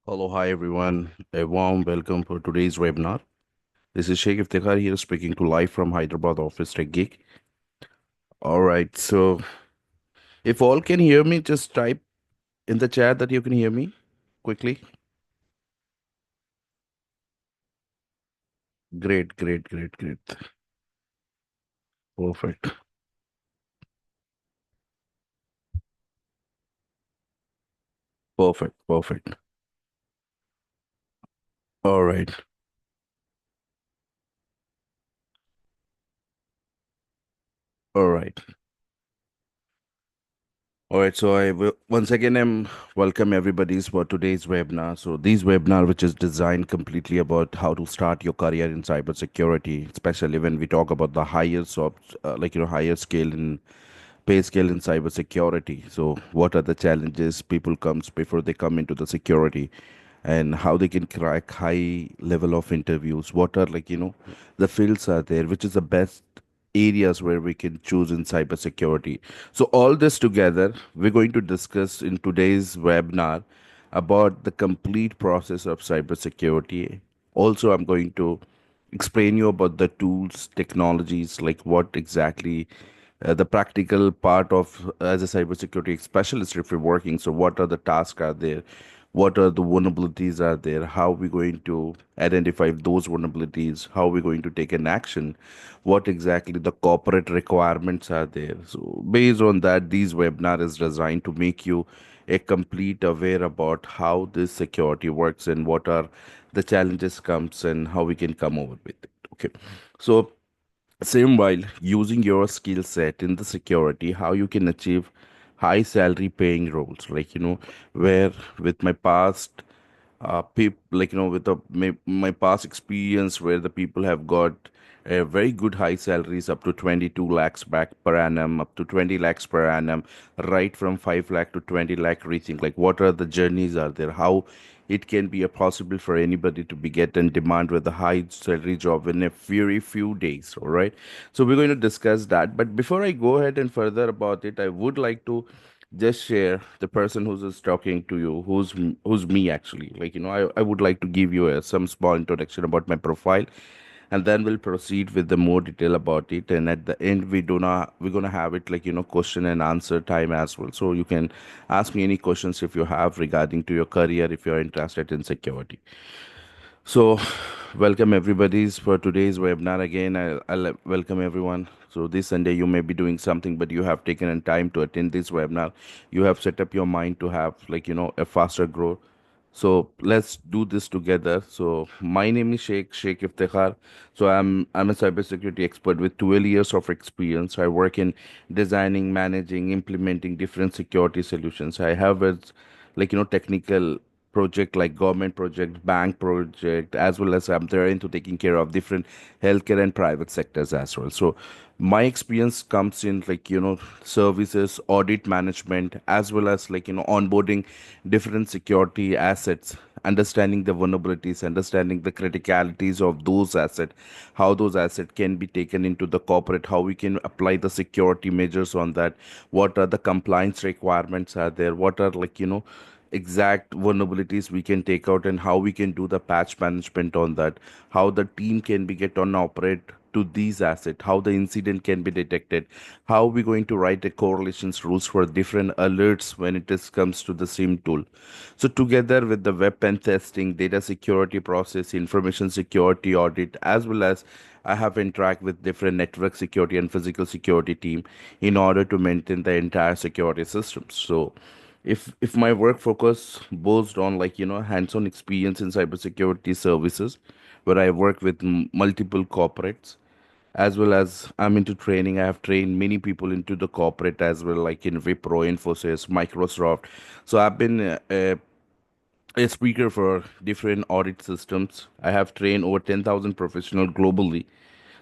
Hello, hi everyone. A warm welcome for today's webinar. This is Sheikh Iftikhar here speaking to live from Hyderabad office Tech Geek. All right, so if all can hear me, just type in the chat that you can hear me quickly. Great, great, great, great. Perfect. Perfect, perfect. All right, all right. All right, so I will once again welcome everybody's for today's webinar. So this webinar, which is designed completely about how to start your career in cybersecurity, especially when we talk about the higher higher scale in pay scale in cybersecurity. So what are the challenges people comes before they come into the security, and how they can crack high level of interviews? What are the fields are there, which is the best areas where we can choose in cybersecurity. So all this together, we're going to discuss in today's webinar about the complete process of cybersecurity. Also, I'm going to explain you about the tools, technologies, like what exactly the practical part of as a cybersecurity specialist if you're working. So what are the tasks are there? What are the vulnerabilities are there? How are we going to identify those vulnerabilities? How are we going to take an action? What exactly the corporate requirements are there? So based on that, these webinar is designed to make you a complete aware about how this security works and what are the challenges comes and how we can come over with it. Okay. So same while using your skill set in the security, how you can achieve high salary paying roles, where with my past with my past experience where the people have got a very good high salaries up to 22 lakhs back per annum, up to 20 lakhs per annum, right from 5 lakh to 20 lakh reaching, like what are the journeys are there, how it can be a possible for anybody to be get in demand with a high salary job in a very few days. All right, so we're going to discuss that, but before I go ahead and further about it, I would like to just share the person who's just talking to you, who's me actually. I would like to give you some small introduction about my profile, and then we'll proceed with the more detail about it. And at the end, we're gonna have it question and answer time as well. So you can ask me any questions if you have regarding to your career if you're interested in security. So, welcome everybody's for today's webinar again. I'll welcome everyone. So this Sunday you may be doing something, but you have taken in time to attend this webinar. You have set up your mind to have a faster growth. So let's do this together. So my name is Sheikh Iftikhar. So I'm a cybersecurity expert with 12 years of experience. I work in designing, managing, implementing different security solutions. I have a technical project like government project, bank project, as well as I'm there into taking care of different healthcare and private sectors as well. So my experience comes in services, audit management, as well as onboarding different security assets, understanding the vulnerabilities, understanding the criticalities of those assets, how those assets can be taken into the corporate, how we can apply the security measures on that, what are the compliance requirements are there, what are exact vulnerabilities we can take out, and how we can do the patch management on that, how the team can be get on operate to these assets, how the incident can be detected, how we going to write a correlations rules for different alerts when it is comes to the same tool. So together with the web pen testing, data security process, information security audit, as well as I have interact with different network security and physical security team in order to maintain the entire security systems. So if my work focus both on hands-on experience in cybersecurity services, where I work with multiple corporates, as well as I'm into training. I have trained many people into the corporate as well, like in Wipro, Infosys, Microsoft. So I've been a speaker for different audit systems. I have trained over 10,000 professionals globally.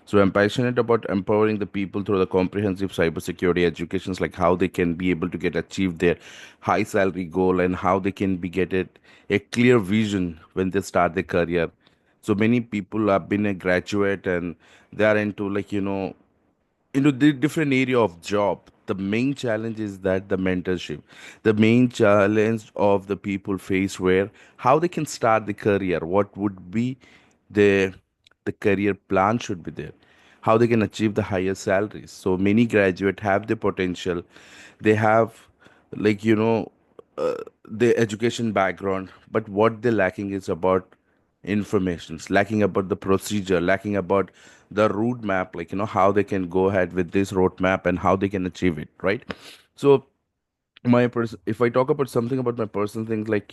So I'm passionate about empowering the people through the comprehensive cybersecurity educations, like how they can be able to get achieve their high salary goal and how they can be get it a clear vision when they start their career. So many people have been a graduate and they are into into the different area of job the main challenge is that the mentorship, the main challenge of the people face where how they can start the career, what would be the the career plan should be there, how they can achieve the higher salaries. So many graduate have the potential, they have like uh, the education background, but what they're lacking is about informations, lacking about the procedure, lacking about the route map, like how they can go ahead with this roadmap and how they can achieve it, right? So if I talk about something about my personal things, like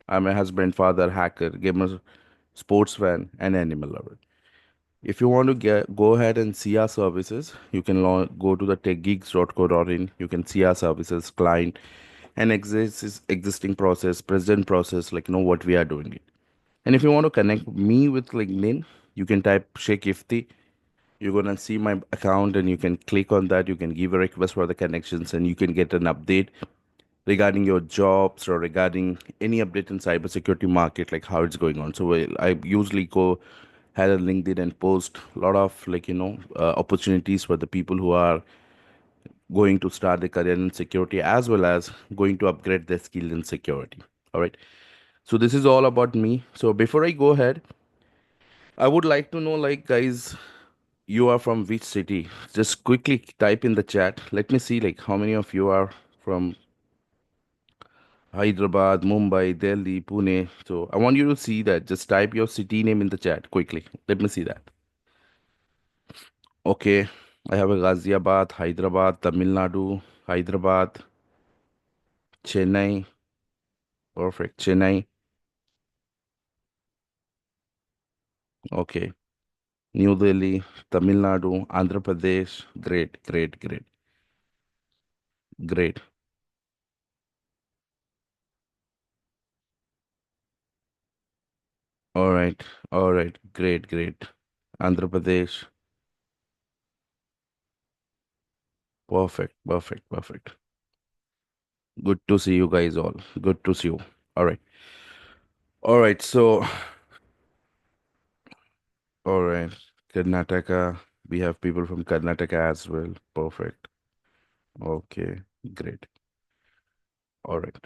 I'm a husband, father, hacker, gamer, sports fan, and animal lover. If you want to go ahead and see our services, you can go to the techgeeks.co.in. You can see our services, client, and existing process, present process, like what we are doing it. And if you want to connect me with LinkedIn, you can type Sheikh Ifti. You're gonna see my account, and you can click on that. You can give a request for the connections, and you can get an update regarding your jobs or regarding any update in cybersecurity market, like how it's going on. So I usually go had a LinkedIn and post a lot of opportunities for the people who are going to start their career in security as well as going to upgrade their skill in security. All right. So this is all about me. So before I go ahead, I would like to know, like, guys, you are from which city? Just quickly type in the chat. Let me see, like, how many of you are from Hyderabad, Mumbai, Delhi, Pune. So I want you to see that. Just type your city name in the chat quickly. Let me see that. Okay. I have a Ghaziabad, Hyderabad, Tamil Nadu, Hyderabad, Chennai. Perfect. Chennai. Okay. New Delhi, Tamil Nadu, Andhra Pradesh. Great, great, great, great. All right. All right. Great, great. Andhra Pradesh. Perfect, perfect, perfect. Good to see you guys all. Good to see you. All right. All right. So, all right. Karnataka. We have people from Karnataka as well. Perfect. Okay. Great. All right.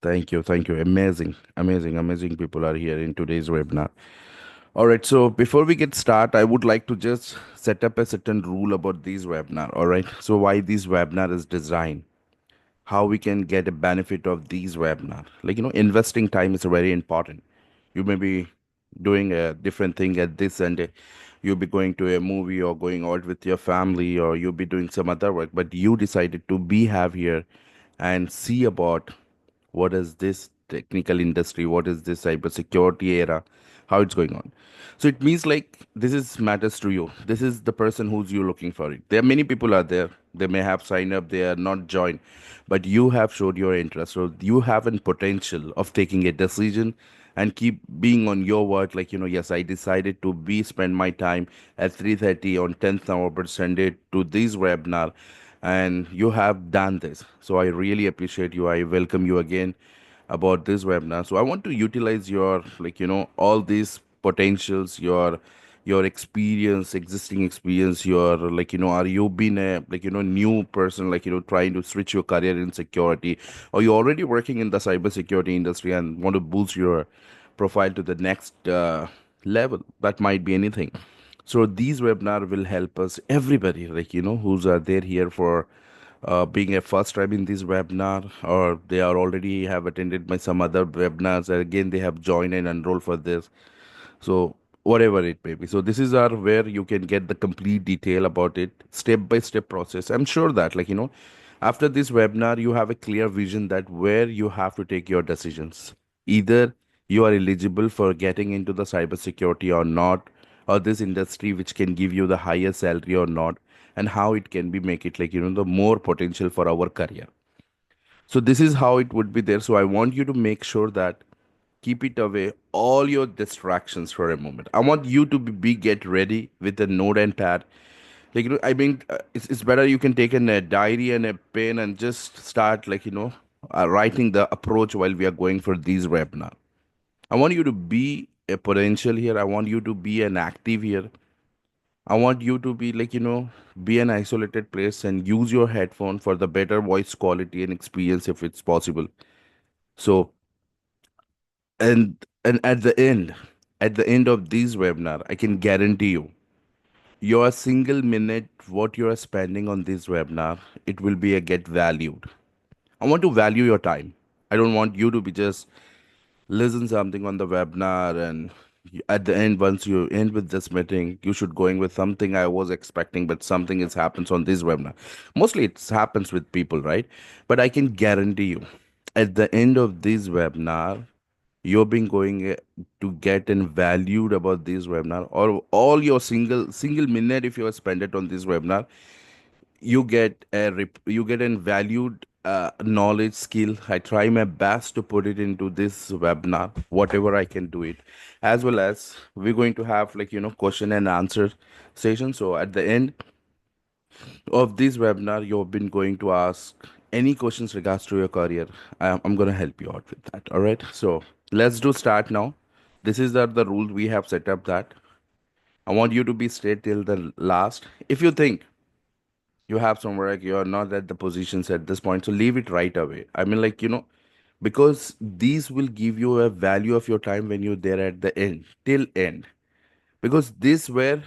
Thank you. Thank you. Amazing. Amazing. Amazing people are here in today's webinar. All right. So before we get start, I would like to just set up a certain rule about these webinar. All right. So why this webinar is designed, how we can get a benefit of these webinar. Like, investing time is very important. You may be doing a different thing at this and you'll be going to a movie or going out with your family or you'll be doing some other work, but you decided to be have here and see about what is this technical industry, what is this cybersecurity era, how it's going on. So it means like this is matters to you, this is the person who's you looking for it. There are many people out there, they may have signed up, they are not joined, but you have showed your interest, so you have a potential of taking a decision and keep being on your work, like yes, I decided to be spend my time at 3:30 on 10th November Sunday to this webinar, and you have done this. So I really appreciate you. I welcome you again about this webinar. So I want to utilize your all these potentials, your experience, existing experience, your are you been a new person, trying to switch your career in security, or you already working in the cyber security industry and want to boost your profile to the next level. That might be anything. So these webinar will help us everybody, who's are there here for being a first time in this webinar, or they are already have attended by some other webinars and again they have joined and enrolled for this. So whatever it may be, so this is our where you can get the complete detail about it, step by step process. I'm sure that after this webinar you have a clear vision that where you have to take your decisions. Either you are eligible for getting into the cybersecurity or not, or this industry which can give you the higher salary or not, and how it can be make it the more potential for our career. So this is how it would be there. So I want you to make sure that keep it away all your distractions for a moment. I want you to get ready with a note and pad. I mean, it's better you can take a diary and a pen and just start writing the approach while we are going for these webinar. I want you to be a potential here. I want you to be an active here. I want you to be like, be an isolated place and use your headphone for the better voice quality and experience if it's possible. So, and at the end of this webinar, I can guarantee you, your single minute what you are spending on this webinar, it will be a get valued. I want to value your time. I don't want you to be just listen something on the webinar and at the end, once you end with this meeting, you should going with something I was expecting, but something is happens on this webinar. Mostly it happens with people, right? But I can guarantee you, at the end of this webinar, you're being going to get and valued about this webinar, or all your single minute if you spend it on this webinar, you get you get a valued knowledge skill. I try my best to put it into this webinar whatever I can do it, as well as we're going to have like question and answer session. So at the end of this webinar, you've been going to ask any questions regards to your career. I'm going to help you out with that. All right, so let's do start now. This is the rule we have set up, that I want you to be stay till the last. If you think you have somewhere like you're not at the positions at this point, so leave it right away. I mean, like because these will give you a value of your time when you're there at the end till end, because this where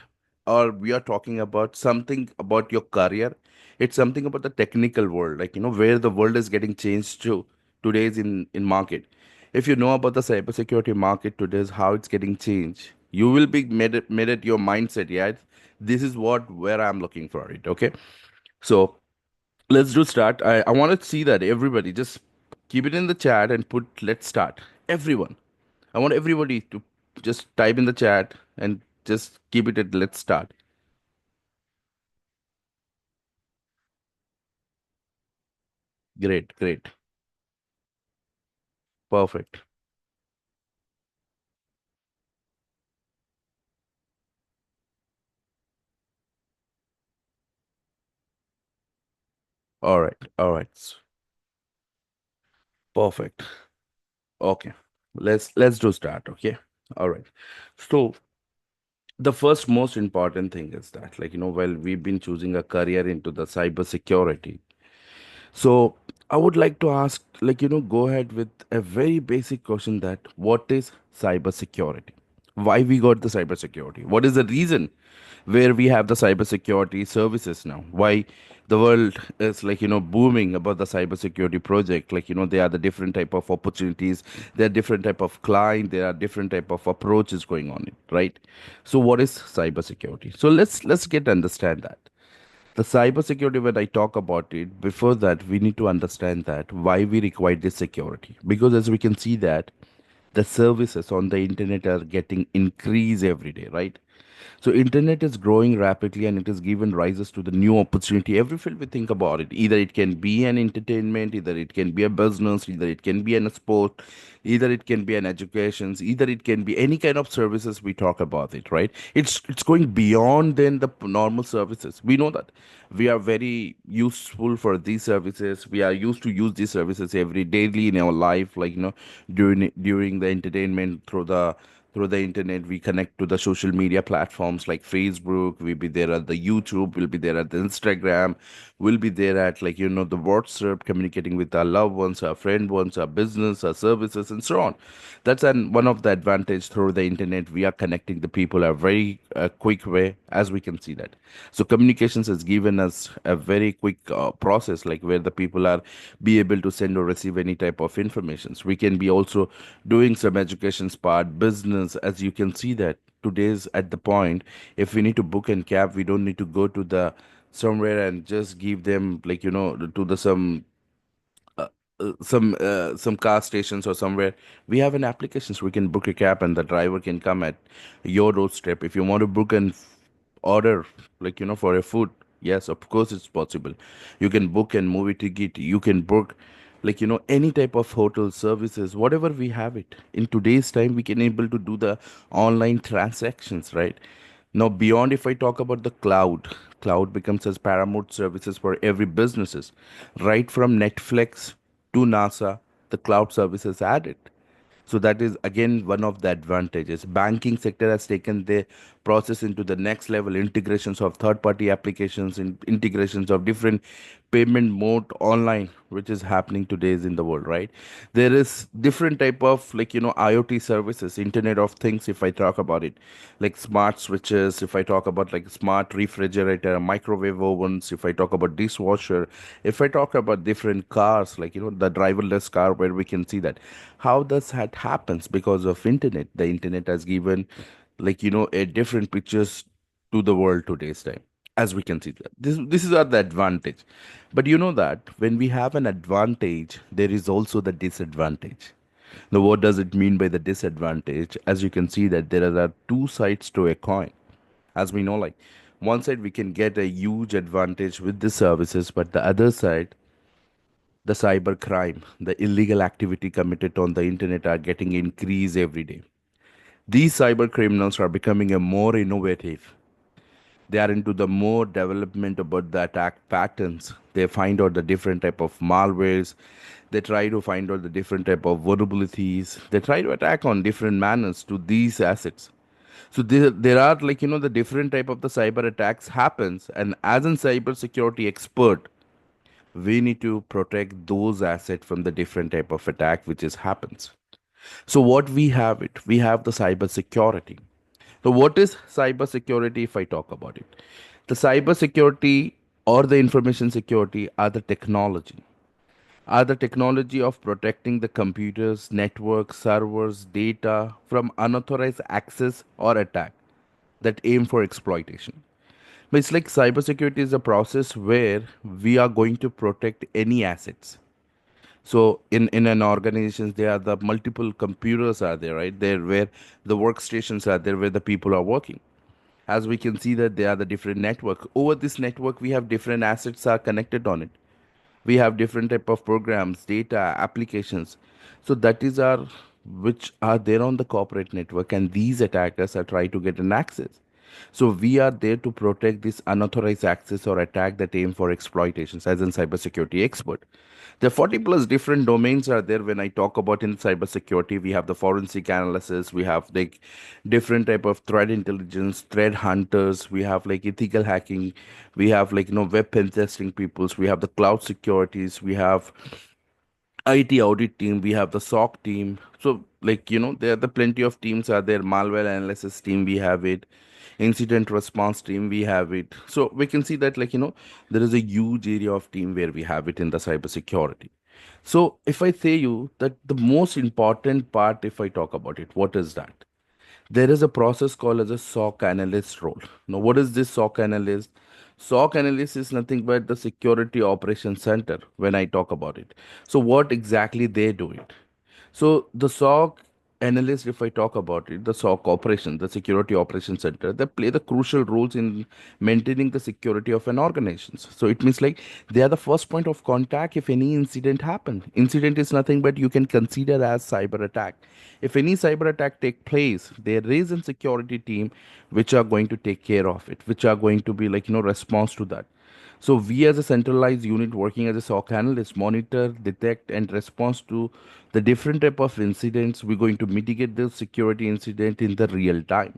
or we are talking about something about your career. It's something about the technical world, like where the world is getting changed to today's in market. If you know about the cybersecurity market today's how it's getting changed, you will be made it your mindset. Yeah, this is what where I'm looking for it. Okay, so let's do start. I want to see that everybody just keep it in the chat and put let's start. Everyone. I want everybody to just type in the chat and just keep it at let's start. Great, great. Perfect. All right. All right. Perfect. Okay. Let's do start, okay? All right. So the first most important thing is that while we've been choosing a career into the cyber security. So I would like to ask, go ahead with a very basic question, that what is cybersecurity? Why we got the cybersecurity? What is the reason where we have the cybersecurity services now? Why the world is booming about the cybersecurity project? There are the different type of opportunities, there are different type of client, there are different type of approaches going on it, right? So what is cybersecurity? So let's get understand that. The cybersecurity, when I talk about it, before that, we need to understand that why we require this security. Because as we can see that the services on the internet are getting increased every day, right? So internet is growing rapidly and it has given rises to the new opportunity. Every field we think about it, either it can be an entertainment, either it can be a business, either it can be an a sport, either it can be an education, either it can be any kind of services we talk about it, right? It's going beyond than the normal services. We know that we are very useful for these services. We are used to use these services every daily in our life, during the entertainment through the internet. We connect to the social media platforms like Facebook. We'll be there at the YouTube, we'll be there at the Instagram, we'll be there at the WhatsApp, communicating with our loved ones, our friend ones, our business, our services, and so on. That's one of the advantage through the internet. We are connecting the people a very quick way, as we can see that. So communications has given us a very quick process, like where the people are be able to send or receive any type of informations. We can be also doing some educations part, business, as you can see that today's at the point. If we need to book a cab, we don't need to go to the somewhere and just give them to the uh, some car stations or somewhere. We have an application, so we can book a cab and the driver can come at your doorstep. If you want to book an order for a food, yes, of course it's possible. You can book and movie ticket, you can book any type of hotel services, whatever. We have it in today's time. We can able to do the online transactions, right? Now beyond, if I talk about the cloud becomes as paramount services for every businesses, right from Netflix to NASA. The cloud services added. So that is again one of the advantages. Banking sector has taken the process into the next level. Integrations of third party applications, integrations of different payment mode online, which is happening today in the world, right? There is different type of, like, IoT services, Internet of Things, if I talk about it, like smart switches, if I talk about like smart refrigerator, microwave ovens, if I talk about dishwasher, if I talk about different cars, like, the driverless car, where we can see that how does that happens because of internet. The internet has given, like, a different pictures to the world today's time, as we can see that this is the advantage. But you know that when we have an advantage, there is also the disadvantage. Now, what does it mean by the disadvantage? As you can see that there are two sides to a coin. As we know, like, one side we can get a huge advantage with the services, but the other side, the cyber crime, the illegal activity committed on the internet are getting increased every day. These cyber criminals are becoming a more innovative. They are into the more development about the attack patterns. They find out the different type of malwares. They try to find out the different type of vulnerabilities. They try to attack on different manners to these assets. So there are, like, the different type of the cyber attacks happens, and as a cyber security expert, we need to protect those assets from the different type of attack which is happens. So what we have it, we have the cyber security. So what is cyber security if I talk about it? The cyber security or the information security are the technology of protecting the computers, networks, servers, data from unauthorized access or attack that aim for exploitation. But it's like cybersecurity is a process where we are going to protect any assets. So in an organization, there are the multiple computers are there, right? There where the workstations are there, where the people are working. As we can see that there are the different network. Over this network, we have different assets are connected on it. We have different type of programs, data, applications. So that is our, which are there on the corporate network, and these attackers are trying to get an access. So we are there to protect this unauthorized access or attack that aim for exploitations as a cybersecurity expert. There are 40 plus different domains are there when I talk about in cybersecurity. We have the forensic analysis, we have like different type of threat intelligence, threat hunters, we have like ethical hacking, we have like web pen testing peoples, we have the cloud securities, we have IT audit team, we have the SOC team. So, like, there are the plenty of teams are there. Malware analysis team, we have it. Incident response team, we have it. So we can see that, like, there is a huge area of team where we have it in the cybersecurity. So if I say you that the most important part, if I talk about it, what is that? There is a process called as a SOC analyst role. Now, what is this SOC analyst? SOC analyst is nothing but the security operations center when I talk about it. So, what exactly they do it? So the SOC analyst, if I talk about it, the SOC operation, the security operations center, they play the crucial roles in maintaining the security of an organization. So it means like they are the first point of contact if any incident happen. Incident is nothing but you can consider as cyber attack. If any cyber attack take place, there is a security team which are going to take care of it, which are going to be like response to that. So we as a centralized unit working as a SOC analyst monitor, detect and respond to the different type of incidents. We're going to mitigate the security incident in the real time.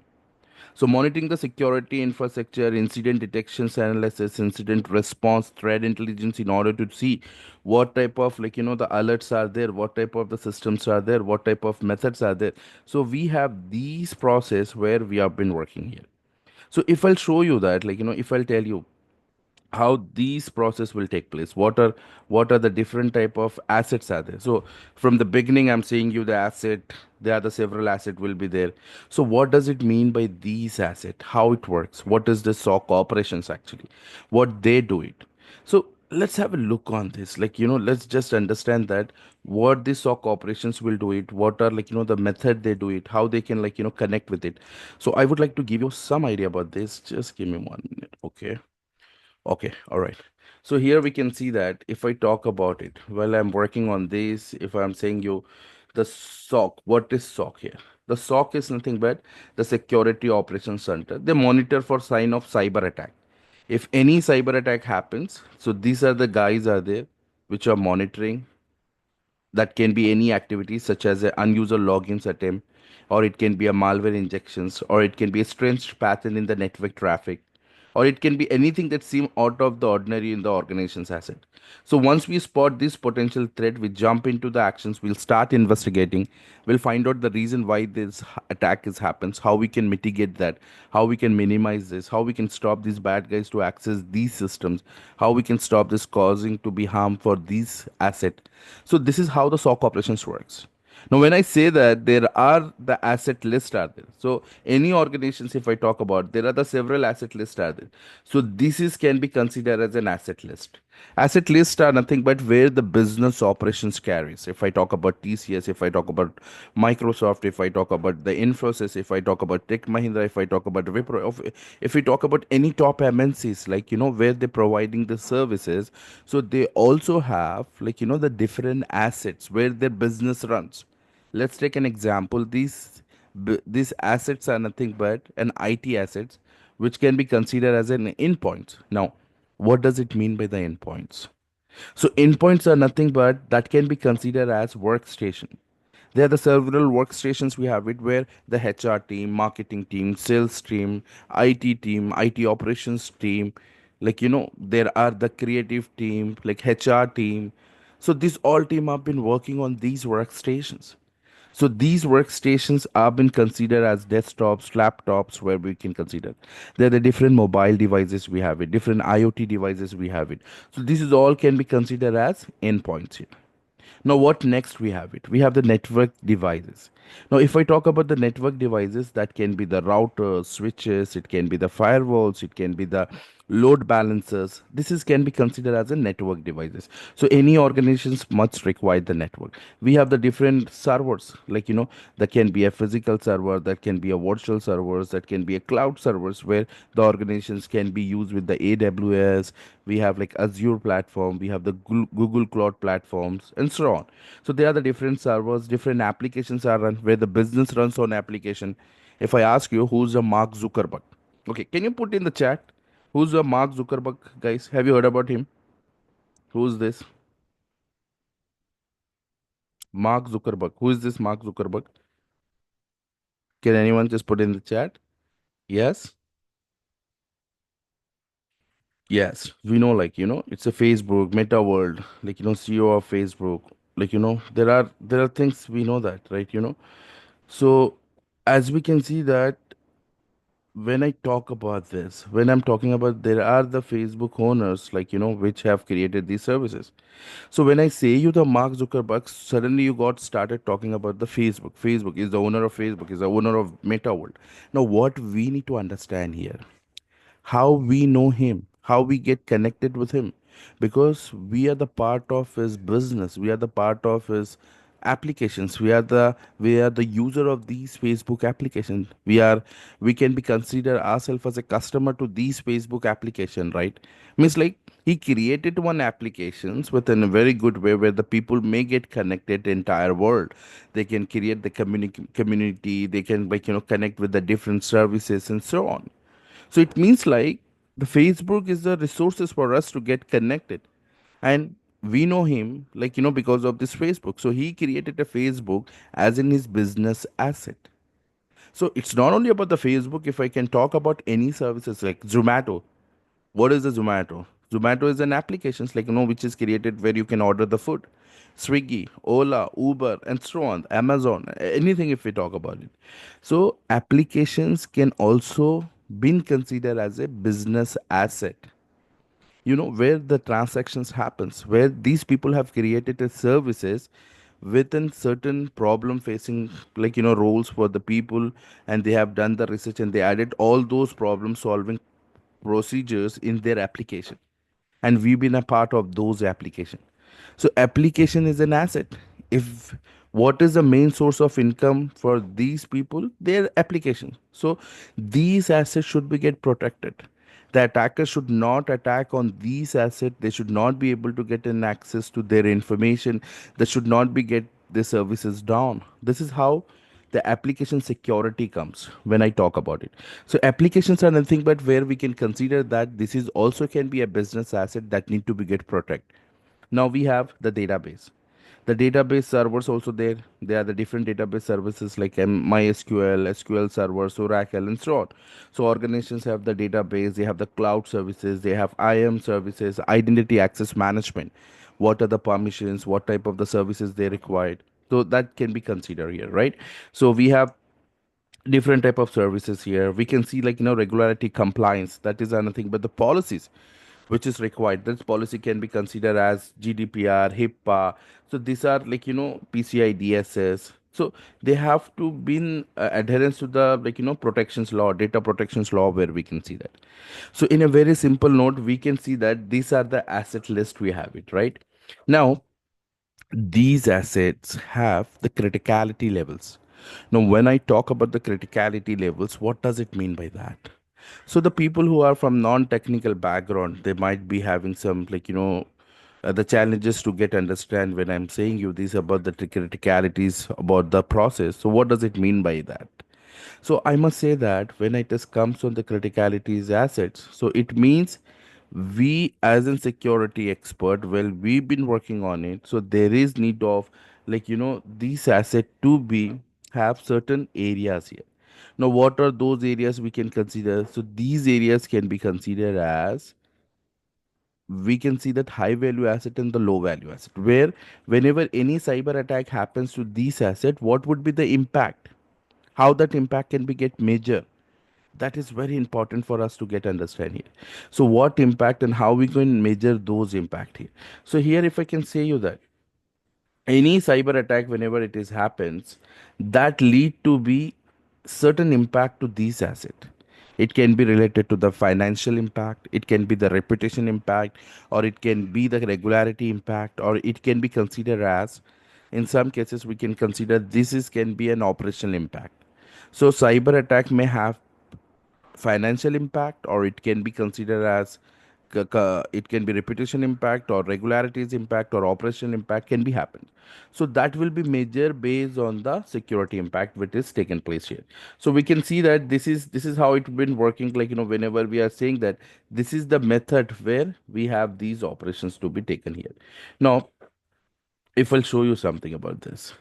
So monitoring the security infrastructure, incident detections, analysis, incident response, threat intelligence in order to see what type of like the alerts are there, what type of the systems are there, what type of methods are there. So we have these process where we have been working here. So if I'll show you that, like if I'll tell you how these process will take place, what are the different type of assets are there. So from the beginning I'm saying you the asset, there are the several asset will be there. So what does it mean by these asset, how it works, what is the SOC operations actually, what they do it. So let's have a look on this, like let's just understand that what the SOC operations will do it, what are like the method they do it, how they can like connect with it. So I would like to give you some idea about this. Just give me 1 minute. Okay. Okay, all right. So here we can see that if I talk about it, while I'm working on this, if I'm saying you the SOC, what is SOC here? The SOC is nothing but the Security Operations Center. They monitor for sign of cyber attack. If any cyber attack happens, so these are the guys are there which are monitoring, That can be any activity such as an unuser logins attempt, or it can be a malware injections, or it can be a strange pattern in the network traffic, or it can be anything that seems out of the ordinary in the organization's asset. So once we spot this potential threat, we jump into the actions. We'll start investigating. We'll find out the reason why this attack is happens, how we can mitigate that, how we can minimize this, how we can stop these bad guys to access these systems, how we can stop this causing to be harm for these asset. So this is how the SOC operations works. Now, when I say that there are the asset list are there, so any organizations, if I talk about, there are the several asset lists are there. So this is can be considered as an asset list. Asset lists are nothing but where the business operations carries. If I talk about TCS, if I talk about Microsoft, if I talk about the Infosys, if I talk about Tech Mahindra, if I talk about Wipro, if we talk about any top MNCs, like where they're providing the services, so they also have the different assets where their business runs. Let's take an example. These assets are nothing but an IT assets, which can be considered as an endpoint. Now, what does it mean by the endpoints? So endpoints are nothing but that can be considered as workstation. There are the several workstations we have it where the HR team, marketing team, sales team, IT operations team, there are the creative team, like HR team. So these all team have been working on these workstations. So these workstations have been considered as desktops, laptops, where we can consider. There are the different mobile devices we have it, different IoT devices we have it. So this is all can be considered as endpoints here. Now, what next we have it? We have the network devices. Now, if I talk about the network devices, that can be the routers, switches, it can be the firewalls, it can be the load balancers. This is can be considered as a network devices. So any organizations must require the network. We have the different servers, that can be a physical server, that can be a virtual servers, that can be a cloud servers where the organizations can be used with the AWS. We have like Azure platform, we have the Google Cloud platforms, and so on. So there are the different servers, different applications are run where the business runs on application. If I ask you who's a Mark Zuckerberg, okay, can you put in the chat who's a Mark Zuckerberg, guys? Have you heard about him? Who's this Mark Zuckerberg? Who is this Mark Zuckerberg? Can anyone just put in the chat? Yes. Yes, we know, it's a Facebook, Meta World, CEO of Facebook. There are things we know that, right? So as we can see that when I talk about this, when I'm talking about there are the Facebook owners, which have created these services. So when I say you the Mark Zuckerberg, suddenly you got started talking about the Facebook. Facebook is the owner of Facebook, is the owner of Meta World. Now what we need to understand here, how we know him, how we get connected with him, because we are the part of his business, we are the part of his applications, we are the user of these Facebook applications. We can be consider ourselves as a customer to these Facebook application, right? Means like he created one applications within a very good way where the people may get connected the entire world. They can create the community, they can connect with the different services and so on. So it means like the Facebook is the resources for us to get connected. And we know him because of this Facebook. So he created a Facebook as in his business asset. So it's not only about the Facebook. If I can talk about any services like Zomato, what is the Zomato? Zomato is an application which is created where you can order the food. Swiggy, Ola, Uber, and so on. Amazon, anything if we talk about it. So applications can also been considered as a business asset. Where the transactions happens, where these people have created a services within certain problem facing roles for the people, and they have done the research and they added all those problem solving procedures in their application, and we've been a part of those application. So application is an asset. If what is the main source of income for these people, their application. So these assets should be get protected. The attacker should not attack on these assets. They should not be able to get an access to their information. They should not be get the services down. This is how the application security comes when I talk about it. So applications are nothing but where we can consider that this is also can be a business asset that need to be get protected. Now we have the database. The database servers also there. They are the different database services like MySQL, SQL servers, Oracle, and so on. So organizations have the database, they have the cloud services, they have IAM services, identity access management. What are the permissions? What type of the services they required? So that can be considered here, right? So we have different type of services here. We can see like regularity compliance. That is anything but the policies which is required. This policy can be considered as GDPR, HIPAA. So these are like PCI DSS. So they have to be in adherence to the protections law, data protections law, where we can see that. So in a very simple note, we can see that these are the asset list we have it right now. These assets have the criticality levels. Now, when I talk about the criticality levels, what does it mean by that? So the people who are from non-technical background, they might be having some the challenges to get understand when I'm saying you this about the criticalities about the process. So what does it mean by that? So I must say that when it is comes on the criticalities assets, so it means we as a security expert, well, we've been working on it. So there is need of these asset to be have certain areas here. Now, what are those areas we can consider? So these areas can be considered as we can see that high value asset and the low value asset, where whenever any cyber attack happens to these asset, what would be the impact? How that impact can be get measured? That is very important for us to get understand here. So what impact and how we can measure those impact here? So here if I can say you that any cyber attack whenever it is happens, that lead to be certain impact to these asset. It can be related to the financial impact, it can be the reputation impact, or it can be the regularity impact, or it can be considered as, in some cases we can consider this is can be an operational impact. So cyber attack may have financial impact, or it can be considered as it can be reputation impact or regularities impact or operational impact can be happened. So that will be measured based on the security impact which is taken place here. So we can see that this is how it's been working, whenever we are saying that this is the method where we have these operations to be taken here. Now if I'll show you something about this.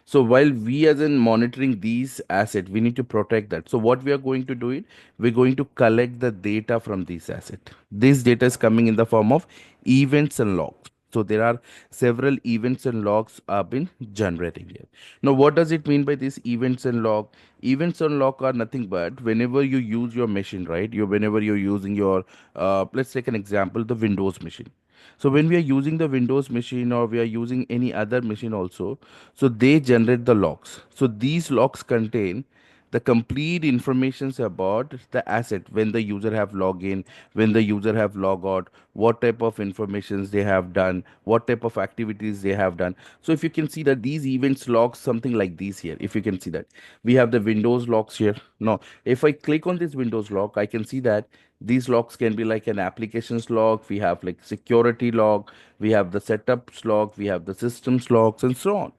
So while we as in monitoring these assets, we need to protect that. So what we are going to do it, we're going to collect the data from these assets. This data is coming in the form of events and logs. So there are several events and logs have been generating here. Now what does it mean by these events and log? Events and log are nothing but whenever you use your machine, right? You whenever you're using your let's take an example, the Windows machine. So when we are using the Windows machine or we are using any other machine also, so they generate the logs. So these logs contain the complete informations about the asset, when the user have login, when the user have log out, what type of informations they have done, what type of activities they have done. So if you can see that these events logs something like these here, if you can see that we have the Windows logs here. Now if I click on this Windows log, I can see that these logs can be like an applications log, we have like security log, we have the setups log, we have the systems logs, and so on.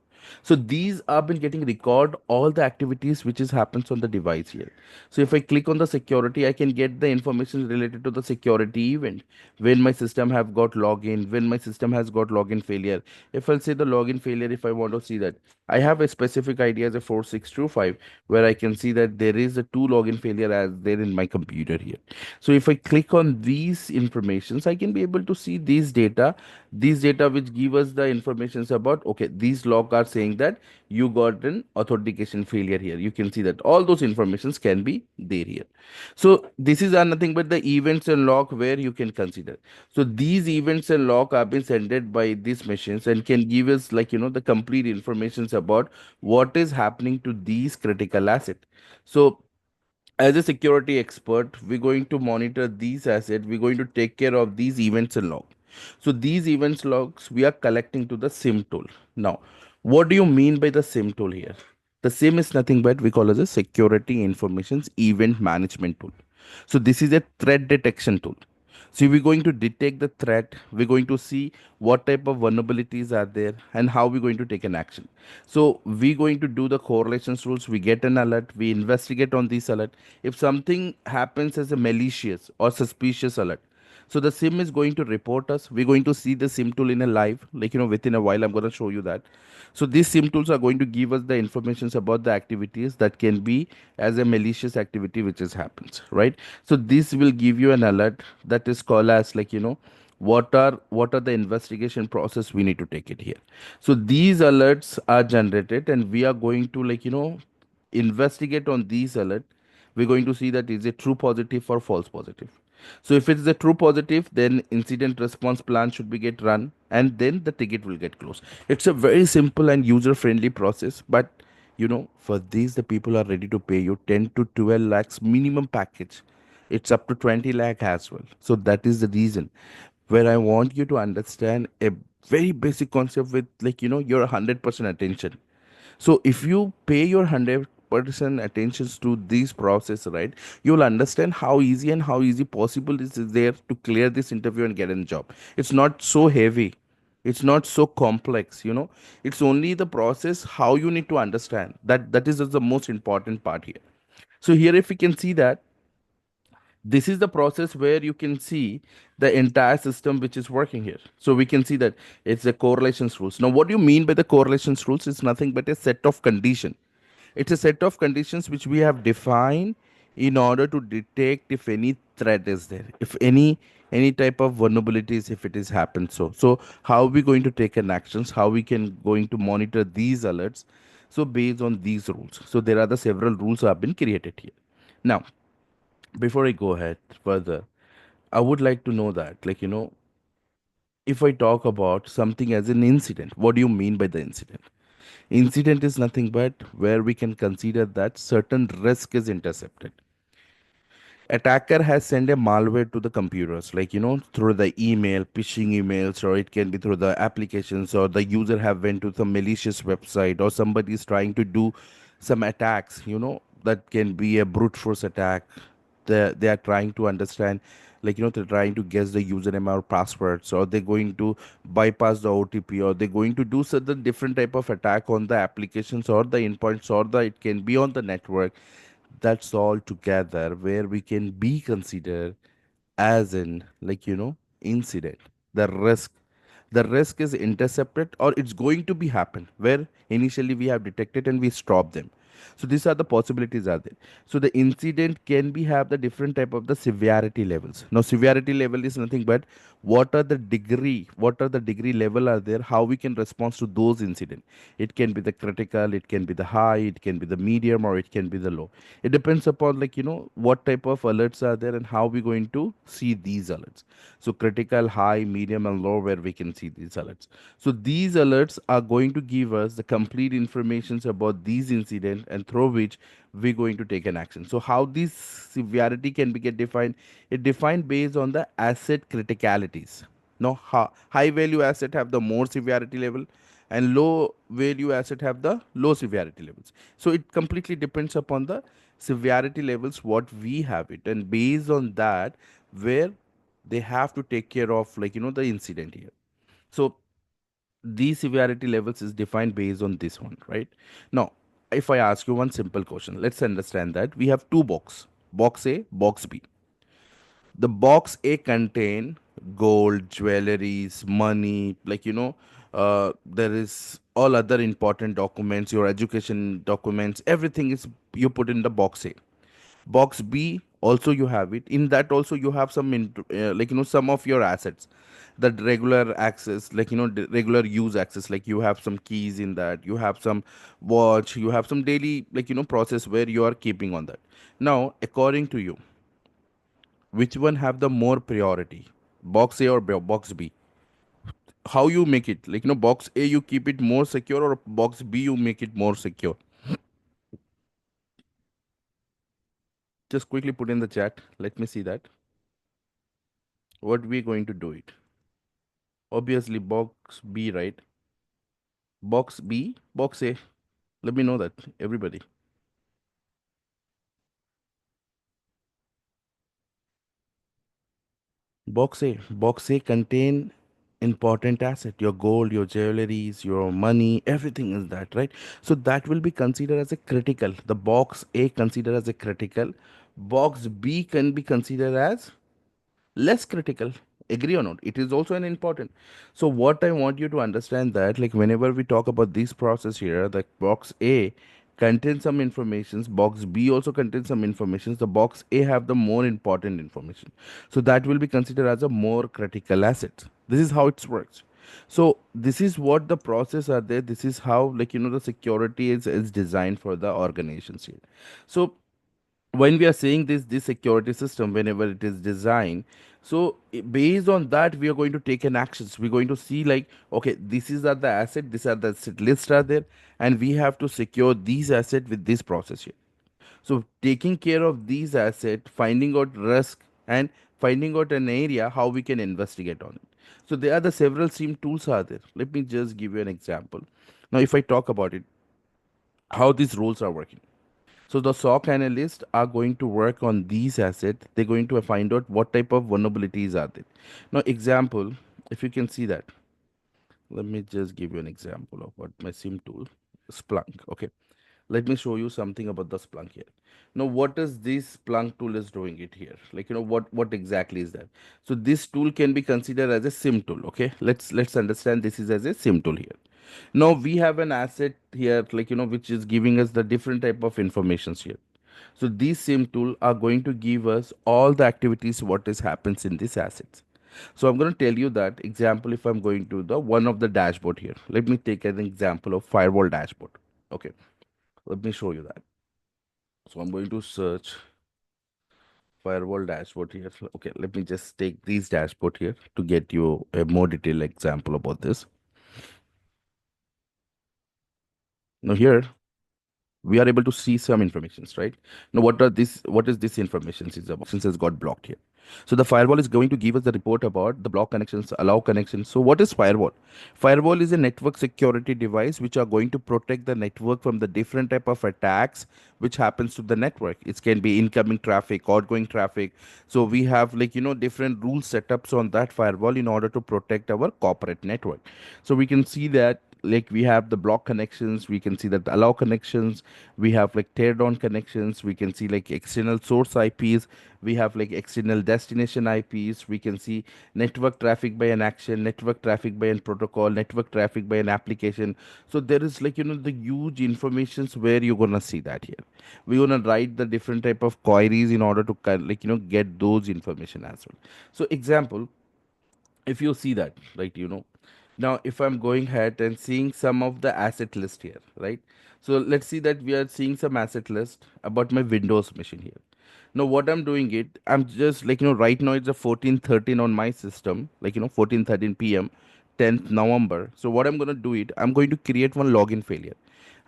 So these have been getting record all the activities which is happens on the device here. So if I click on the security, I can get the information related to the security event, when my system have got login, when my system has got login failure. If I'll say the login failure, if I want to see that, I have a specific ID as a 4625, where I can see that there is a two login failure as there in my computer here. So if I click on these informations, I can be able to see these data which give us the informations about, okay, these log are saying that you got an authentication failure here. You can see that all those informations can be there here. So this is nothing but the events and log where you can consider. So these events and log have been sent by these machines and can give us the complete informations about what is happening to these critical asset. So as a security expert, we're going to monitor these assets, we're going to take care of these events and log. So these events logs we are collecting to the sim tool. Now what do you mean by the sim tool here? The sim is nothing but we call as a security informations event management tool. So this is a threat detection tool. So we're going to detect the threat, we're going to see what type of vulnerabilities are there and how we're going to take an action. So we're going to do the correlations rules, we get an alert, we investigate on this alert. If something happens as a malicious or suspicious alert, So the sim is going to report us. We're going to see the sim tool in a live, like, within a while I'm going to show you that. So these sim tools are going to give us the informations about the activities that can be as a malicious activity which is happens, right? So this will give you an alert that is called as, like, what are the investigation process we need to take it here. So these alerts are generated, and we are going to, like, investigate on these alert. We're going to see that is it true positive or false positive. So if it is a true positive, then incident response plan should be get run, and then the ticket will get closed. It's a very simple and user friendly process, but for these the people are ready to pay you 10 to 12 lakhs minimum package. It's up to 20 lakh as well. So that is the reason where I want you to understand a very basic concept with, like, your 100% attention. So if you pay your 100% attention to this process, right, you'll understand how easy and how easy possible this is there to clear this interview and get a job. It's not so heavy. It's not so complex. It's only the process how you need to understand that is the most important part here. So here, if we can see that this is the process where you can see the entire system which is working here. So we can see that it's the correlations rules. Now what do you mean by the correlations rules? It's nothing but a set of condition. It's a set of conditions which we have defined in order to detect if any threat is there, if any type of vulnerabilities, if it is happened. So how we going to take an actions, how we can going to monitor these alerts. So based on these rules, so there are the several rules have been created here. Now, before I go ahead further, I would like to know that, like, if I talk about something as an incident, what do you mean by the incident? Incident is nothing but where we can consider that certain risk is intercepted. Attacker has sent a malware to the computers, like, through the email, phishing emails, or it can be through the applications, or the user have went to some malicious website, or somebody is trying to do some attacks, that can be a brute force attack. They are trying to understand, like, they're trying to guess the username or passwords, or they're going to bypass the OTP, or they're going to do certain different type of attack on the applications or the endpoints, or the it can be on the network. That's all together where we can be considered as in, like, incident. The risk is intercepted, or it's going to be happen where initially we have detected and we stop them. So these are the possibilities are there. So the incident can be have the different type of the severity levels. Now severity level is nothing but what are the degree level are there, how we can respond to those incident. It can be the critical, it can be the high, it can be the medium, or it can be the low. It depends upon, like, what type of alerts are there and how we going to see these alerts. So critical, high, medium, and low, where we can see these alerts. So these alerts are going to give us the complete informations about these incidents, and through which we're going to take an action. So how this severity can be get defined? It defined based on the asset criticalities. Now high value asset have the more severity level, and low value asset have the low severity levels. So it completely depends upon the severity levels what we have it, and based on that, where they have to take care of, like, the incident here. So these severity levels is defined based on this one, right? Now, if I ask you one simple question, let's understand that we have two box A, box B. The box A contain gold, jewelries, money, like, there is all other important documents, your education documents, everything is you put in the box A. Box B also you have it. In that also you have some like, some of your assets, that regular access, like, regular use access, like you have some keys in that, you have some watch, you have some daily, like, process where you are keeping on that. Now according to you, which one have the more priority, box A or box B? How you make it, like, box A you keep it more secure, or box B you make it more secure? Just quickly put in the chat, let me see that what we going to do it. Obviously box B, right? Box B, box A. Let me know that, everybody. Box A contain important asset, your gold, your jewelries, your money, everything is that, right? So that will be considered as a critical. The box A considered as a critical. Box B can be considered as less critical. Agree or not? It is also an important. So what I want you to understand that, like, whenever we talk about this process here, the box A contains some informations, box B also contains some informations, the box A have the more important information, so that will be considered as a more critical asset. This is how it works. So this is what the process are there. This is how, like, the security is designed for the organizations here. So when we are saying this security system, whenever it is designed, so based on that we are going to take an actions. We're going to see, like, okay, this is are the asset, these are the asset list are there, and we have to secure these asset with this process here. So taking care of these asset, finding out risk, and finding out an area how we can investigate on it. So there are the several SIEM tools are there. Let me just give you an example. Now if I talk about it, how these roles are working. So the SOC analysts are going to work on these assets. They're going to find out what type of vulnerabilities are there. Now, example, if you can see that, let me just give you an example of what my SIM tool, Splunk. Okay, let me show you something about the Splunk here. Now what is this Splunk tool is doing it here, like, what exactly is that? So this tool can be considered as a SIM tool. Okay, let's understand this is as a SIM tool here. Now we have an asset here, like, which is giving us the different type of informations here. So these SIM tool are going to give us all the activities what is happens in these assets. So I'm going to tell you that example. If I'm going to the one of the dashboard here, let me take an example of firewall dashboard. Okay, let me show you that. So I'm going to search firewall dashboard here. Okay, let me just take these dashboard here to get you a more detailed example about this. Now here we are able to see some informations, right? Now what is this information is about, since it's got blocked here. So the firewall is going to give us the report about the block connections, allow connections. So what is firewall? Firewall is a network security device which are going to protect the network from the different type of attacks which happens to the network. It can be incoming traffic, outgoing traffic. So we have, like, different rule setups on that firewall in order to protect our corporate network. So we can see that, like, we have the block connections, we can see that the allow connections, we have like tear down connections, we can see like external source IPs, we have like external destination IPs, we can see network traffic by an action, network traffic by an protocol, network traffic by an application. So there is, like, the huge informations where you're gonna see that here. We're gonna write the different type of queries in order to like, get those information as well. So example, if you see that, right, now if I'm going ahead and seeing some of the asset list here, right? So let's see that we are seeing some asset list about my Windows machine here. Now what I'm doing it, I'm just, like, right now it's a 14:13 on my system, like, 14:13 p.m., 10th November. So what I'm going to do it, I'm going to create one login failure.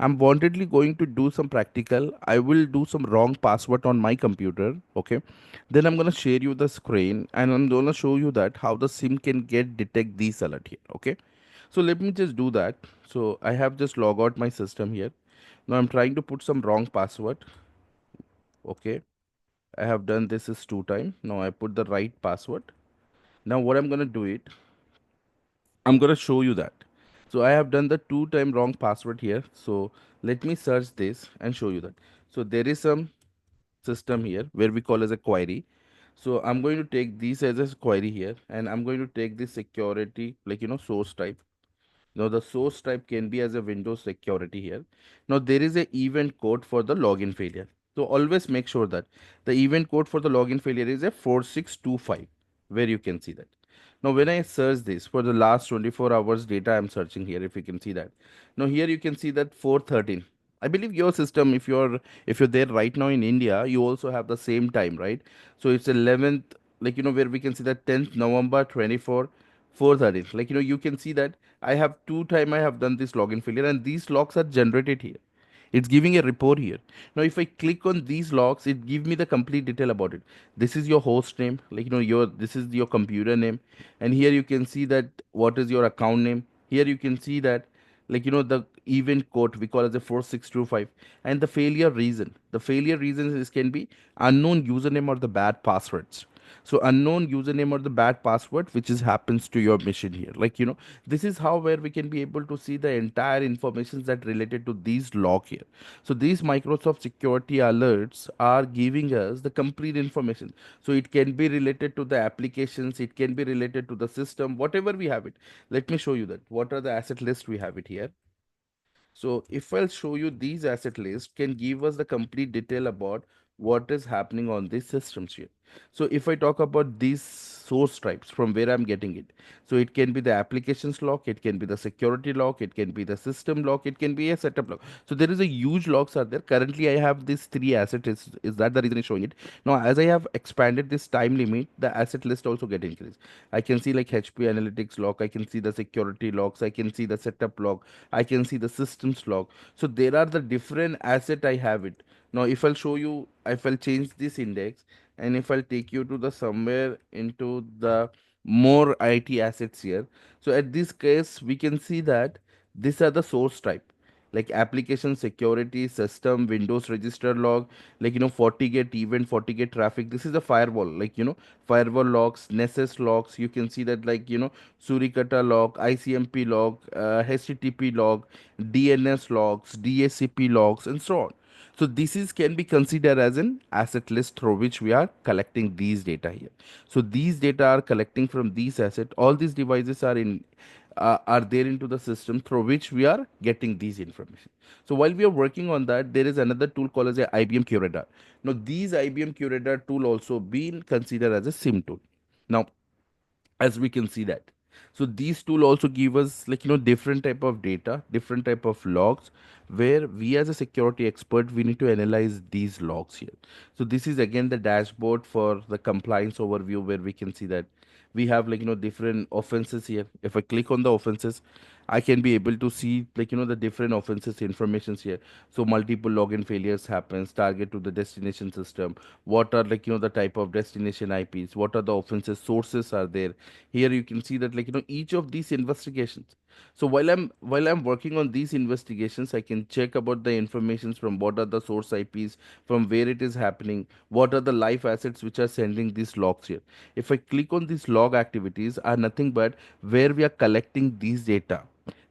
I'm wantedly going to do some practical. I will do some wrong password on my computer. Okay. Then I'm going to share you the screen and I'm going to show you that how the SIM can get detect these alert here. Okay. So let me just do that. So I have just log out my system here. Now I'm trying to put some wrong password. Okay. I have done this is 2 times. Now I put the right password. Now what I'm going to do it, I'm going to show you that. So I have done the 2 time wrong password here. So let me search this and show you that. So there is some system here where we call as a query. So I'm going to take this as a query here, and I'm going to take this security, like, source type. Now the source type can be as a Windows security here. Now there is a event code for the login failure. So always make sure that the event code for the login failure is a 4625, where you can see that. Now when I search this for the last 24 hours data, I'm searching here, if you can see that. Now here you can see that 413. I believe your system, if you're there right now in India, you also have the same time, right? So it's 11th, like, where we can see that 10th November 24, 413. Like, you can see that I have 2 time I have done this login failure, and these logs are generated here. It's giving a report here. Now if I click on these logs, it give me the complete detail about it. This is your host name, like, your this is your computer name, and here you can see that what is your account name. Here you can see that, like, the event code we call as a 4625, and the failure reason. The failure reasons is can be unknown username or the bad passwords. So unknown username or the bad password, which is happens to your machine here. This is how where we can be able to see the entire information that related to these log here. So these Microsoft security alerts are giving us the complete information. So it can be related to the applications, it can be related to the system, whatever we have it. Let me show you that. What are the asset list we have it here? So if I'll show you these asset list can give us the complete detail about what is happening on these systems here. So if I talk about these source types from where I'm getting it, so it can be the applications log, it can be the security log, it can be the system log, it can be a setup log. So there is a huge logs are there. Currently I have these three assets. Is that the reason it's showing it? Now as I have expanded this time limit, the asset list also get increased. I can see like HP analytics log, I can see the security logs, I can see the setup log, I can see the systems log. So there are the different asset I have it. Now if I'll show you, if I'll change this index and if I'll take you to the somewhere into the more IT assets here. So at this case, we can see that these are the source type, like application security, system, Windows register log, 40 event, 40 traffic. This is the firewall, firewall logs, Nessus logs. You can see that Surikata log, ICMP log, HTTP log, DNS logs, DSCP logs, and so on. So this is can be considered as an asset list through which we are collecting these data here. So these data are collecting from these asset. All these devices are there into the system through which we are getting these information. So while we are working on that, there is another tool called as a IBM QRadar. Now these IBM QRadar tool also been considered as a SIM tool. Now as we can see that, so these tool also give us different type of data, different type of logs, where we as a security expert we need to analyze these logs here. So this is again the dashboard for the compliance overview, where we can see that we have different offenses here. If I click on the offenses, I can be able to see the different offenses informations here. So multiple login failures happens, target to the destination system, what are the type of destination IPs, what are the offenses sources are there. Here you can see that each of these investigations. So while I'm working on these investigations, I can check about the informations from what are the source IPs, from where it is happening, what are the live assets which are sending these logs here. If I click on these log activities are nothing but where we are collecting these data.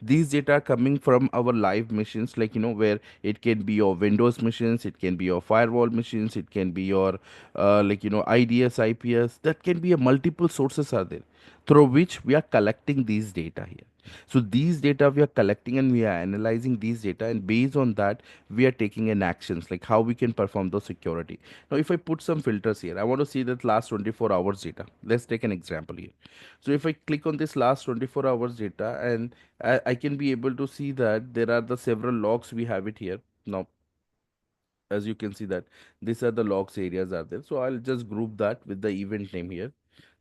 These data are coming from our live machines, where it can be your Windows machines, it can be your firewall machines, it can be your IDS, IPS. That can be a multiple sources are there through which we are collecting these data here. So these data we are collecting and we are analyzing these data, and based on that we are taking an actions like how we can perform the security. Now if I put some filters here, I want to see that last 24 hours data. Let's take an example here. So if I click on this last 24 hours data, and I can be able to see that there are the several logs we have it here. Now as you can see that these are the logs areas are there, so I'll just group that with the event name here.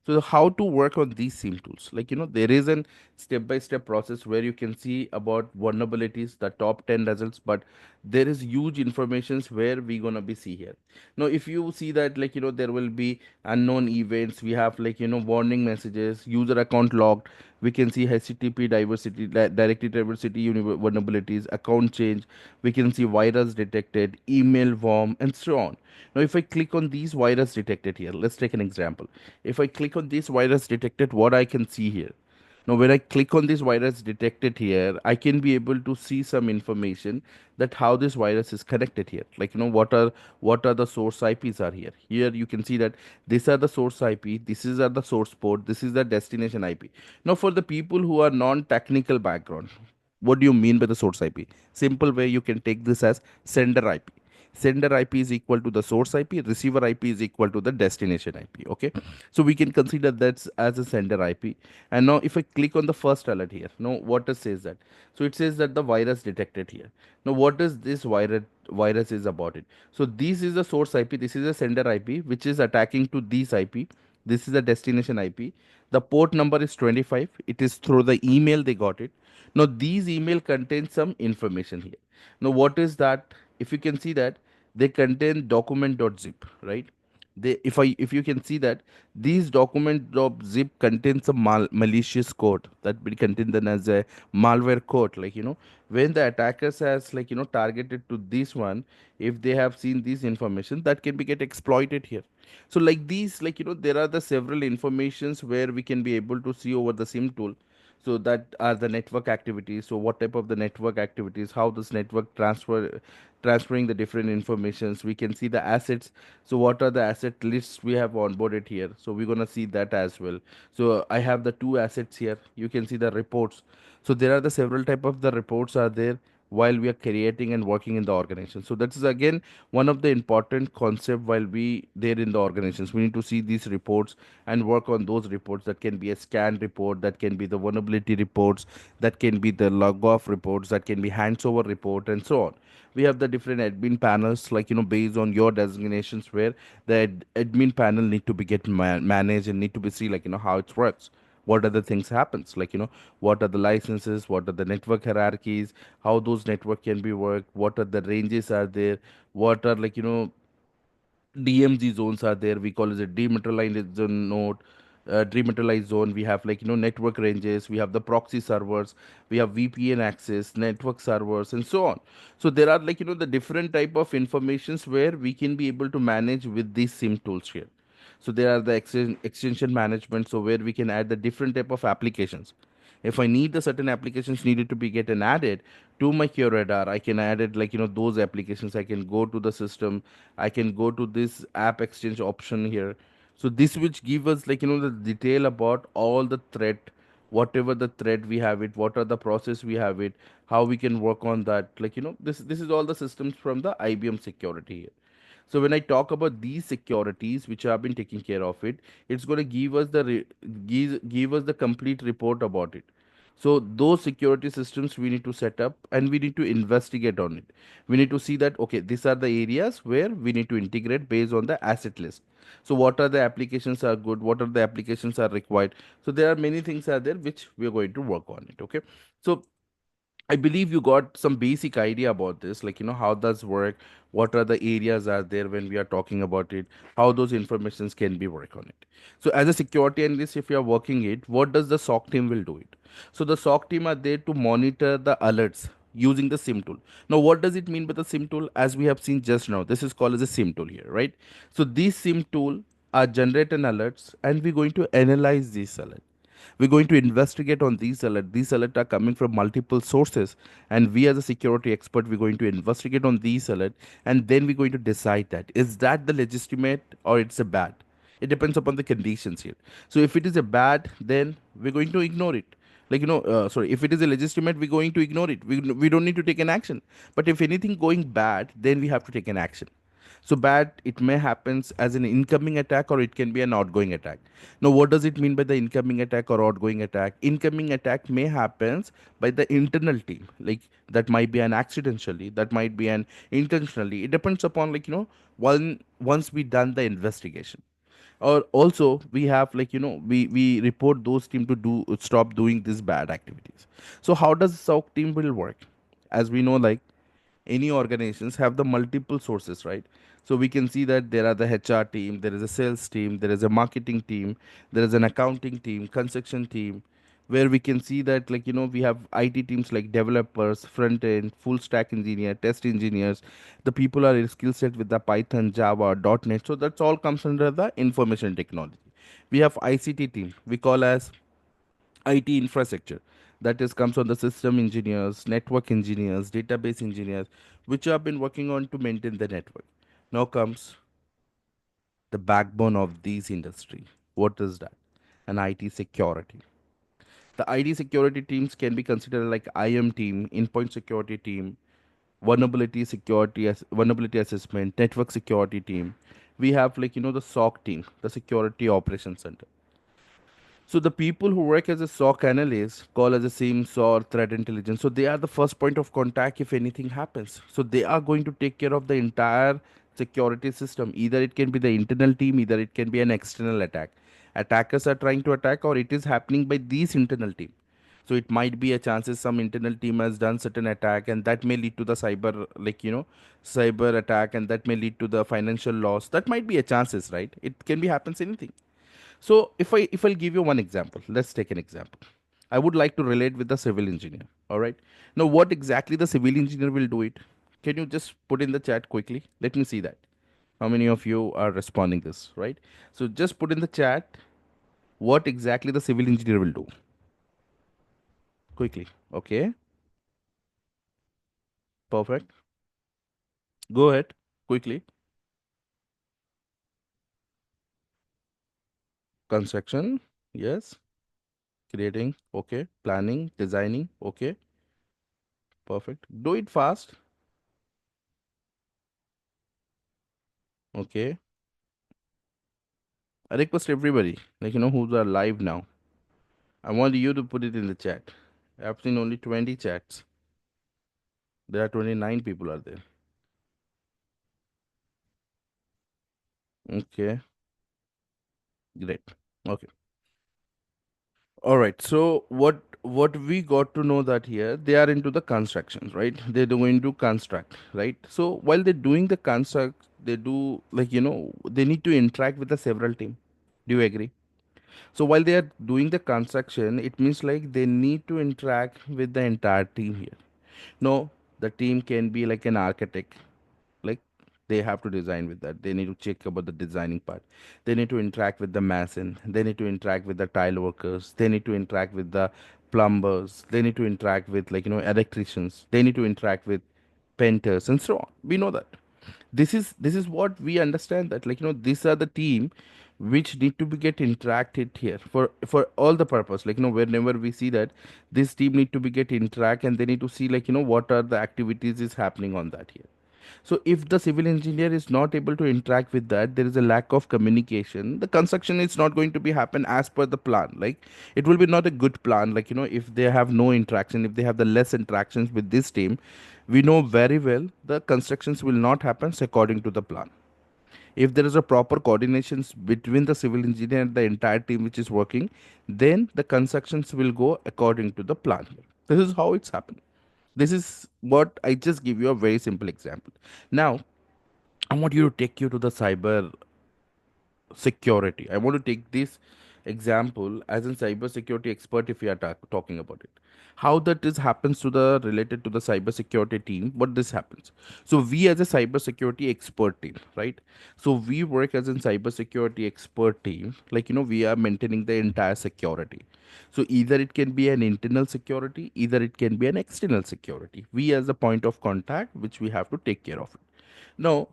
So how to work on these SIEM tools? There is an step-by-step process where you can see about vulnerabilities, the top 10 results, but there is huge informations where we gonna be see here. Now, if you see that there will be unknown events, we have warning messages, user account logged. We can see HTTP diversity, directory diversity vulnerabilities, account change. We can see virus detected, email worm, and so on. Now, if I click on these virus detected here, let's take an example. If I click on this virus detected, what I can see here. Now, when I click on this virus detected here, I can be able to see some information that how this virus is connected here. What are the source IPs are here. Here you can see that these are the source IP, this is are the source port, this is the destination IP. Now, for the people who are non-technical background, what do you mean by the source IP? Simple way you can take this as sender IP. Sender IP is equal to the source IP, receiver IP is equal to the destination IP. Okay, so we can consider that as a sender IP. And now if I click on the first alert here, now what it says that? So it says that the virus detected here. Now what is this virus is about it? So this is the source IP, this is a sender IP which is attacking to this IP. This is the destination IP. The port number is 25. It is through the email they got it. Now these email contain some information here. Now what is that? If you can see that they contain document.zip, right? If you can see that these document.zip contains a malicious code that will contain then as a malware code, when the attackers has targeted to this one, if they have seen this information that can be get exploited here. So like these, there are the several informations where we can be able to see over the sim tool. So that are the network activities. So what type of the network activities, how this network transferring the different informations. We can see the assets. So what are the asset lists we have onboarded here? So we're gonna see that as well. So I have the two assets here. You can see the reports. So there are the several type of the reports are there while we are creating and working in the organization. So that is again one of the important concept while we there in the organizations. We need to see these reports and work on those reports. That can be a scan report, that can be the vulnerability reports, that can be the log off reports, that can be hands over report, and so on. We have the different admin panels, based on your designations, where the admin panel need to be get managed and need to be see how it works. What are the things happens, what are the licenses, what are the network hierarchies, how those network can be worked, what are the ranges are there, what are DMZ zones are there. We call it a dematerialized zone node, dematerialized zone. We have network ranges. We have the proxy servers. We have VPN access, network servers, and so on. So there are the different type of informations where we can be able to manage with these SIM tools here. So there are the extension management. So where we can add the different type of applications. If I need the certain applications needed to be getting added to my QRadar, I can add it those applications. I can go to the system, I can go to this app exchange option here. So this which give us the detail about all the threat, whatever the threat we have it, what are the process we have it, how we can work on that. This is all the systems from the IBM security here. So when I talk about these securities which have been taking care of it, it's going to give us give us the complete report about it. So those security systems we need to set up and we need to investigate on it. We need to see that okay, these are the areas where we need to integrate based on the asset list. So what are the applications are good, what are the applications are required. So there are many things are there which we are going to work on it. Okay. So I believe you got some basic idea about this, how does work, what are the areas are there when we are talking about it, how those informations can be work on it. So as a security analyst, if you are working it, what does the SOC team will do it? So the SOC team are there to monitor the alerts using the SIM tool. Now, what does it mean by the SIM tool? As we have seen just now, this is called as a SIM tool here, right? So these SIM tool are generating alerts, and we're going to analyze these alerts. We're going to investigate on these alerts. These alerts are coming from multiple sources, and we as a security expert, we're going to investigate on these alerts, and then we're going to decide that is that the legitimate or it's a bad. It depends upon the conditions here. So if it is a bad, then we're going to ignore it. Sorry, if it is a legitimate, we're going to ignore it. We don't need to take an action. But if anything going bad, then we have to take an action. So bad, it may happens as an incoming attack or it can be an outgoing attack. Now, what does it mean by the incoming attack or outgoing attack? Incoming attack may happens by the internal team, like that might be an accidentally, that might be an intentionally. It depends upon once we done the investigation. Or also we have we report those team to do stop doing these bad activities. So how does SOC team will work? As we know, any organizations have the multiple sources, right? So we can see that there are the HR team, there is a sales team, there is a marketing team, there is an accounting team, construction team, where we can see that we have IT teams like developers, front end, full stack engineer, test engineers. The people are skill set with the Python, Java, .NET. So that's all comes under the information technology. We have ICT team, we call as IT infrastructure, that is comes on the system engineers, network engineers, database engineers, which have been working on to maintain the network. Now comes the backbone of these industry. What is that? An IT security. The IT security teams can be considered like IM team, endpoint security team, vulnerability assessment, network security team. We have the SOC team, the security operations center. So the people who work as a SOC analyst, call as a SIEMs or threat intelligence. So they are the first point of contact if anything happens. So they are going to take care of the entire security system. Either it can be the internal team, either it can be an external attack. Attackers are trying to attack, or it is happening by these internal team. So it might be a chances some internal team has done certain attack, and that may lead to the cyber, cyber attack, and that may lead to the financial loss. That might be a chances, right? It can be happens anything. So if I'll give you one example, let's take an example. I would like to relate with the civil engineer. All right. Now, what exactly the civil engineer will do it? Can you just put in the chat quickly? Let me see that. How many of you are responding this, right? So just put in the chat what exactly the civil engineer will do quickly. Okay. Perfect. Go ahead quickly. Construction. Yes. Creating. Okay. Planning. Designing. Okay. Perfect. Do it fast. Okay. I request everybody, who's are live now. I want you to put it in the chat. I've seen only 20 chats. There are 29 people are there. Okay. Great. Okay. All right. So what we got to know that here they are into the constructions, right? They're going to construct, right? So while they're doing the construct, they do they need to interact with the several team. Do you agree? So while they are doing the construction, it means like they need to interact with the entire team here. No, the team can be like an architect, like they have to design with that. They need to check about the designing part. They need to interact with the mason. They need to interact with the tile workers. They need to interact with the plumbers. They need to interact with electricians. They need to interact with painters and so on. We know that. This is what we understand, that these are the team which need to be get interacted here for all the purpose, whenever we see that this team need to be get interact, and they need to see what are the activities is happening on that here. So if the civil engineer is not able to interact with that, there is a lack of communication. The construction is not going to be happen as per the plan. Like it will be not a good plan. If they have no interaction, if they have the less interactions with this team, we know very well the constructions will not happen according to the plan. If there is a proper coordinations between the civil engineer and the entire team which is working, then the constructions will go according to the plan. This is how it's happened. This is what I just give you a very simple example. Now, I want you to take you to the cyber security. I want to take this example as a cyber security expert if we are talking about it. How that is happens to the related to the cyber security team, what this happens. So we as a cyber security expert team, right? So we work as a cyber security expert team, we are maintaining the entire security. So either it can be an internal security, either it can be an external security. We as a point of contact, which we have to take care of it. Now,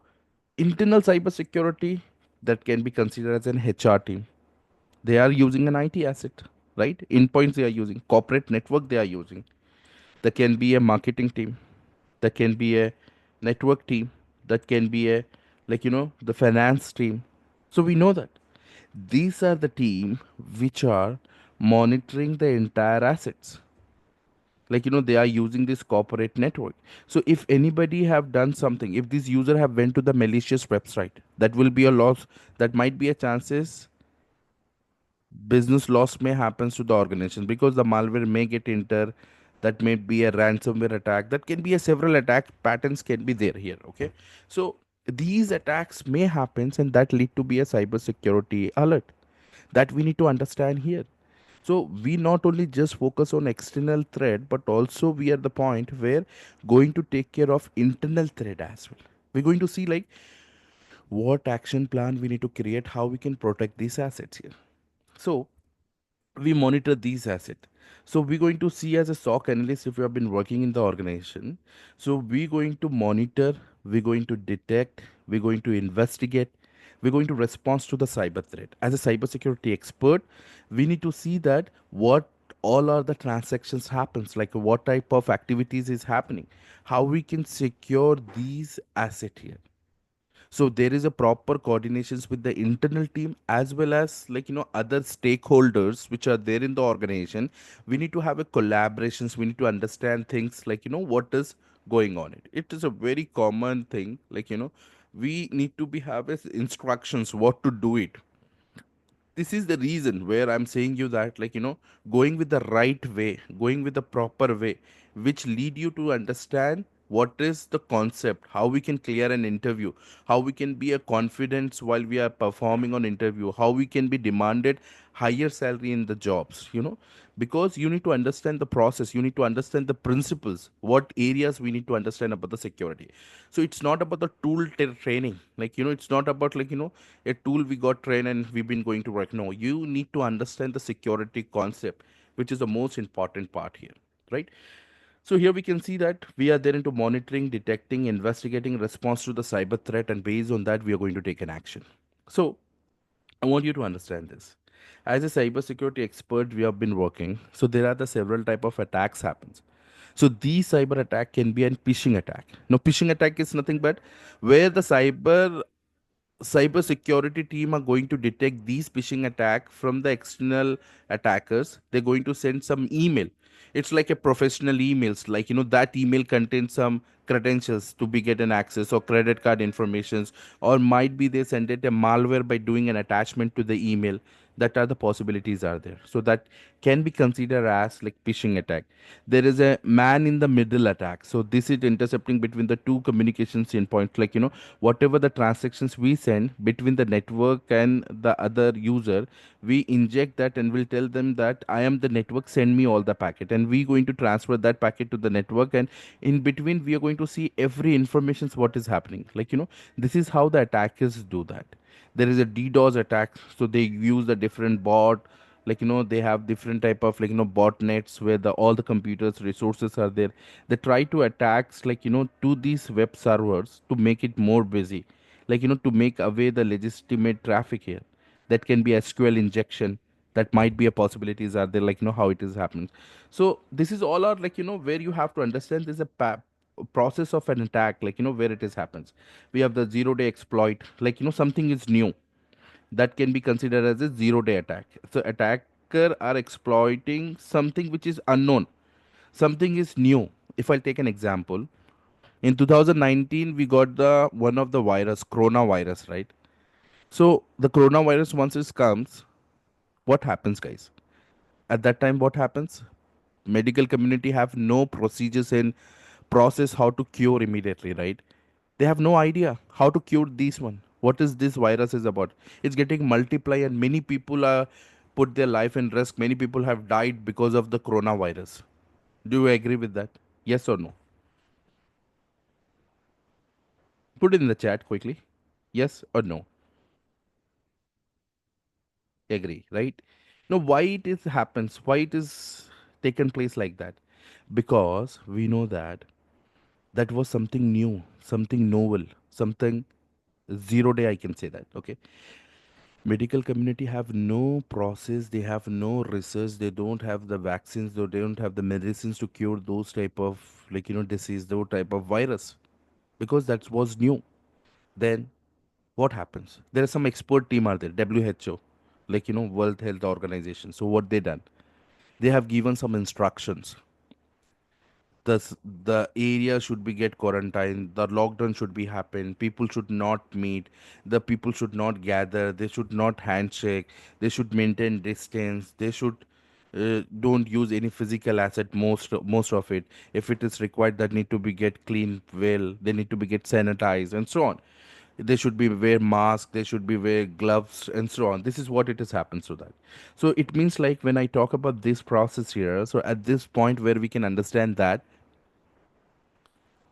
internal cybersecurity, that can be considered as an HR team. They are using an IT asset, right? Endpoints they are using, corporate network they are using. There can be a marketing team. There can be a network team. That can be a the finance team. So we know that these are the team which are monitoring the entire assets, they are using this corporate network. So if anybody have done something, if this user have went to the malicious website, that will be a loss. That might be a chances business loss may happens to the organization, because the malware may get enter. That may be a ransomware attack. That can be a several attack patterns can be there here. Okay. So these attacks may happens, and that lead to be a cyber security alert, that we need to understand here. So we not only just focus on external threat, but also we are the point where going to take care of internal threat as well. We're going to see what action plan we need to create, how we can protect these assets here. So we monitor these assets. So we're going to see as a SOC analyst, if you have been working in the organization. So we're going to monitor, we're going to detect, we're going to investigate, we're going to respond to the cyber threat. As a cybersecurity expert, we need to see that what all are the transactions happens, like what type of activities is happening, how we can secure these asset here. So there is a proper coordinations with the internal team, as well as other stakeholders which are there in the organization. We need to have a collaborations. We need to understand things what is going on. It is a very common thing, we need to be have as instructions what to do it. This is the reason where I'm saying you that, like, going with the right way, going with the proper way, which lead you to understand what is the concept, how we can clear an interview, how we can be a confidence while we are performing on interview, how we can be demanded higher salary in the jobs, because you need to understand the process, you need to understand the principles, what areas we need to understand about the security. So it's not about the training, like, it's not about, like, a tool we got trained and we've been going to work. No, you need to understand the security concept, which is the most important part here, right? So here we can see that we are there into monitoring, detecting, investigating, response to the cyber threat, and based on that we are going to take an action. So I want you to understand this. As a cybersecurity expert, we have been working. So there are the several type of attacks happens. So these cyber attack can be a phishing attack. Now, phishing attack is nothing but where the cyber security team are going to detect these phishing attack from the external attackers. They're going to send some email. It's like a professional emails, like, that email contains some credentials to be get an access or credit card informations, or might be they send it a malware by doing an attachment to the email. That are the possibilities are there, so that can be considered as like phishing attack. There is a man in the middle attack, so this is intercepting between the two communications endpoints, like, whatever the transactions we send between the network and the other user, we inject that and we'll tell them that I am the network, send me all the packet, and we going to transfer that packet to the network, and in between we are going to see every information what is happening, like, this is how the attackers do that. There is a DDoS attack, so they use the different bot, like, they have different type of, like, botnets where the all the computers resources are there. They try to attacks, like, to these web servers to make it more busy, like, to make away the legitimate traffic here. That can be SQL injection, that might be a possibilities are there, like, how it is happening. So this is all are, like, where you have to understand there's a process of an attack, like, where it is happens. We have the zero day exploit, like, something is new, that can be considered as a zero day attack. So attacker are exploiting something which is unknown, something is new. If I take an example, in 2019 we got the one of the virus, coronavirus, right? So the coronavirus once it comes, what happens, guys? At that time, what happens? Medical community have no procedures and process how to cure immediately, right? They have no idea how to cure this one. What is this virus is about? It's getting multiply and many people are put their life in risk. Many people have died because of the coronavirus. Do you agree with that? Yes or no? Put it in the chat quickly. Yes or no? Agree, right? Now, why it is happens? Why it is taken place like that? Because we know that that was something new, something novel, something zero day. I can say that. Okay, medical community have no process, they have no research, they don't have the vaccines, they don't have the medicines to cure those type of, like, disease, those type of virus, because that was new. Then what happens? There is some expert team are there, WHO, like, World Health Organization. So what they done? They have given some instructions. The area should be get quarantined, the lockdown should be happen, people should not meet, the people should not gather, they should not handshake, they should maintain distance, they should don't use any physical asset, most of it. If it is required, that need to be get clean well, they need to be get sanitized and so on. They should be wear mask, they should be wear gloves and so on. This is what it has happened. So that, so it means, like, when I talk about this process here, so at this point where we can understand that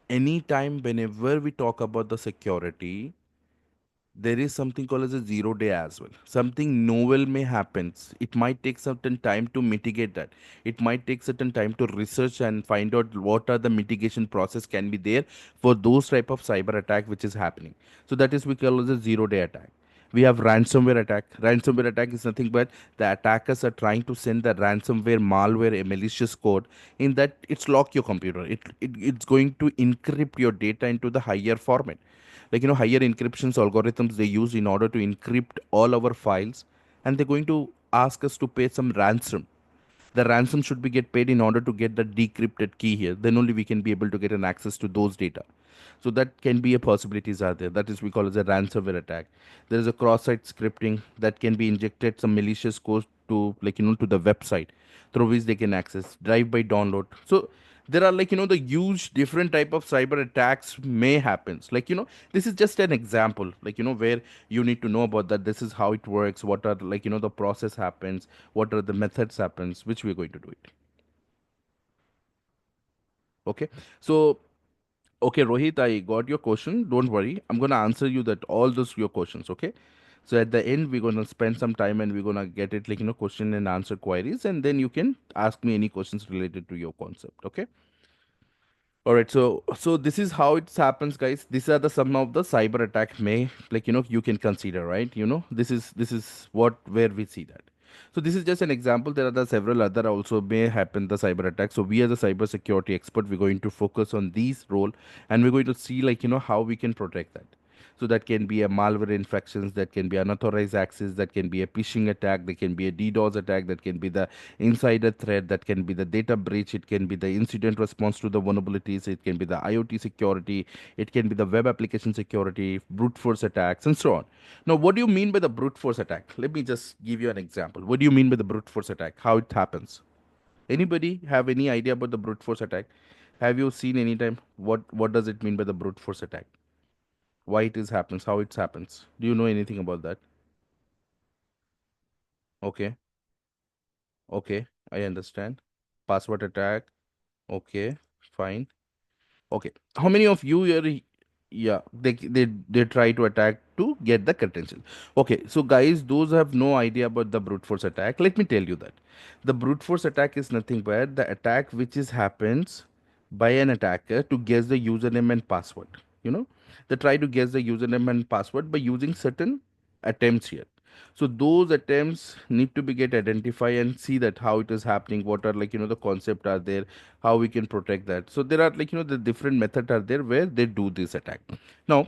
anytime whenever we talk about the security, there is something called as a zero day as well. Something novel may happen. It might take certain time to mitigate that. It might take certain time to research and find out what are the mitigation process can be there for those type of cyber attack which is happening. So that is we call as a zero day attack. We have ransomware attack. Ransomware attack is nothing but the attackers are trying to send the ransomware malware, a malicious code, in that it's lock your computer. It's going to encrypt your data into the higher format, like, higher encryptions algorithms they use in order to encrypt all our files, and they're going to ask us to pay some ransom. The ransom should be get paid in order to get the decrypted key here. Then only we can be able to get an access to those data. So that can be a possibilities are there. That is we call as a ransomware attack. There is a cross-site scripting that can be injected some malicious code to to the website through which they can access drive-by download. So there are the huge different type of cyber attacks may happens. This is just an example where you need to know about that. This is how it works. What are the process happens. What are the methods happens which we're going to do it. Okay. So okay, Rohit, I got your question. Don't worry. I'm gonna answer you that all those your questions. Okay. So at the end, we're gonna spend some time and we're gonna get it question and answer queries, and then you can ask me any questions related to your concept. Okay. All right, so this is how it happens, guys. These are the some of the cyber attack may you can consider, right? This is what where we see that. So this is just an example. There are the several other also may happen the cyber attack. So we as a cyber security expert, we're going to focus on these role, and we're going to see how we can protect that. So that can be a malware infections, that can be unauthorized access, that can be a phishing attack, that can be a DDoS attack, that can be the insider threat, that can be the data breach, it can be the incident response to the vulnerabilities, it can be the IoT security, it can be the web application security, brute force attacks, and so on. Now, what do you mean by the brute force attack? Let me just give you an example. What do you mean by the brute force attack? How it happens? Anybody have any idea about the brute force attack? Have you seen any time what does it mean by the brute force attack? Why it is happens? How it happens? Do you know anything about that? Okay, okay, I understand. Password attack. Okay, fine. Okay. How many of you here? Yeah, they try to attack to get the credential. Okay, so guys, those have no idea about the brute force attack. Let me tell you that the brute force attack is nothing but the attack which is happens by an attacker to guess the username and password. You know, they try to guess the username and password by using certain attempts here. So those attempts need to be get identified and see that how it is happening. What are the concept are there, how we can protect that. So there are the different method are there where they do this attack. Now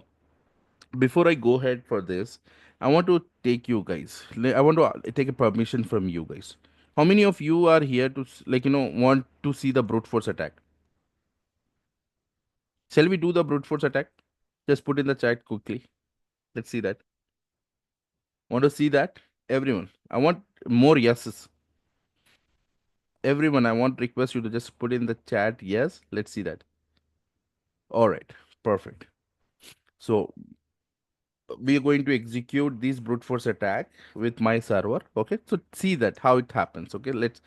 before I go ahead for this, I want to take you guys, I want to take a permission from you guys. How many of you are here to want to see the brute force attack? Shall we do the brute force attack? Just put in the chat quickly. Let's see that. Want to see that? Everyone, I want more yeses. Everyone, I want request you to just put in the chat yes. Let's see that. All right, perfect. So we are going to execute this brute force attack with my server. Okay, so see that how it happens. Okay, let's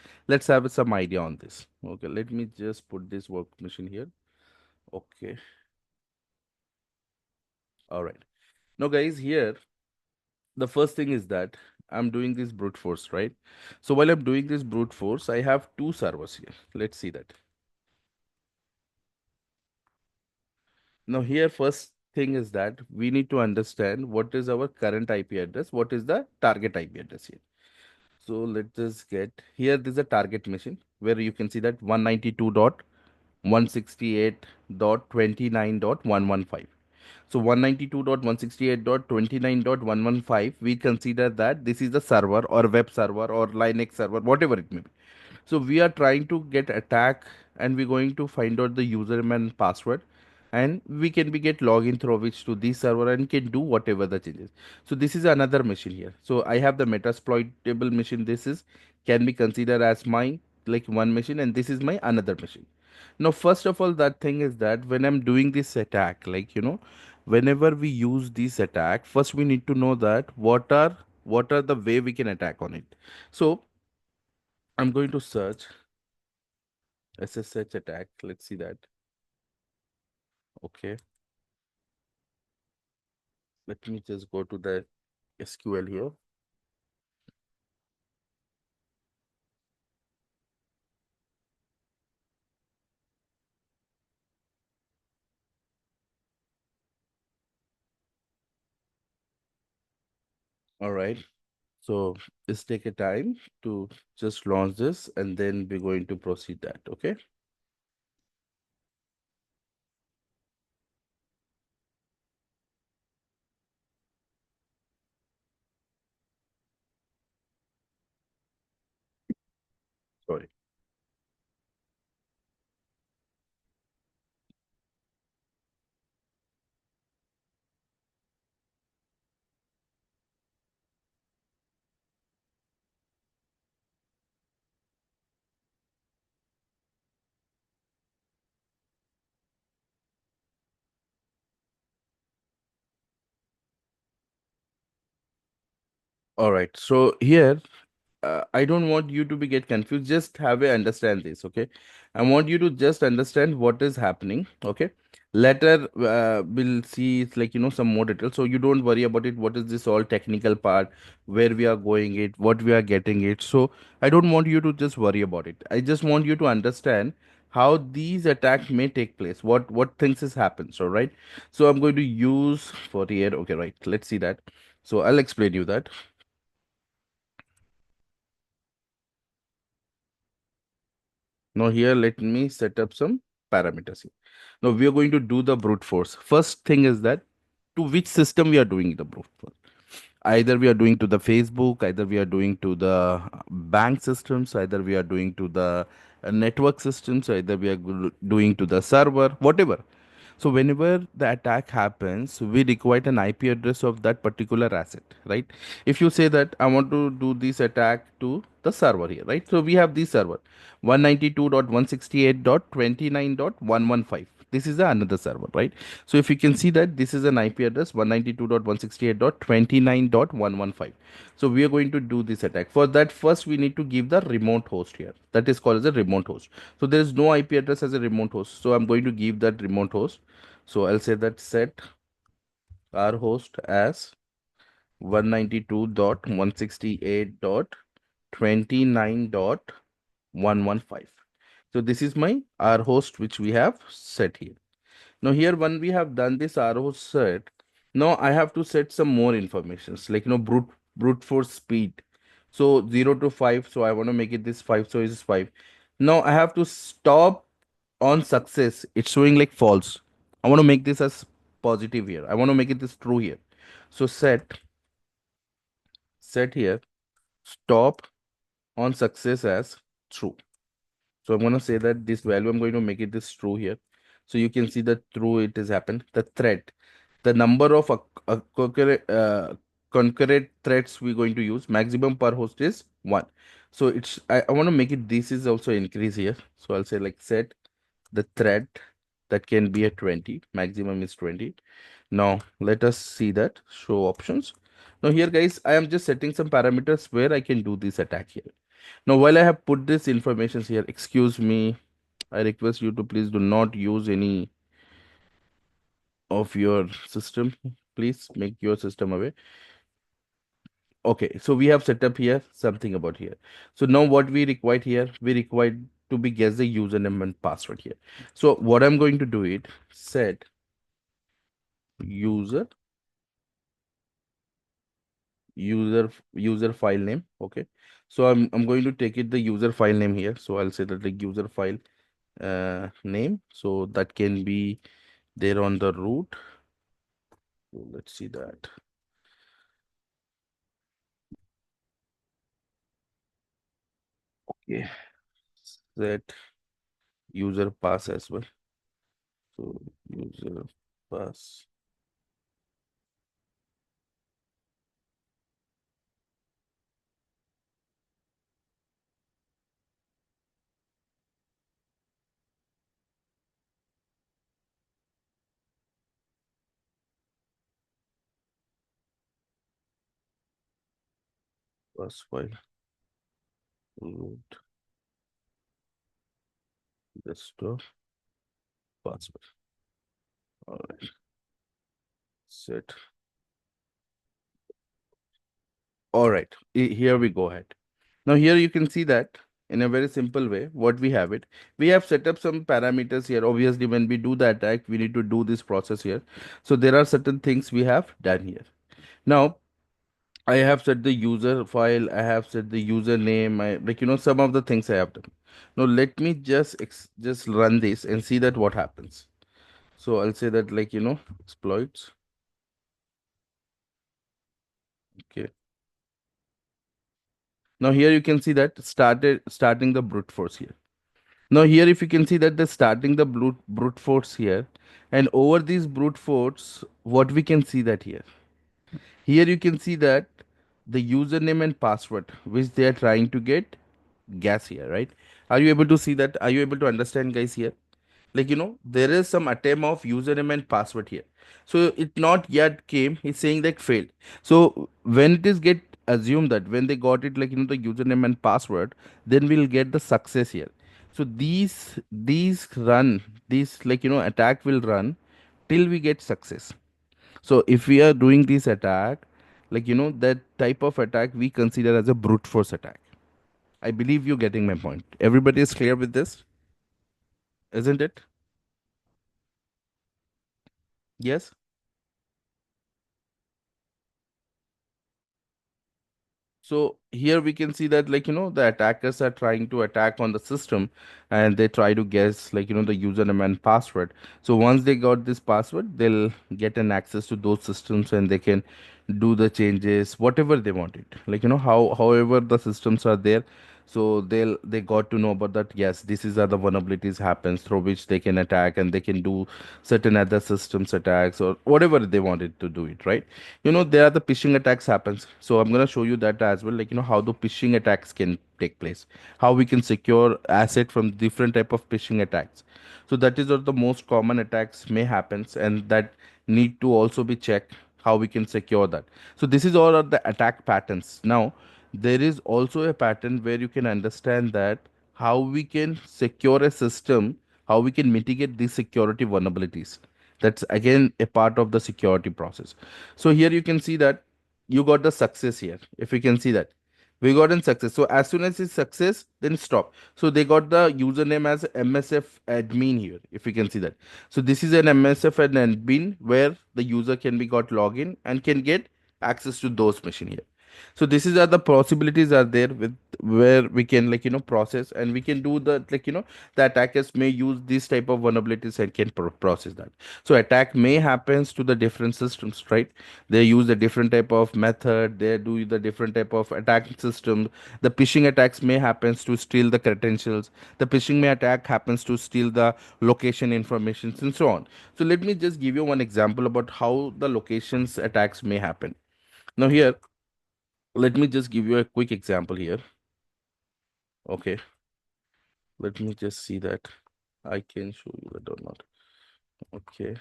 have some idea on this. Okay, let me just put this work machine here. Okay, all right. Now guys, here the first thing is that I'm doing this brute force, right? So while I'm doing this brute force, I have two servers here. Let's see that. Now here first thing is that we need to understand what is our current IP address, what is the target IP address here. So let's just get here. This is a target machine where you can see that 192.168.29.115. So 192.168.29.115, we consider that this is the server or web server or Linux server, whatever it may be. So we are trying to get attack, and we're going to find out the username and password, and we can be get login through which to this server and can do whatever the changes. So this is another machine here. So I have the metasploitable machine. This is can be considered as my one machine, and this is my another machine. Now first of all, that thing is that when I'm doing this attack, whenever we use this attack, first we need to know that what are the way we can attack on it. So I'm going to search SSH attack. Let's see that. Okay. Let me just go to the SQL here. All right. So let's take a time to just launch this, and then we're going to proceed that. Okay. Sorry. All right. So here, I don't want you to be get confused. Just have a understand this, okay? I want you to just understand what is happening, okay? Later, we'll see it's like some more details. So you don't worry about it. What is this all technical part? Where we are going it? What we are getting it? So I don't want you to just worry about it. I just want you to understand how these attacks may take place. What things has happened. So right. So I'm going to use for here. Okay, right. Let's see that. So I'll explain you that. Now here, let me set up some parameters here. Now we are going to do the brute force. First thing is that to which system we are doing the brute force. Either we are doing to the Facebook, either we are doing to the bank systems, either we are doing to the network systems, either we are doing to the server, whatever. So whenever the attack happens, we require an IP address of that particular asset, right? If you say that I want to do this attack to the server here, right? So we have this server 192.168.29.115. This is the another server, right? So if you can see that this is an IP address 192.168.29.115. So we are going to do this attack. For that, first we need to give the remote host here. That is called as a remote host. So there is no IP address as a remote host. So I'm going to give that remote host. So I'll say that set our host as 192.168.29.115. So this is my R host which we have set here. Now here when we have done this R host set, now I have to set some more informations like brute force speed. So 0 to 5. So I want to make it this 5. So it's 5. Now I have to stop on success. It's showing like false. I want to make this as positive here. I want to make it this true here. So set here stop on success as true. So I'm going to say that this value, I'm going to make it this true here. So you can see that true it has happened. The thread, the number of concurrent threads we're going to use, maximum per host is 1. So I want to make it, this is also increase here. So I'll say like set the thread that can be a 20, maximum is 20. Now let us see that show options. Now here guys, I am just setting some parameters where I can do this attack here. Now while I have put this information here, excuse me, I request you to please do not use any of your system. Please make your system away. Okay, so we have set up here something about here. So now what we require here, we require to be guess the username and password here. So what I'm going to do it, set user user file name. Okay, so I'm going to take it the user file name here. So I'll say that the user file name. So that can be there on the root. So let's see that. Okay, set user pass as well. So user pass pass file root desktop password. All right, set. All right, here we go ahead. Now here you can see that in a very simple way, what we have it. We have set up some parameters here. Obviously, when we do the attack, we need to do this process here. So there are certain things we have done here. Now I have set the user file. I have set the username. I like some of the things I have done. Now let me just run this and see that what happens. So I'll say that like exploits. Okay. Now here you can see that starting the brute force here. Now here if you can see that the starting the brute force here, and over this brute force, what we can see that here you can see that the username and password which they are trying to get gas here, right? Are you able to see that? Are you able to understand, guys, here? Like, there is some attempt of username and password here. So it not yet came. He's saying that failed. So when it is get assumed that when they got it, like, the username and password, then we'll get the success here. So these run, these, like, attack will run till we get success. So if we are doing this attack, like, that type of attack we consider as a brute force attack. I believe you're getting my point. Everybody is clear with this, isn't it? Yes. So here we can see that, like, the attackers are trying to attack on the system, and they try to guess, like, the username and password. So once they got this password, they'll get an access to those systems, and they can do the changes whatever they want it. Like, however the systems are there. So they got to know about that. Yes, this is are the vulnerabilities happens through which they can attack, and they can do certain other systems attacks or whatever they wanted to do it, right? There are the phishing attacks happens, so I'm going to show you that as well, like, how the phishing attacks can take place, how we can secure asset from different type of phishing attacks. So that is what the most common attacks may happens, and that need to also be checked, how we can secure that. So this is all of the attack patterns. Now there is also a pattern where you can understand that how we can secure a system, how we can mitigate these security vulnerabilities. That's again a part of the security process. So here you can see that you got the success here. If you can see that we got in success. So as soon as it's success, then stop. So they got the username as MSF admin here. If you can see that. So this is an MSF and admin where the user can be got login and can get access to those machine here. So this is are the possibilities are there with where we can, like, process, and we can do the, like, the attackers may use this type of vulnerabilities and can process that. So attack may happens to the different systems, right? They use a different type of method, they do the different type of attack system. The phishing attacks may happens to steal the credentials, the phishing may attack happens to steal the location information, and so on. So let me just give you one example about how the locations attacks may happen. Now here, let me just give you a quick example here. Okay, let me just see that I can show you that or not. Okay.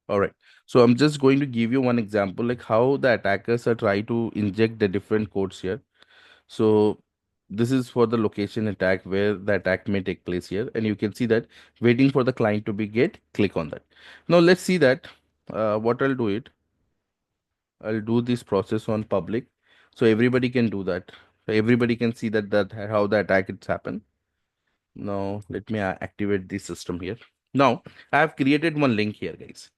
All right. So I'm just going to give you one example, like how the attackers are trying to inject the different codes here. So this is for the location attack where the attack may take place here, and you can see that waiting for the client to be get. Click on that. Now let's see that. What I'll do it. I'll do this process on public, so everybody can do that. So everybody can see that how the attack it's happened. Now let me activate the system here. Now I have created one link here, guys.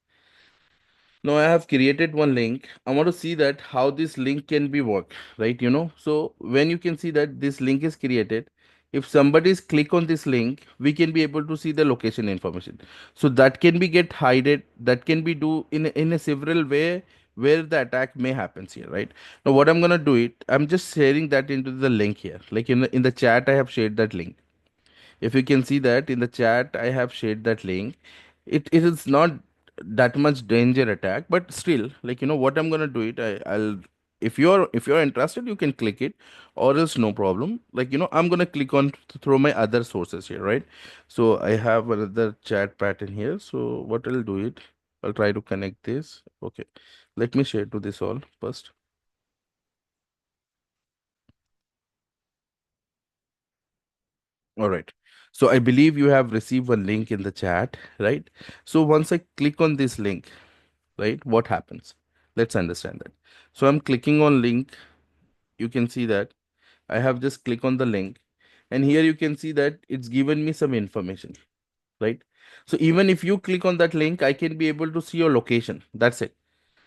Now I have created one link. I want to see that how this link can be work, right? So when you can see that this link is created, if somebody's click on this link, we can be able to see the location information. So that can be get hided. That can be do in a several way where the attack may happens here, right? Now what I'm gonna do it, I'm just sharing that into the link here. Like in the chat, I have shared that link. If you can see that in the chat, I have shared that link. It is not that much danger attack, but still, like, what I'm gonna do it, I'll if you're interested, you can click it, or else no problem. Like, I'm gonna click on through my other sources here, right? So I have another chat pattern here. So what I'll do it, I'll try to connect this. Okay, let me share to this all first. All right. So I believe you have received a link in the chat, right? So once I click on this link, right, what happens? Let's understand that. So I'm clicking on link. You can see that I have just click on the link, and here you can see that it's given me some information, right? So even if you click on that link, I can be able to see your location. That's it.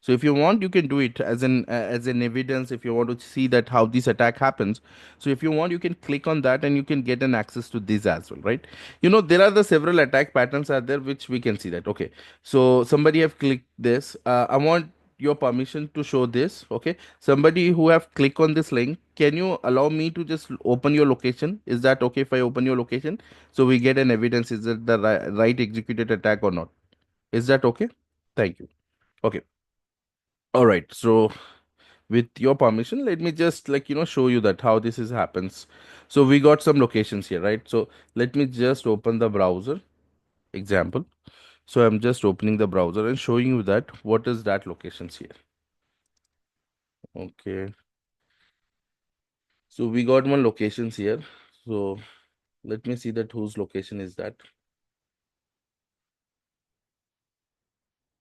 So if you want, you can do it as an evidence. If you want to see that how this attack happens, so if you want, you can click on that, and you can get an access to this as well, right? There are the several attack patterns are there which we can see that. Okay, so somebody have clicked this. I want your permission to show this. Okay, somebody who have click on this link, can you allow me to just open your location? Is that okay if I open your location, so we get an evidence, is it the right executed attack or not? Is that okay? Thank you. Okay. All right. So with your permission, let me just show you that how this is happens. So we got some locations here, right? So let me just open the browser example. So I'm just opening the browser and showing you that what is that locations here. Okay. So we got one locations here. So let me see that whose location is that.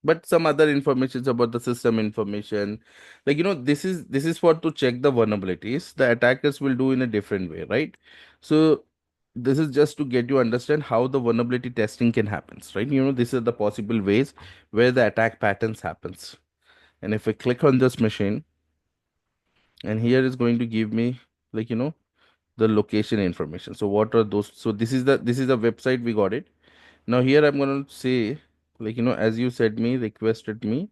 But some other informations about the system information, this is for to check the vulnerabilities the attackers will do in a different way, right? So this is just to get you understand how the vulnerability testing can happens, right? These are the possible ways where the attack patterns happens. And if I click on this machine, and here is going to give me the location information. So what are those? So this is the website we got it. Now here I'm going to say, as you said me, requested me,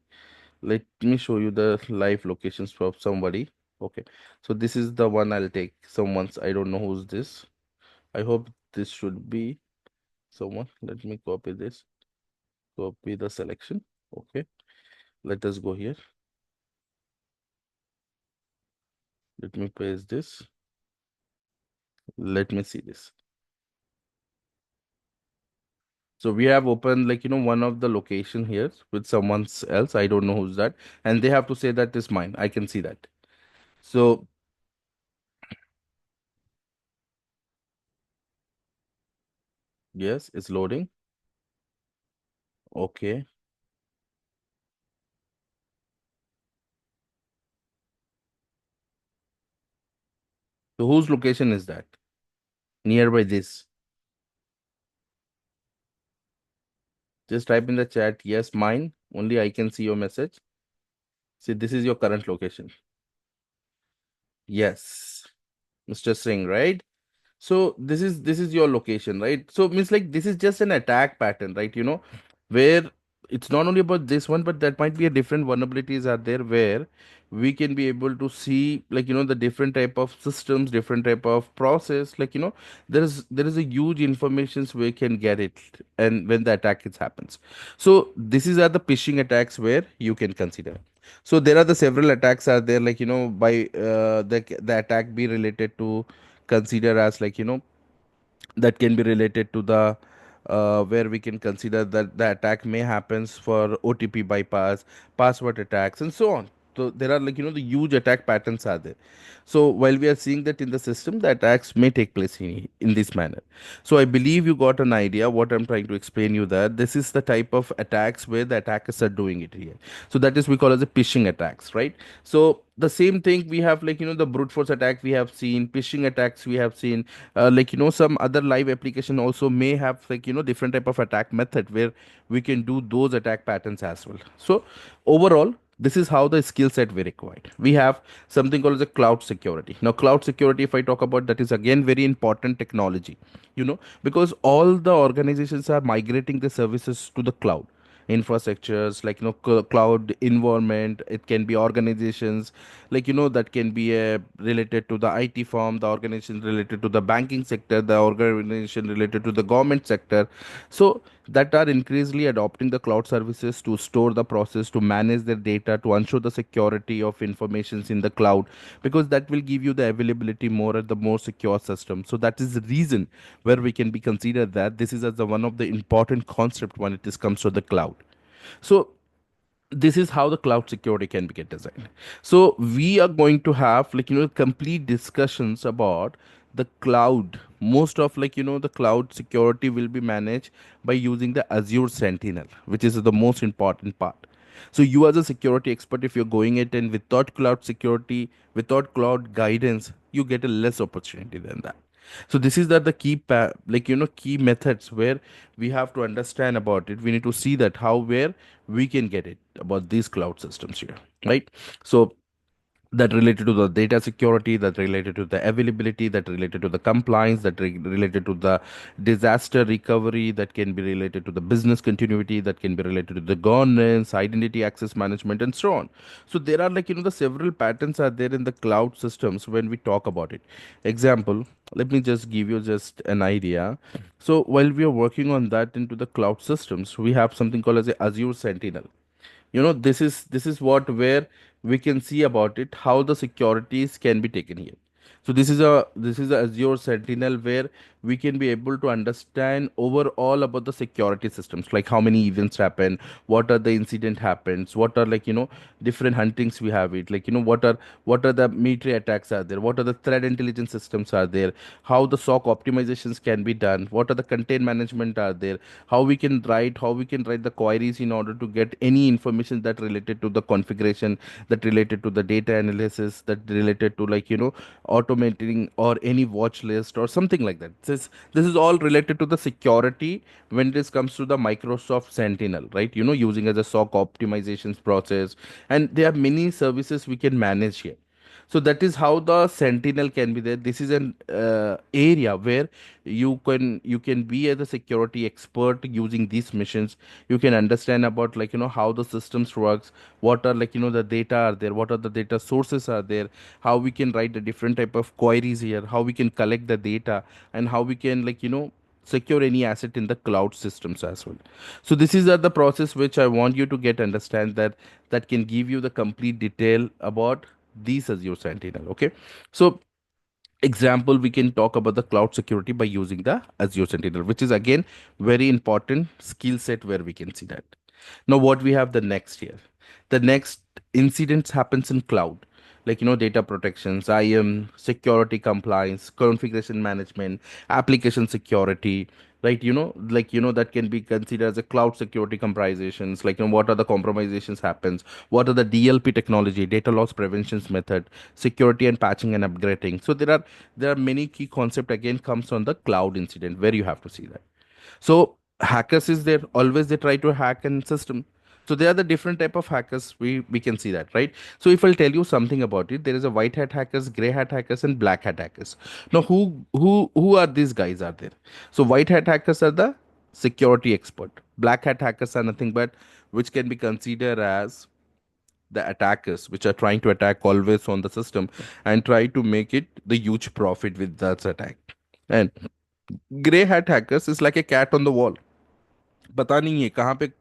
let me show you the live locations for somebody. Okay, so this is the one I'll take. Someone's, I don't know who's this. I hope this should be someone. Let me copy this, copy the selection. Okay, let us go here. Let me paste this. Let me see this. So we have opened one of the location here with someone else. I don't know who's that, and they have to say that is mine. I can see that. So yes, it's loading. Okay. So whose location is that? Nearby this. Just type in the chat, yes, mine. Only I can see your message. See, this is your current location. Yes, Mr. Singh, right? So this is your location, right? So means this is just an attack pattern, right? Where it's not only about this one, but that might be a different vulnerabilities are there where we can be able to see the different type of systems, different type of process. There is a huge informations we can get it, and when the attack it happens. So this is are the phishing attacks where you can consider. So there are the several attacks are there, by the attack be related to consider as that can be related to the where we can consider that the attack may happens for OTP bypass, password attacks, and so on. So there are the huge attack patterns are there. So while we are seeing that in the system, the attacks may take place in this manner. So I believe you got an idea what I'm trying to explain you, that this is the type of attacks where the attackers are doing it here. So that is we call as a phishing attacks, right? So the same thing we have the brute force attack we have seen, phishing attacks we have seen, some other live application also may have different type of attack method where we can do those attack patterns as well. So overall, this is how the skill set we required. We have something called as a cloud security. Now cloud security, if I talk about, that is again very important technology, because all the organizations are migrating the services to the cloud infrastructures, cloud environment. It can be organizations that can be related to the IT firm, the organization related to the banking sector, the organization related to the government sector. So that are increasingly adopting the cloud services to store the process, to manage their data, to ensure the security of informations in the cloud, because that will give you the availability more at the more secure system. So that is the reason where we can be considered that this is as the one of the important concept when it is comes to the cloud. So this is how the cloud security can be get designed. So we are going to have complete discussions about the cloud. Most of the cloud security will be managed by using the Azure Sentinel, which is the most important part. So you as a security expert, if you're going it and without cloud security, without cloud guidance, you get a less opportunity than that. So this is that the key key methods where we have to understand about it. We need to see that how where we can get it about these cloud systems here, right? So that related to the data security, that related to the availability, that related to the compliance, that related to the disaster recovery, that can be related to the business continuity, that can be related to the governance, identity access management, and so on. So there are, like, the several patterns are there in the cloud systems when we talk about it. Example, let me just give you just an idea. So while we are working on that into the cloud systems, we have something called as a Azure Sentinel. This is what where we can see about it how the securities can be taken here. So this is a Azure Sentinel where we can be able to understand overall about the security systems, like how many events happen, what are the incident happens, what are, like, different huntings we have it, like, what are the military attacks are there, what are the threat intelligence systems are there, how the SOC optimizations can be done, what are the content management are there, how we can write the queries in order to get any information that related to the configuration, that related to the data analysis, that related to, like, automating or any watch list or something like that. This is all related to the security when this comes to the Microsoft Sentinel, right? Using as a SOC optimizations process, and there are many services we can manage here. So that is how the Sentinel can be there. This is an area where you can be as a security expert using these missions. You can understand about, like, how the systems works, what are, like, the data are there, what are the data sources are there, how we can write the different type of queries here, how we can collect the data, and how we can, like, secure any asset in the cloud systems as well. So this is the process which I want you to get understand, that can give you the complete detail about these Azure Sentinel. Okay, so example, we can talk about the cloud security by using the Azure Sentinel, which is again very important skill set where we can see that. Now what we have the next here, the next incidents happens in cloud, like, data protections, IAM, security compliance, configuration management, application security, right? Like, that can be considered as a cloud security comprisations, like, what are the compromisations happens, what are the DLP technology, data loss preventions method, security and patching and upgrading. So there are many key concept again comes on the cloud incident where you have to see that. So hackers is there, always they try to hack an system. So they are the different type of hackers, we can see that, right? So if I'll tell you something about it, there is a white hat hackers, gray hat hackers, and black hat hackers. Now who are these guys are there? So white hat hackers are the security expert, black hat hackers are nothing but which can be considered as the attackers which are trying to attack always on the system and try to make it the huge profit with that attack. And gray hat hackers is like a cat on the wall, पता नहीं है कहाँ पे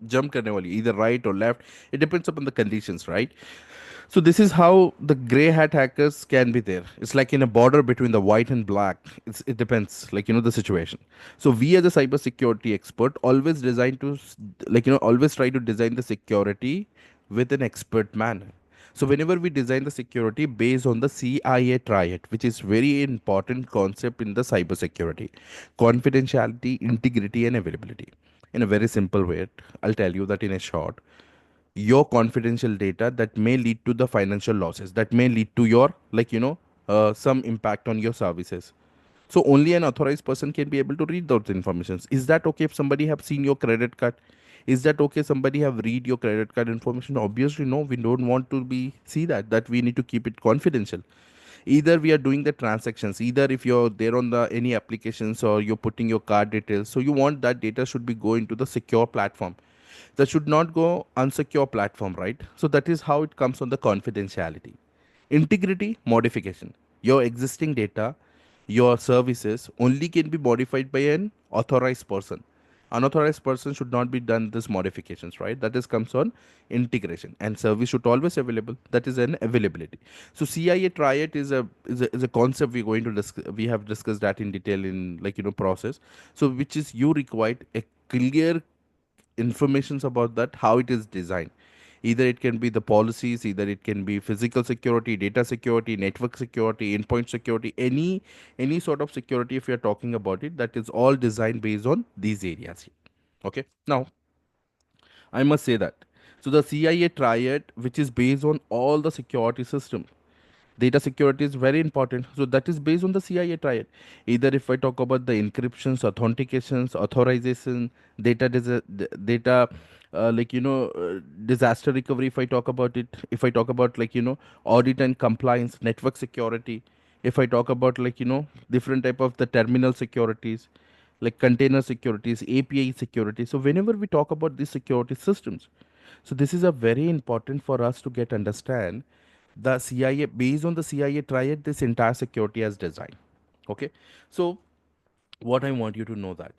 jump करने वाली, either right or left. It depends upon the conditions, right? So this is how the gray hat hackers can be there. It's like in a border between the white and black. It depends, like, the situation. So we as a cybersecurity expert always design to like, always try to design the security with an expert manner. So whenever we design the security based on the CIA triad, which is very important concept in the cybersecurity: confidentiality, integrity, and availability. In a very simple way, I'll tell you that in a short: your confidential data that may lead to the financial losses, that may lead to your, like, some impact on your services. So only an authorized person can be able to read those informations. Is that okay if somebody have seen your credit card? Is that okay somebody have read your credit card information? Obviously no, we don't want to be see that we need to keep it confidential. Either we are doing the transactions, either if you're there on the any applications or you're putting your card details, so you want that data should be going to the secure platform, that should not go unsecure platform, right? So that is how it comes on the confidentiality. Integrity, modification: your existing data, your services only can be modified by an authorized person. Unauthorized person should not be done this modifications, right? That is comes on integration. And service should always available, that is an availability. So CIA triad is a concept we're going to discuss. We have discussed that in detail in, like, process. So which is you required a clear informations about that how it is designed. Either it can be the policies, either it can be physical security, data security, network security, endpoint security, any sort of security. If you're talking about it, that is all designed based on these areas here. Okay, now I must say that, so the CIA triad, which is based on all the security system, Data security is very important. So that is based on the CIA triad. Either if I talk about the encryptions, authentications, authorization, data, disaster recovery. If I talk about it, if I talk about audit and compliance, network security. If I talk about different type of the terminal securities, like container securities, API security. So whenever we talk about these security systems, so this is a very important for us to get understand the CIA. Based on the CIA triad, this entire security as design. Okay, so what I want you to know that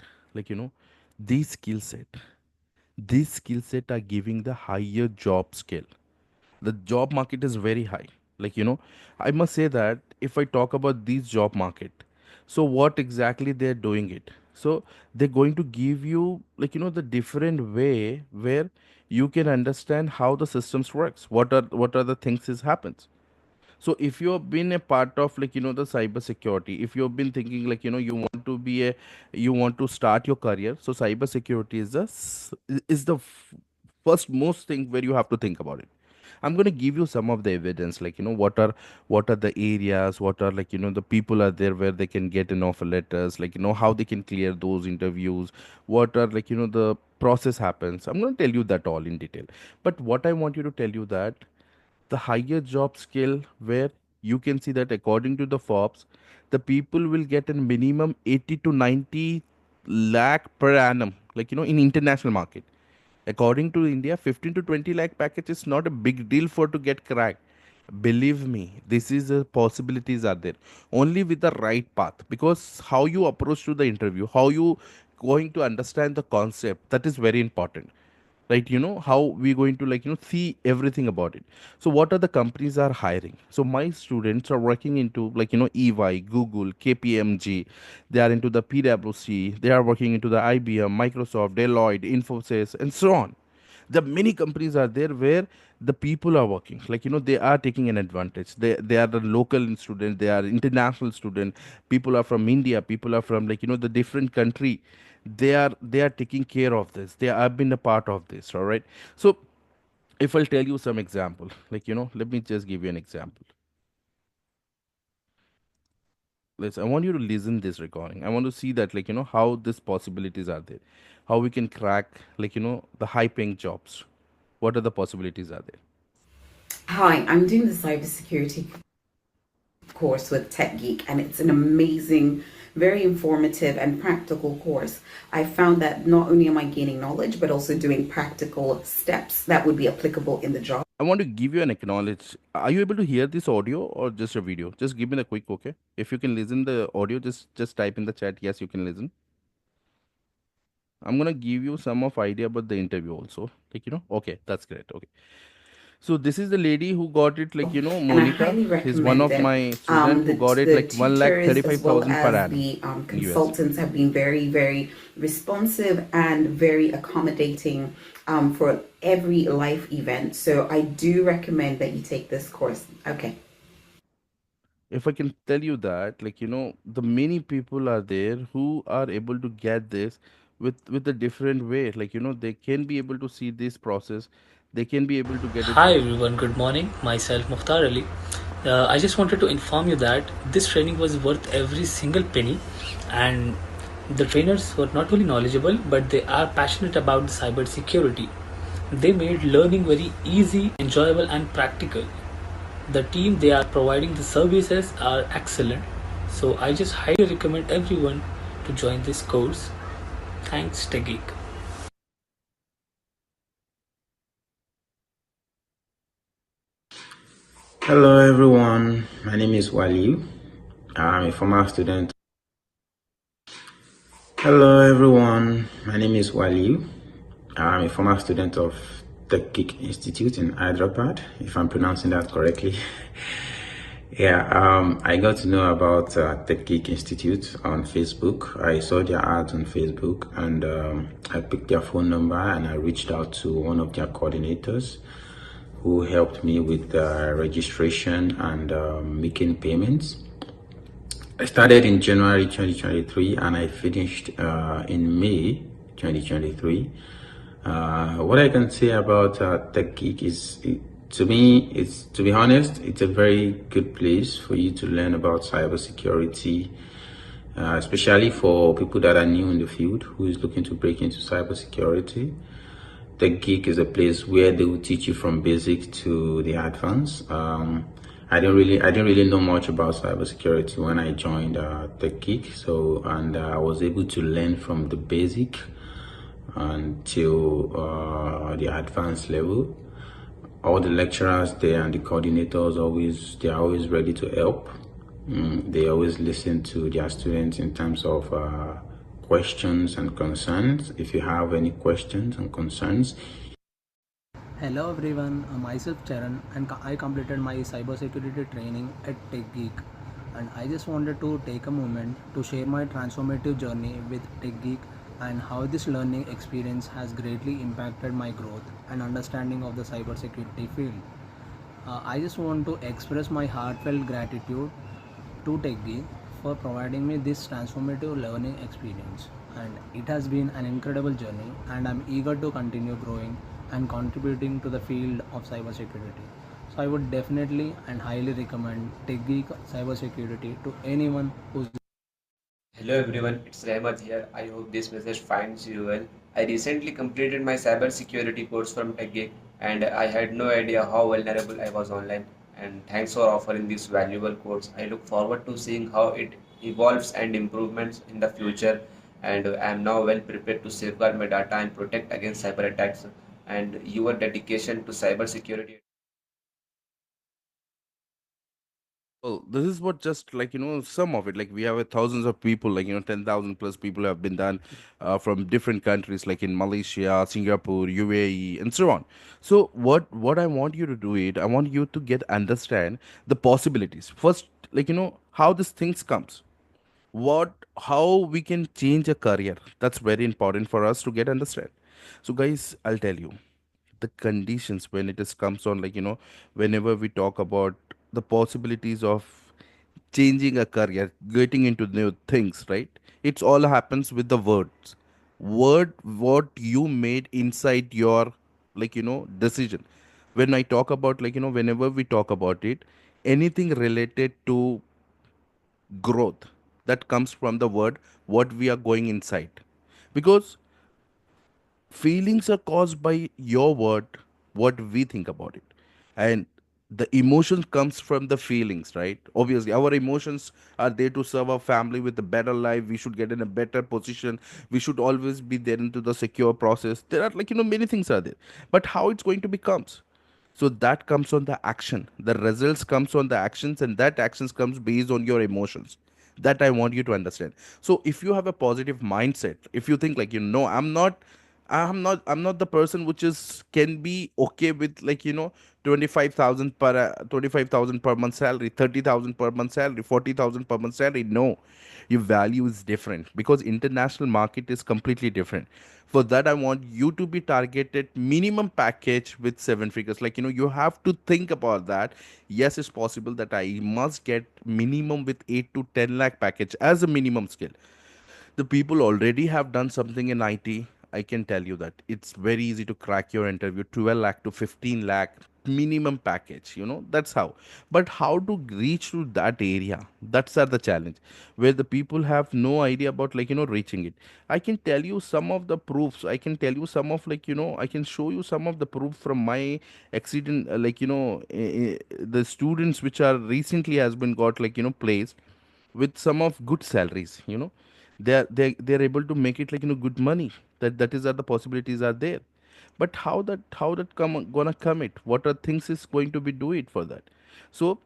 these skill set, these skill set are giving the higher job skill. The job market is very high. I must say that if I talk about these job market, so what exactly they're doing it, so they're going to give you the different way where you can understand how the systems works, what are the things is happens. So if you have been a part of the cyber security, if you have been thinking you want to be a, you want to start your career, so cyber security is first most thing where you have to think about it. I'm going to give you some of the evidence, what are the areas, what are the people are there where they can get an offer letters, how they can clear those interviews, what are the process happens. I'm going to tell you that all in detail. But what I want you to tell you that the higher job scale, where you can see that according to the Forbes, the people will get a minimum 80 to 90 lakh per annum, in international market. According to India, 15 to 20 lakh package is not a big deal for to get cracked. Believe me, this is possibilities are there only with the right path, because how you approach to the interview, how you going to understand the concept, that is very important, right? How we going to see everything about it. So what are the companies are hiring? So my students are working into EY, Google, KPMG. They are into the PwC, they are working into the IBM, Microsoft, Deloitte, Infosys, and so on. The many companies are there where the people are working, they are taking an advantage. They are the local students, they are international student, people are from India, people are from the different country. They are taking care of this, they have been a part of this, all right? So if I'll tell you some example, let me just give you an example. I want you to listen this recording. I want to see that how these possibilities are there, how we can crack the high paying jobs. What are the possibilities are there? Hi, I'm doing the cybersecurity course with Tech Geek, and it's an amazing, very informative, and practical course. I found that not only am I gaining knowledge, but also doing practical steps that would be applicable in the job. I want to give you an acknowledge. Are you able to hear this audio or just a video? Just give me the quick okay. If you can listen the audio, just type in the chat. Yes, you can listen. I'm gonna give you some of idea about the interview also. Okay, that's great. Okay. So this is the lady who got it, And I Monica. highly She's one recommend of it. my student who got it The like one lakh tutors thirty as five well thousand per as annum the in USD. consultants have been very, very responsive and very accommodating for every life event. So I do recommend that you take this course. Okay. If I can tell you that, the many people are there who are able to get this with a different way. They can be able to see this process. They can be able to get it Hi through. everyone, good morning. Myself Mukhtar Ali. I just wanted to inform you that this training was worth every single penny, and the trainers were not only knowledgeable but they are passionate about the cyber security. They made learning very easy, enjoyable, and practical. The team they are providing the services are excellent, so I just highly recommend everyone to join this course. Thanks, Tegeek. Hello everyone, my name is Waliu. I'm a former student. Hello everyone, my name is Waliu. I'm a former student of Tech Geek Institute in Hyderabad, if I'm pronouncing that correctly. I got to know about Tech Geek Institute on Facebook. I saw their ads on Facebook, and I picked their phone number and I reached out to one of their coordinators who helped me with registration and making payments. I started in January 2023 and I finished in May 2023. What I can say about Tech Geek is To me, it's to be honest, it's a very good place for you to learn about cybersecurity, especially for people that are new in the field who is looking to break into cybersecurity. Tech Geek is a place where they will teach you from basic to the advanced. I didn't really know much about cybersecurity when I joined Tech Geek, so and I was able to learn from the basic until the advanced level. All the lecturers there and the coordinators they're always ready to help. They always listen to their students in terms of questions and concerns. If you have any questions and concerns. Hello everyone, myself Charan and I completed my cybersecurity training at Tech Geek, and I just wanted to take a moment to share my transformative journey with Tech Geek and how this learning experience has greatly impacted my growth and understanding of the cybersecurity field. I just want to express my heartfelt gratitude to TechGeek for providing me this transformative learning experience. And it has been an incredible journey, and I'm eager to continue growing and contributing to the field of cybersecurity. So I would definitely and highly recommend TechGeek Cybersecurity to anyone who's. Hello everyone, it's Rahmat here. I hope this message finds you well. I recently completed my cybersecurity course from TechGeek and I had no idea how vulnerable I was online. And thanks for offering this valuable course. I look forward to seeing how it evolves and improvements in the future. And I am now well prepared to safeguard my data and protect against cyber attacks. And your dedication to cybersecurity. Well, this is what just like some of it. Like we have thousands of people, 10,000 plus people have been done from different countries, like in Malaysia, Singapore, UAE, and so on. So what I want you to do it, I want you to get understand the possibilities first, how this things comes, how we can change a career. That's very important for us to get understand. So guys, I'll tell you the conditions when it is comes on, whenever we talk about the possibilities of changing a career, getting into new things, right? It's all happens with the words. Word what you made inside your decision. When I talk about whenever we talk about it, anything related to growth, that comes from the word what we are going inside. Because feelings are caused by your word, what we think about it. And the emotion comes from the feelings, right? Obviously our emotions are there to serve our family with a better life. We should get in a better position. We should always be there into the secure process. There are many things are there, but how it's going to becomes. So that comes on the action, the results comes on the actions, and that actions comes based on your emotions. That I want you to understand. So if you have a positive mindset, if you think I'm not the person which is can be okay with 25,000 per 25,000 per month salary, 30,000 per month salary, 40,000 per month salary. No, your value is different because international market is completely different. For that, I want you to be targeted minimum package with seven figures. You have to think about that. Yes, it's possible that I must get minimum with 8 to 10 lakh package as a minimum skill. The people already have done something in IT. I can tell you that it's very easy to crack your interview. 12 lakh to 15 lakh minimum package. That's how. But how to reach to that area? That's the challenge, where the people have no idea about reaching it. I can tell you some of the proofs. I can tell you some of I can show you some of the proof from my accident. The students which are recently has been got placed with some of good salaries. They're able to make it good money. That is that the possibilities are there. But how that gonna come it, what are things is going to be do it for that. So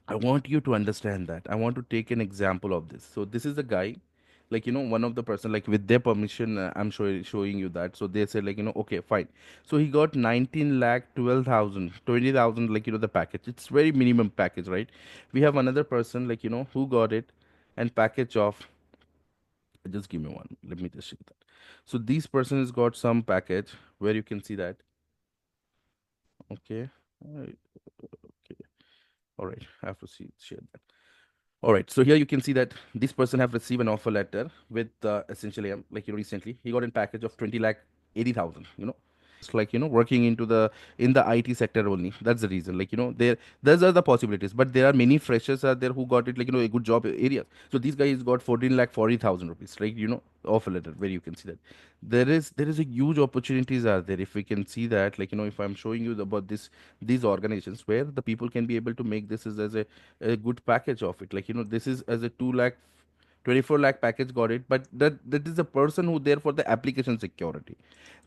I want you to understand that. I want to take an example of this. So this is a guy, one of the person, with their permission, I'm showing you that. So they said okay, fine. So he got 19 lakh 12,000 20,000, the package. It's very minimum package, right? We have another person who got it and package of, just give me one. Let me just see that. So these person has got some package where you can see that. Okay. Alright, okay. All right. I have to see share that. All right. So here you can see that this person have received an offer letter with essentially recently he got a package of 20 lakh 80,000. like working into the in the IT sector only. That's the reason, like there those are the possibilities, but there are many freshers are there who got it, like a good job areas. So these guys got 14 lakh 40,000 rupees, like offer letter, where you can see that there is a huge opportunities are there. If we can see that, like if I'm showing you about this, these organizations where the people can be able to make this as a good package of it, like this is as a 2 lakh 24 lakh package got it, but that is a person who there for the application security.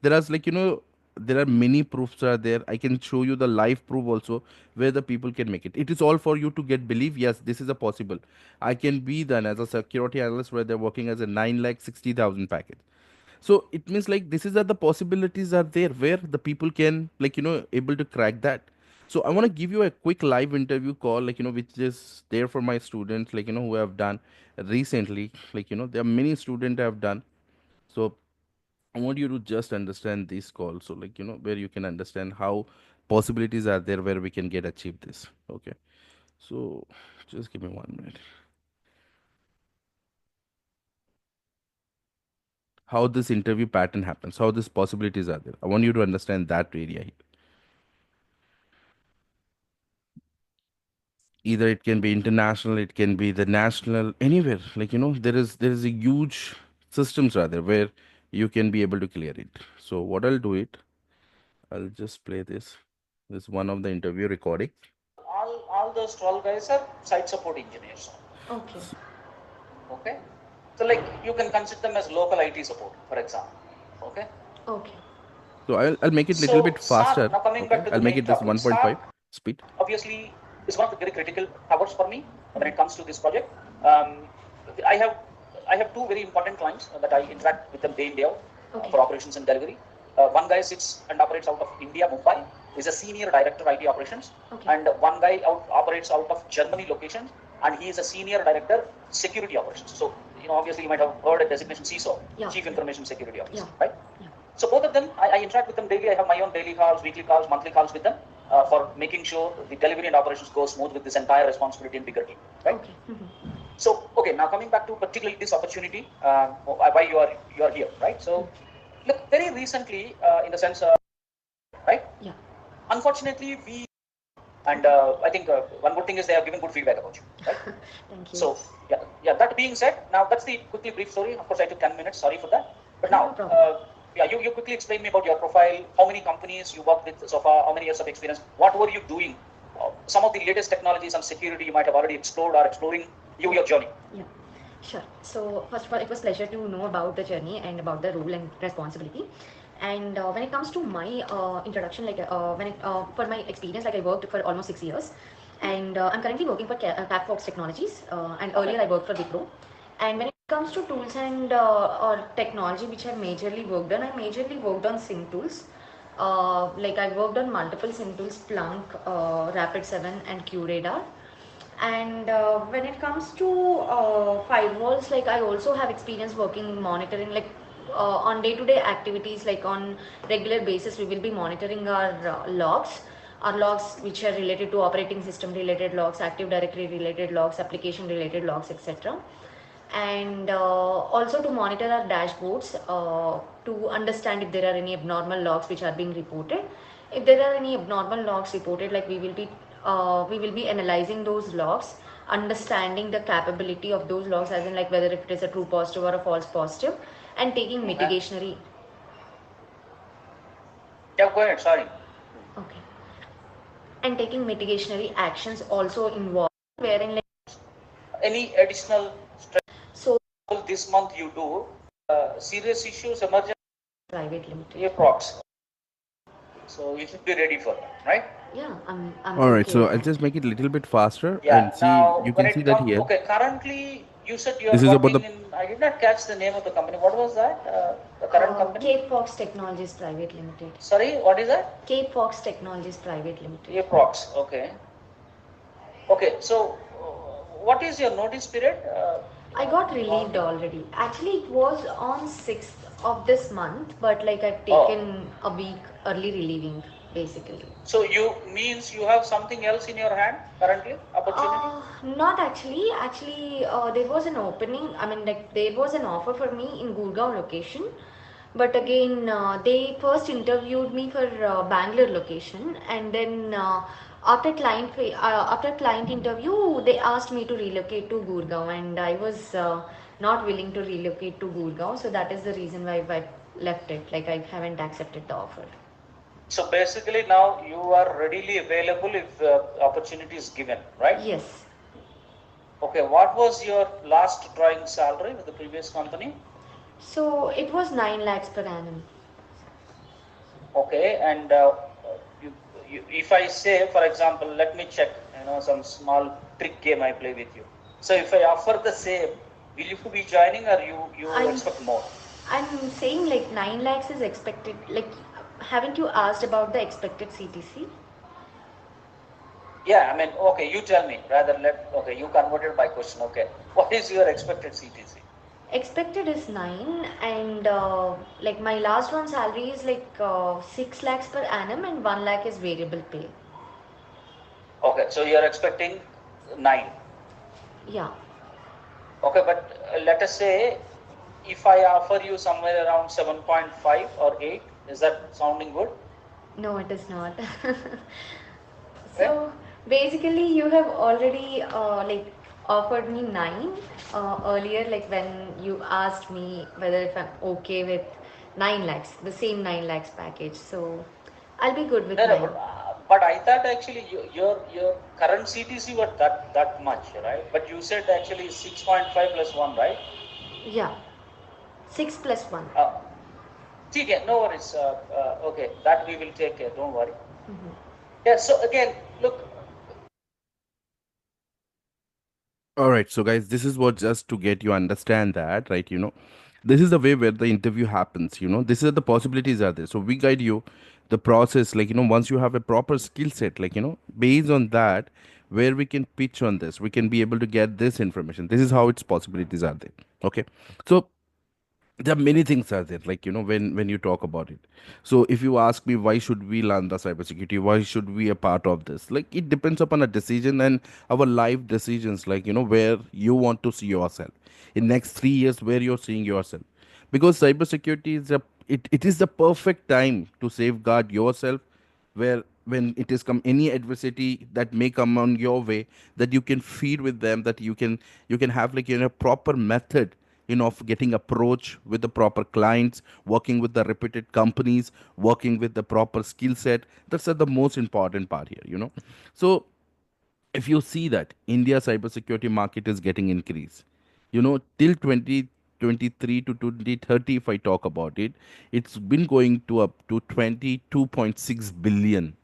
There are, like there are many proofs are there. I can show you the live proof also, where the people can make it. It is all for you to get believe, yes, this is a possible. I can be done as a security analyst where they're working as a 9 lakh 60,000 package. So it means like this is that the possibilities are there where the people can, like able to crack that. So I want to give you a quick live interview call, like which is there for my students, like who have done recently, like there are many students have done. So I want you to just understand this call, so like where you can understand how possibilities are there where we can get achieve this. Okay, so just give me 1 minute. How this interview pattern happens, how these possibilities are there. I want you to understand that area here. Either it can be international, it can be the national, anywhere, like there is a huge systems rather where you can be able to clear it. So what I'll do it, I'll just play this one of the interview recording. All those 12 guys are site support engineers. Okay. Okay, so like you can consider them as local IT support, for example. Okay. Okay. So I'll make it little So bit SAR, faster. now coming Okay, back to I'll the make main it this topic, 1.5 SAR speed. obviously is one of the very critical towers for me when it comes to this project. Um, I have I have two very important clients that I interact with them day in day out Okay. for operations and delivery. One guy sits and operates out of India, Mumbai, is a senior director IT operations, Okay. and one guy operates out of Germany location, and he is a senior director security operations. So obviously you might have heard a designation CISO, Yeah. Chief Information Security Officer, Yeah. right? Yeah. So both of them, I interact with them daily. I have my own daily calls, weekly calls, monthly calls with them for making sure the delivery and operations go smooth with this entire responsibility and bigger team, right? Okay. So okay, now coming back to particularly this opportunity, why you are here, right? So look, very recently, in the sense, right? Yeah. Unfortunately, we and I think one good thing is they have given good feedback about you, right? Thank you. So yeah. That being said, now that's the quickly brief story. Of course, I took 10 minutes. Sorry for that. But No now, problem. yeah, you quickly explain me about your profile. How many companies you worked with so far? How many years of experience? What were you doing? Some of the latest technologies and security you might have already explored or exploring. Your journey. Yeah, sure. So first of all, it was pleasure to know about the journey and about the role and responsibility. And when it comes to my introduction, like when it, for my experience, like I worked for almost 6 years, and I'm currently working for Capfox Technologies, and earlier I worked for Wipro. And when it comes to tools and or technology, which I majorly worked on, I majorly worked on SIM tools. Like I worked on multiple SIM tools, Splunk, Rapid7, and QRadar. And when it comes to firewalls, like I also have experience working monitoring, like on day-to-day activities, like on regular basis we will be monitoring our logs which are related to operating system related logs, active directory related logs, application related logs, etc. And also to monitor our dashboards to understand if there are any abnormal logs which are being reported. If there are any abnormal logs reported, like we will be analyzing those logs, understanding the capability of those logs, as in like whether if it is a true positive or a false positive, and taking mitigationary. Yeah, go ahead. Sorry. Okay. And taking mitigationary actions also involved, wherein like Any additional so this month you do serious issues emerging private limited. approx. So you should be ready for that, right? Yeah, I'm All right, okay so with I'll that. just make it a little bit faster Yeah. and see. Now, You when can see it that comes, here. okay, currently you said you This are is about the. working in. I did not catch the name of the company. What was that? The current company? Cape Fox Technologies Private Limited. Sorry, what is that? Cape Fox Technologies Private Limited. Aprox. Okay. Okay. So, what is your notice period? I got relieved already. Actually, it was on 6th of this month, but like I've taken a week early relieving, basically. So you means you have something else in your hand currently, opportunity? Not actually. Actually, there was an opening. I mean, like there was an offer for me in Gurgaon location, But again, they first interviewed me for Bangalore location, and then after client interview, they asked me to relocate to Gurgaon, and I was not willing to relocate to Gurgaon, so that is the reason why I left it. Like I haven't accepted the offer. So basically now you are readily available if opportunity is given, right? Yes. Okay, what was your last drawing salary with the previous company? So it was 9 lakhs per annum. Okay, and you, if I say, for example, let me check, some small trick game I play with you. So if I offer the same, will you be joining or you I'm expect more? I'm saying like 9 lakhs is expected. Like, haven't you asked about the expected CTC? Yeah, I mean, okay, you tell me. Okay, you converted my question. Okay, what is your expected CTC? Expected is 9, and like my last one salary is like 6 lakhs per annum, and 1 lakh is variable pay. Okay, so you are expecting 9. Yeah. Okay, but let us say if I offer you somewhere around 7.5 or 8, is that sounding good? No, it is not. Okay. So basically, you have already like offered me 9 earlier, like when you asked me whether if I'm okay with 9 lakhs, the same 9 lakhs package. So I'll be good with No, no, 9. but I thought actually your current CTC were that much, right? But you said actually 6.5 plus 1, right? Yeah, 6 plus 1. Uh, okay, no worries. Okay, that we will take care. Don't worry. Yeah. So again, look. All right, so guys, this is what just to get you understand that, right? This is the way where the interview happens. This is the possibilities are there. So we guide you the process, like once you have a proper skill set, like based on that, where we can pitch on this, we can be able to get this information. This is how its possibilities are there. Okay, so there are many things are there, like when you talk about it. So if you ask me why should we learn the cybersecurity, why should we a part of this, like it depends upon a decision and our life decisions, like where you want to see yourself in next 3 years, where you're seeing yourself. Because cybersecurity is it is the perfect time to safeguard yourself, where when it is come any adversity that may come on your way, that you can feed with them, that you can have like proper method of getting approach with the proper clients, working with the reputed companies, working with the proper skill set. That's the most important part here. So if you see that India cybersecurity market is getting increased, till 2023 to 2030, if I talk about it, it's been going to up to 22.6 billion.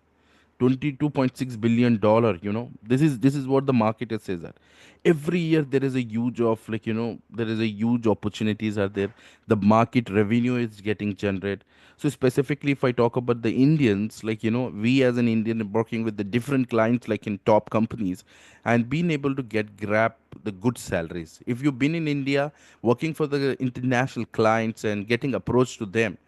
22.6 billion dollar. This is what the market says, that every year there is a huge of, like there is a huge opportunities are there. The market revenue is getting generated. So specifically if I talk about the Indians, like we as an Indian working with the different clients, like in top companies, and being able to grab the good salaries. If you've been in India working for the international clients and getting approached to them,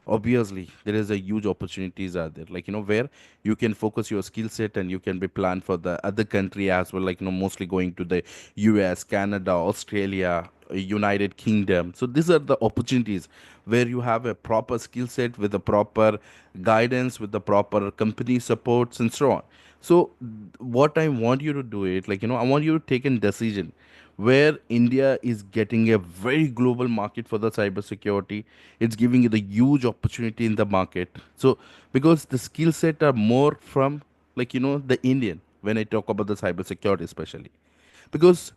obviously there is a huge opportunities are there, like where you can focus your skill set and you can be planned for the other country as well, like mostly going to the US, Canada, Australia, United Kingdom. So these are the opportunities where you have a proper skill set with the proper guidance, with the proper company supports and so on. So what I want you to do it, like I want you to take a decision where India is getting a very global market for the cybersecurity. It's giving you the huge opportunity in the market. So because the skill set are more from, like the Indian, when I talk about the cybersecurity especially, because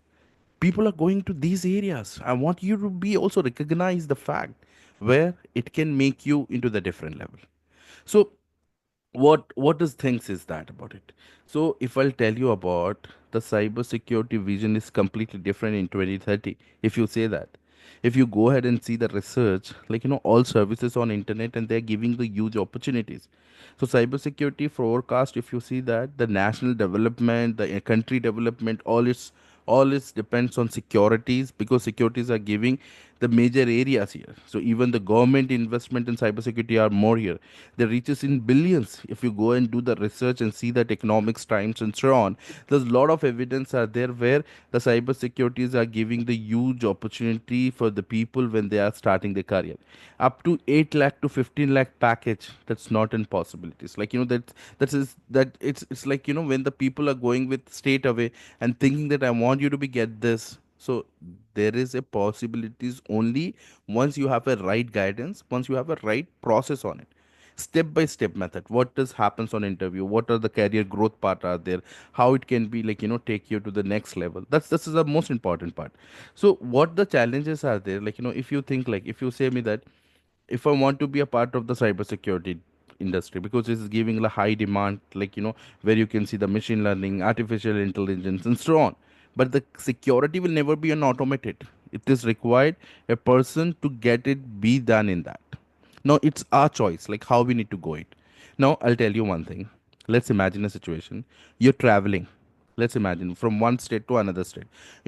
people are going to these areas. I want you to be also recognize the fact where it can make you into the different level. So what does things is that about it? So if I'll tell you about the cybersecurity vision is completely different in 2030. If you say that, if you go ahead and see the research, like all services on internet, and they're giving the huge opportunities. So cybersecurity forecast, if you see that the national development, the country development, all is depends on securities, because securities are giving the major areas here. So even the government investment in cybersecurity are more here. The reaches in billions. If you go and do the research and see that economics times and so on, there's a lot of evidence are there where the cybersecurities are giving the huge opportunity for the people when they are starting their career. Up to 8 lakh to 15 lakh package. That's not impossibilities. Like it's like when the people are going with straight away and thinking that I want you to be get this. So there is a possibilities only once you have a right guidance, once you have a right process on it, step by step method, what does happens on interview, what are the career growth part are there, how it can be take you to the next level. That's this is the most important part. So what the challenges are there, if you think, like if you say me that if I want to be a part of the cybersecurity industry, because this is giving a high demand, where you can see the machine learning, artificial intelligence, and so on. But the security will never be an automated. It is required a person to get it be done in that. Now it's our choice, like how we need to go it. Now I'll tell you one thing. Let's imagine a situation. You're traveling. Let's imagine from one state to another state.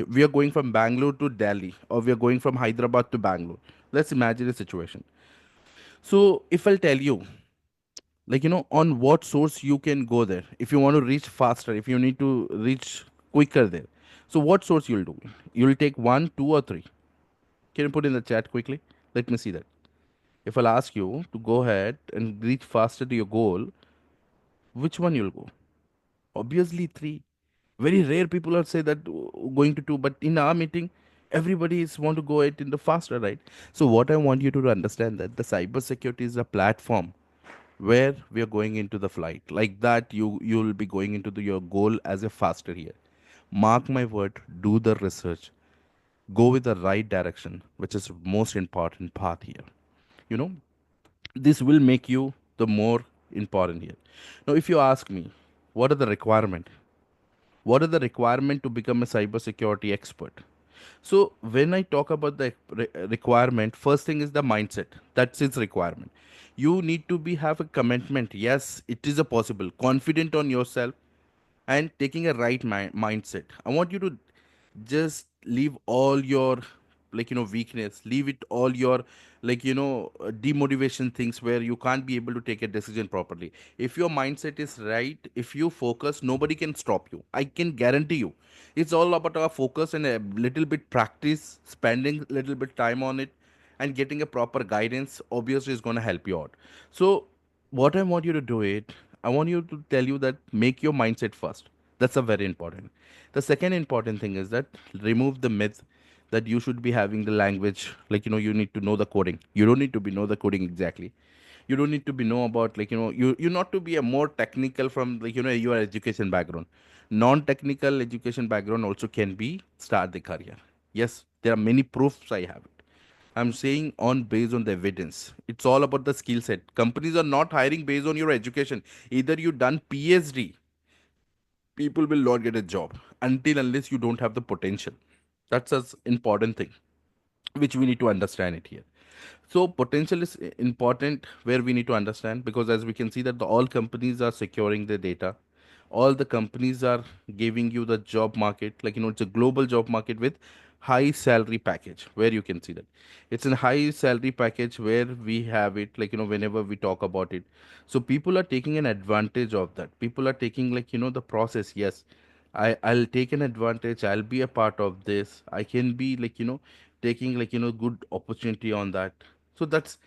We are going from Bangalore to Delhi, or we are going from Hyderabad to Bangalore. Let's imagine a situation. So if I'll tell you, on what source you can go there, if you want to reach faster, if you need to reach quicker there. So what source you'll do? You'll take one, two, or three. Can you put in the chat quickly? Let me see that. If I'll ask you to go ahead and reach faster to your goal, which one you'll go? Obviously three. Very rare people are say that going to two, but in our meeting, everybody is want to go it in the faster, right? So what I want you to understand that the cybersecurity is a platform where we are going into the flight like that. You'll be going into your goal as a faster here. Mark my word, do the research, go with the right direction, which is most important part here. you know this will make you the more important here. Now if you ask me, what are the requirement, what are the requirement to become a cybersecurity expert? So when I talk about the requirement, first thing is the mindset. That's its requirement. You need to be have a commitment. Yes, it is a possible. Confident on yourself and taking a right mindset. I want you to just leave all your weakness, leave it all your demotivation things where you can't be able to take a decision properly. If your mindset is right, if you focus, nobody can stop you, I can guarantee you. It's all about our focus and a little bit practice, spending little bit time on it, and getting a proper guidance obviously is going to help you out. So what I want you to do it, I want you to tell you that make your mindset first. That's a very important. The second important thing is that remove the myth that you should be having the language, you need to know the coding. You don't need to be know the coding exactly. You don't need to be know about you not to be a more technical from your education background. Non-technical education background also can be start the career. Yes, there are many proofs I have. I'm saying on based on the evidence. It's all about the skill set. Companies are not hiring based on your education. Either you done PhD, people will not get a job until unless you don't have the potential. That's an important thing which we need to understand it here. So potential is important where we need to understand, because as we can see that all companies are securing their data, all the companies are giving you the job market, it's a global job market with high salary package, where you can see that it's a high salary package where we have it, whenever we talk about it. So people are taking an advantage of that. People are taking the process. Yes, I'll take an advantage, I'll be a part of this, I can be taking good opportunity on that. So that's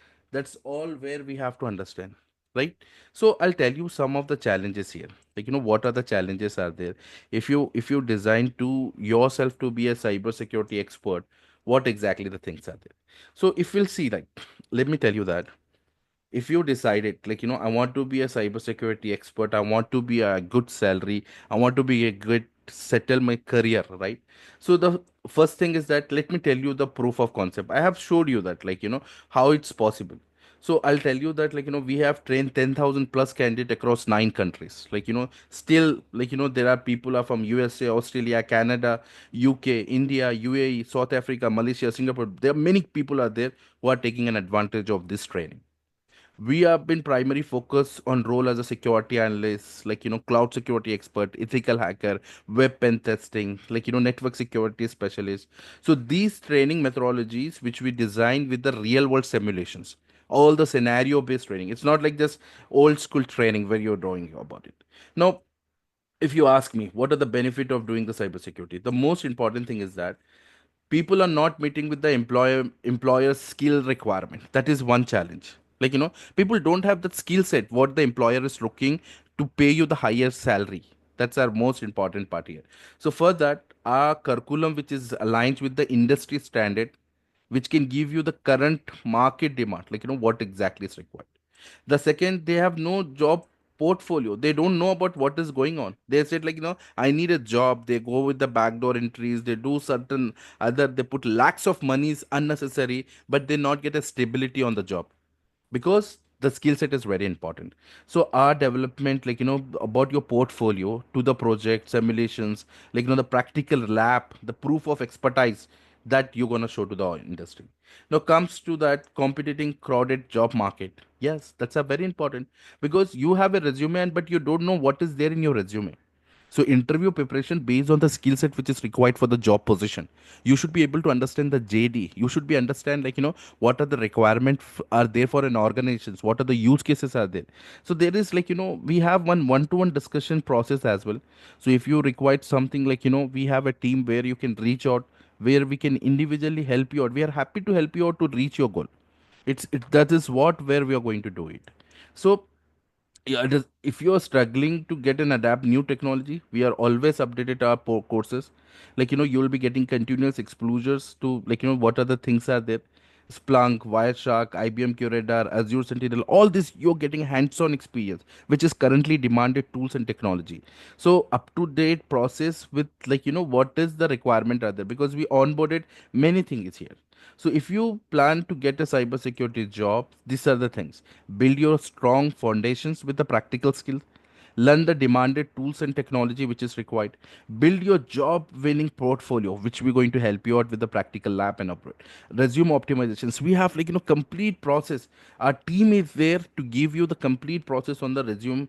all where we have to understand, right? So I'll tell you some of the challenges here. What are the challenges are there if you design to yourself to be a cybersecurity expert, what exactly the things are there. So if we'll see, let me tell you that if you decided I want to be a cybersecurity expert, I want to be a good salary, I want to be a good settle my career, right? So the first thing is that let me tell you the proof of concept. I have showed you that how it's possible. So I'll tell you that we have trained 10,000 plus candidate across 9 countries. Still there are people are from USA, Australia, Canada, UK, India, UAE, South Africa, Malaysia, Singapore. There are many people are there who are taking an advantage of this training. We have been primary focus on role as a security analyst, like cloud security expert, ethical hacker, web pen testing, network security specialist. So these training methodologies which we design with the real world simulations, all the scenario based training. It's not like just old school training where you're drawing about it. Now, if you ask me what are the benefit of doing the cybersecurity, the most important thing is that people are not meeting with the employer's skill requirement. That is one challenge. People don't have that skill set what the employer is looking to pay you the higher salary. That's our most important part here. So for that, our curriculum which is aligned with the industry standard, which can give you the current market demand, what exactly is required. The second, they have no job portfolio. They don't know about what is going on. They said, I need a job. They go with the backdoor entries. They do certain other, they put lakhs of monies unnecessary, but they not get a stability on the job, because the skill set is very important. So our development, about your portfolio to the project simulations, the practical lab, the proof of expertise that you're going to show to the industry. Now comes to that competing crowded job market. Yes, that's a very important, because you have a resume but you don't know what is there in your resume. So interview preparation based on the skill set which is required for the job position. You should be able to understand the JD. You should be understand, what are the requirements are there for an organizations. What are the use cases are there. So there is, we have one-to-one discussion process as well. So if you require something, we have a team where you can reach out, where we can individually help you out. We are happy to help you out to reach your goal. That is what where we are going to do it. So yeah, it is, if you are struggling to get and adapt new technology, we are always updated our courses. You will be getting continuous exposures to, what other things are there. Splunk, Wireshark, IBM QRadar, Azure Sentinel, all this you're getting hands-on experience, which is currently demanded tools and technology. So up to date process with, what is the requirement are there, because we onboarded many things here. So if you plan to get a cybersecurity job, these are the things. Build your strong foundations with the practical skills. Learn the demanded tools and technology which is required. Build your job winning portfolio, which we're going to help you out with the practical lab and operate. Resume optimizations. We have, complete process. Our team is there to give you the complete process on the resume,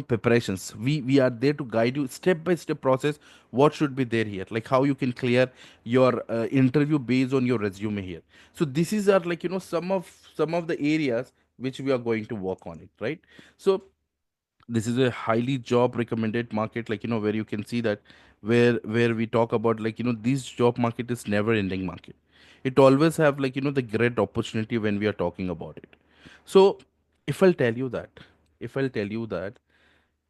preparations. We are there to guide you step by step process what should be there here, like how you can clear your interview based on your resume here. So this is our, some of the areas which we are going to work on it, right? So this is a highly job recommended market, where you can see that, where we talk about, this job market is never ending market. It always have, the great opportunity when we are talking about it. So if I'll tell you that, if I'll tell you that,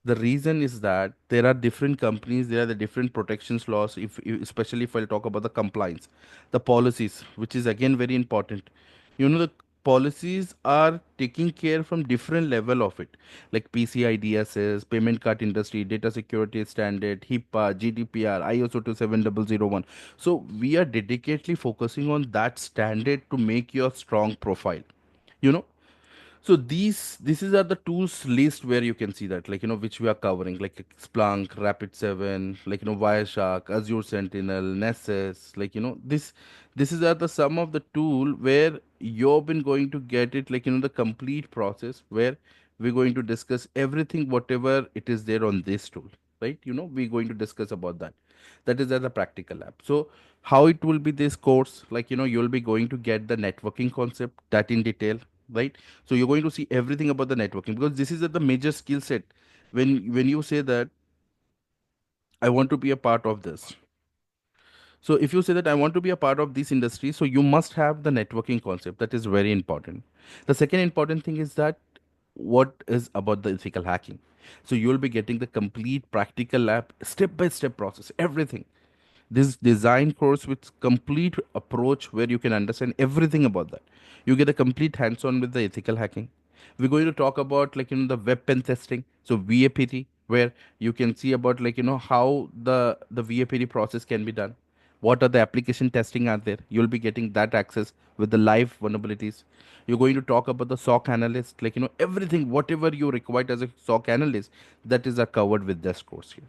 the reason is that there are different companies, there are the different protections laws, especially if I'll talk about the compliance, the policies, which is again very important. The policies are taking care from different level of it, like PCI DSS, payment card industry, data security standard, HIPAA, GDPR, ISO 27001. So we are dedicatedly focusing on that standard to make your strong profile, you know so these are the tools list where you can see that, which we are covering, like Splunk, Rapid7, Wireshark, Azure Sentinel, Nessus, this is are the some of the tool where you've been going to get it, the complete process where we're going to discuss everything whatever it is there on this tool, right? We're going to discuss about that. That is as a practical lab. So how it will be this course, you'll be going to get the networking concept that in detail, right? So you're going to see everything about the networking, because this is the major skill set. When you say that I want to be a part of this, so if you say that I want to be a part of this industry, so you must have the networking concept. That is very important. The second important thing is that what is about the ethical hacking. So you'll be getting the complete practical lab, step by step process, everything. This design course with complete approach where you can understand everything about that. You get a complete hands-on with the ethical hacking. We're going to talk about, the web pen testing, so VAPT, where you can see about, how the VAPT process can be done. What are the application testing are there? You'll be getting that access with the live vulnerabilities. You're going to talk about the SOC analyst, everything whatever you require as a SOC analyst, that is covered with this course here.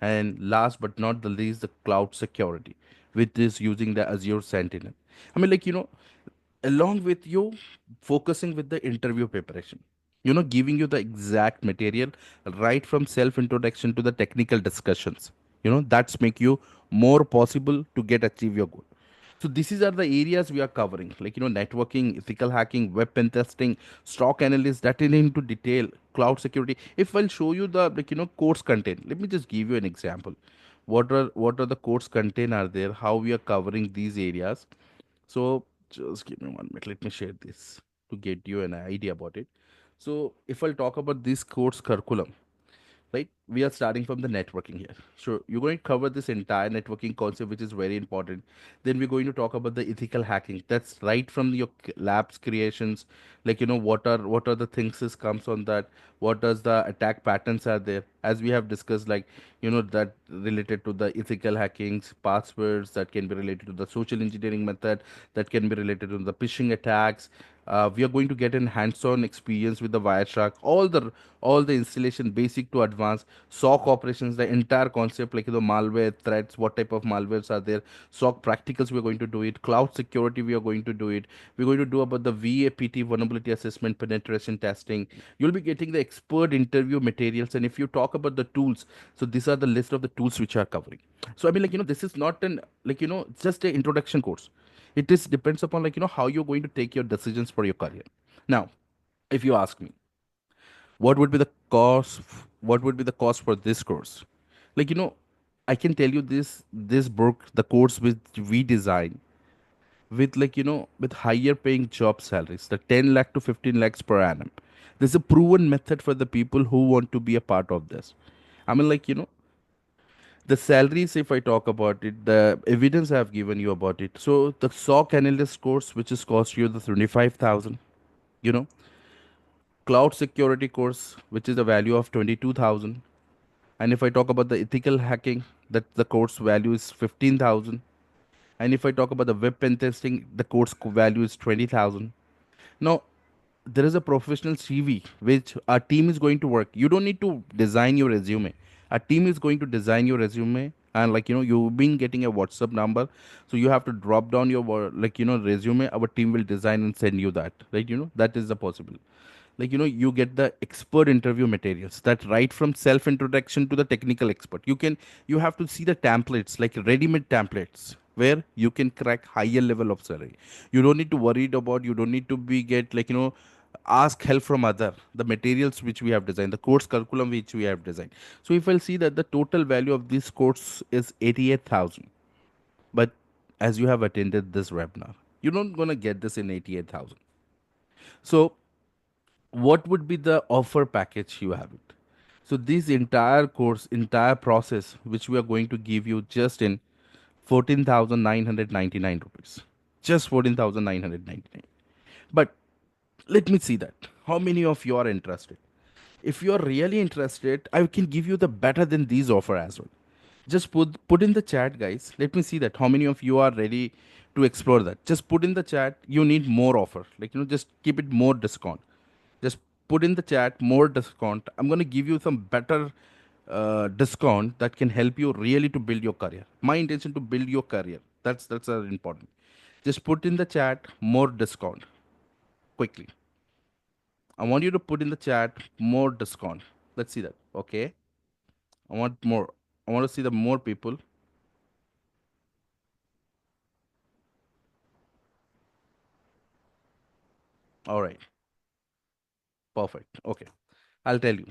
And last but not the least, the cloud security, which is using the Azure Sentinel. I mean, along with you focusing with the interview preparation, giving you the exact material right from self introduction to the technical discussions, that's make you more possible to get achieve your goal. So this is are the areas we are covering, like networking, ethical hacking, web pen testing, stock analysis, that in into detail, cloud security. If I'll show you the course content, let me just give you an example. What are the course content are there, how we are covering these areas. So just give me 1 minute. Let me share this to get you an idea about it. So if I'll talk about this course curriculum, right, we are starting from the networking here. So you're going to cover this entire networking concept, which is very important. Then we're going to talk about the ethical hacking. That's right from your labs creations, like what are the things that comes on that, what does the attack patterns are there, as we have discussed, like that related to the ethical hackings, passwords that can be related to the social engineering method, that can be related to the phishing attacks. We are going to get an hands-on experience with the Wireshark, all the installation, basic to advanced, SOC operations, the entire concept, like malware threats, what type of malwares are there, SOC practicals. We are going to do it. Cloud security, we are going to do it. We're going to do about the VAPT, vulnerability assessment, penetration testing. You'll be getting the expert interview materials, and if you talk about the tools, so these are the list of the tools which are covering. So I mean, this is not an just an introduction course. It is depends upon how you're going to take your decisions for your career. Now, if you ask me, what would be the cost? What would be the cost for this course? Like I can tell you this book, the course which we design with with higher paying job salaries, the 10 lakh to 15 lakhs per annum. There's a proven method for the people who want to be a part of this. I mean, the salaries, if I talk about it, the evidence I have given you about it. So the SOC analyst course, which is cost you the 25,000, you know cloud security course, which is a value of 22,000. And if I talk about the ethical hacking, that the course value is 15,000. And if I talk about the web pen testing, the course value is 20,000. Now, there is a professional CV which our team is going to work. You don't need to design your resume. Our team is going to design your resume, and you've been getting a WhatsApp number, so you have to drop down your resume. Our team will design and send you that. Right? That is the possible. You get the expert interview materials that right from self introduction to the technical expert. You have to see the templates, like ready made templates, where you can crack higher level of salary. You don't need to worry about, you don't need to be get ask help from other, the materials which we have designed, the course curriculum which we have designed. So if I'll see that the total value of this course is 88,000, but as you have attended this webinar, you're not going to get this in 88,000. So what would be the offer package you have it? So this entire course, entire process, which we are going to give you just in 14,999 rupees. Just 14,999. But let me see that. How many of you are interested? If you are really interested, I can give you the better than these offer as well. Just put in the chat, guys. Let me see that. How many of you are ready to explore that? Just put in the chat. You need more offer. Just keep it more discount. Just put in the chat more discount. I'm going to give you some better discount that can help you really to build your career. My intention to build your career. That's important. Just put in the chat more discount quickly. I want you to put in the chat more discount. Let's see that. Okay. I want more. I want to see the more people. All right. Perfect. Okay. I'll tell you.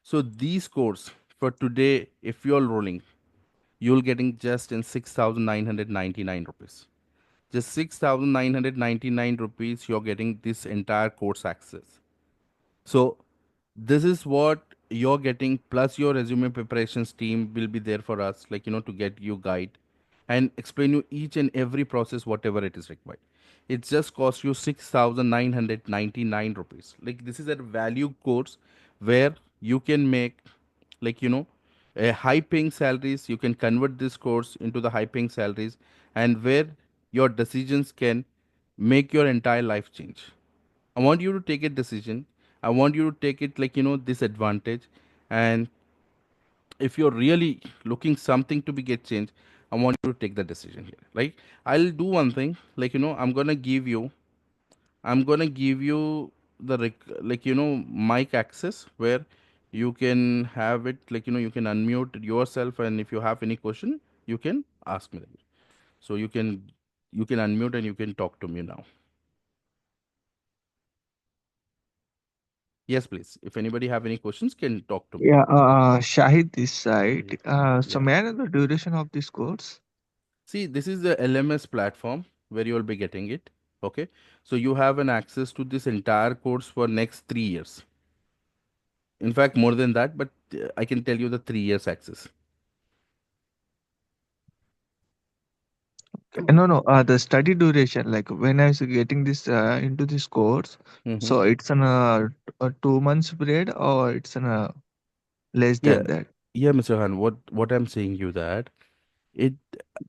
So these course for today, if you're rolling, you'll getting just in 6,999 rupees. Just 6,999 rupees, you're getting this entire course access. So this is what you're getting, plus your resume preparations team will be there for us, to get you guide and explain you each and every process, whatever it is required. It just costs you 6,999 rupees. Like this is a value course where you can make like a high paying salaries. You can convert this course into the high paying salaries, and where your decisions can make your entire life change. I want you to take a decision. I want you to take it this advantage. And if you're really looking something to be get changed, I want you to take the decision here. Like I'll do one thing. I'm gonna give you. I'm gonna give you the mic access where you can have it, you can unmute yourself, and if you have any question, you can ask me. So you can unmute and you can talk to me now. Yes, please. If anybody have any questions, can talk to me. Yeah, Shahid this side. So Yeah. may I know the duration of this course? See, this is the LMS platform where you will be getting it. Okay. So you have an access to this entire course for next 3 years. In fact, more than that, but I can tell you the 3 years access. No, no. The study duration, like when I was getting this into this course, Mm-hmm. so it's an a 2 months period or it's an less Yeah. than that. Yeah, Mr. Han, what I'm saying you that it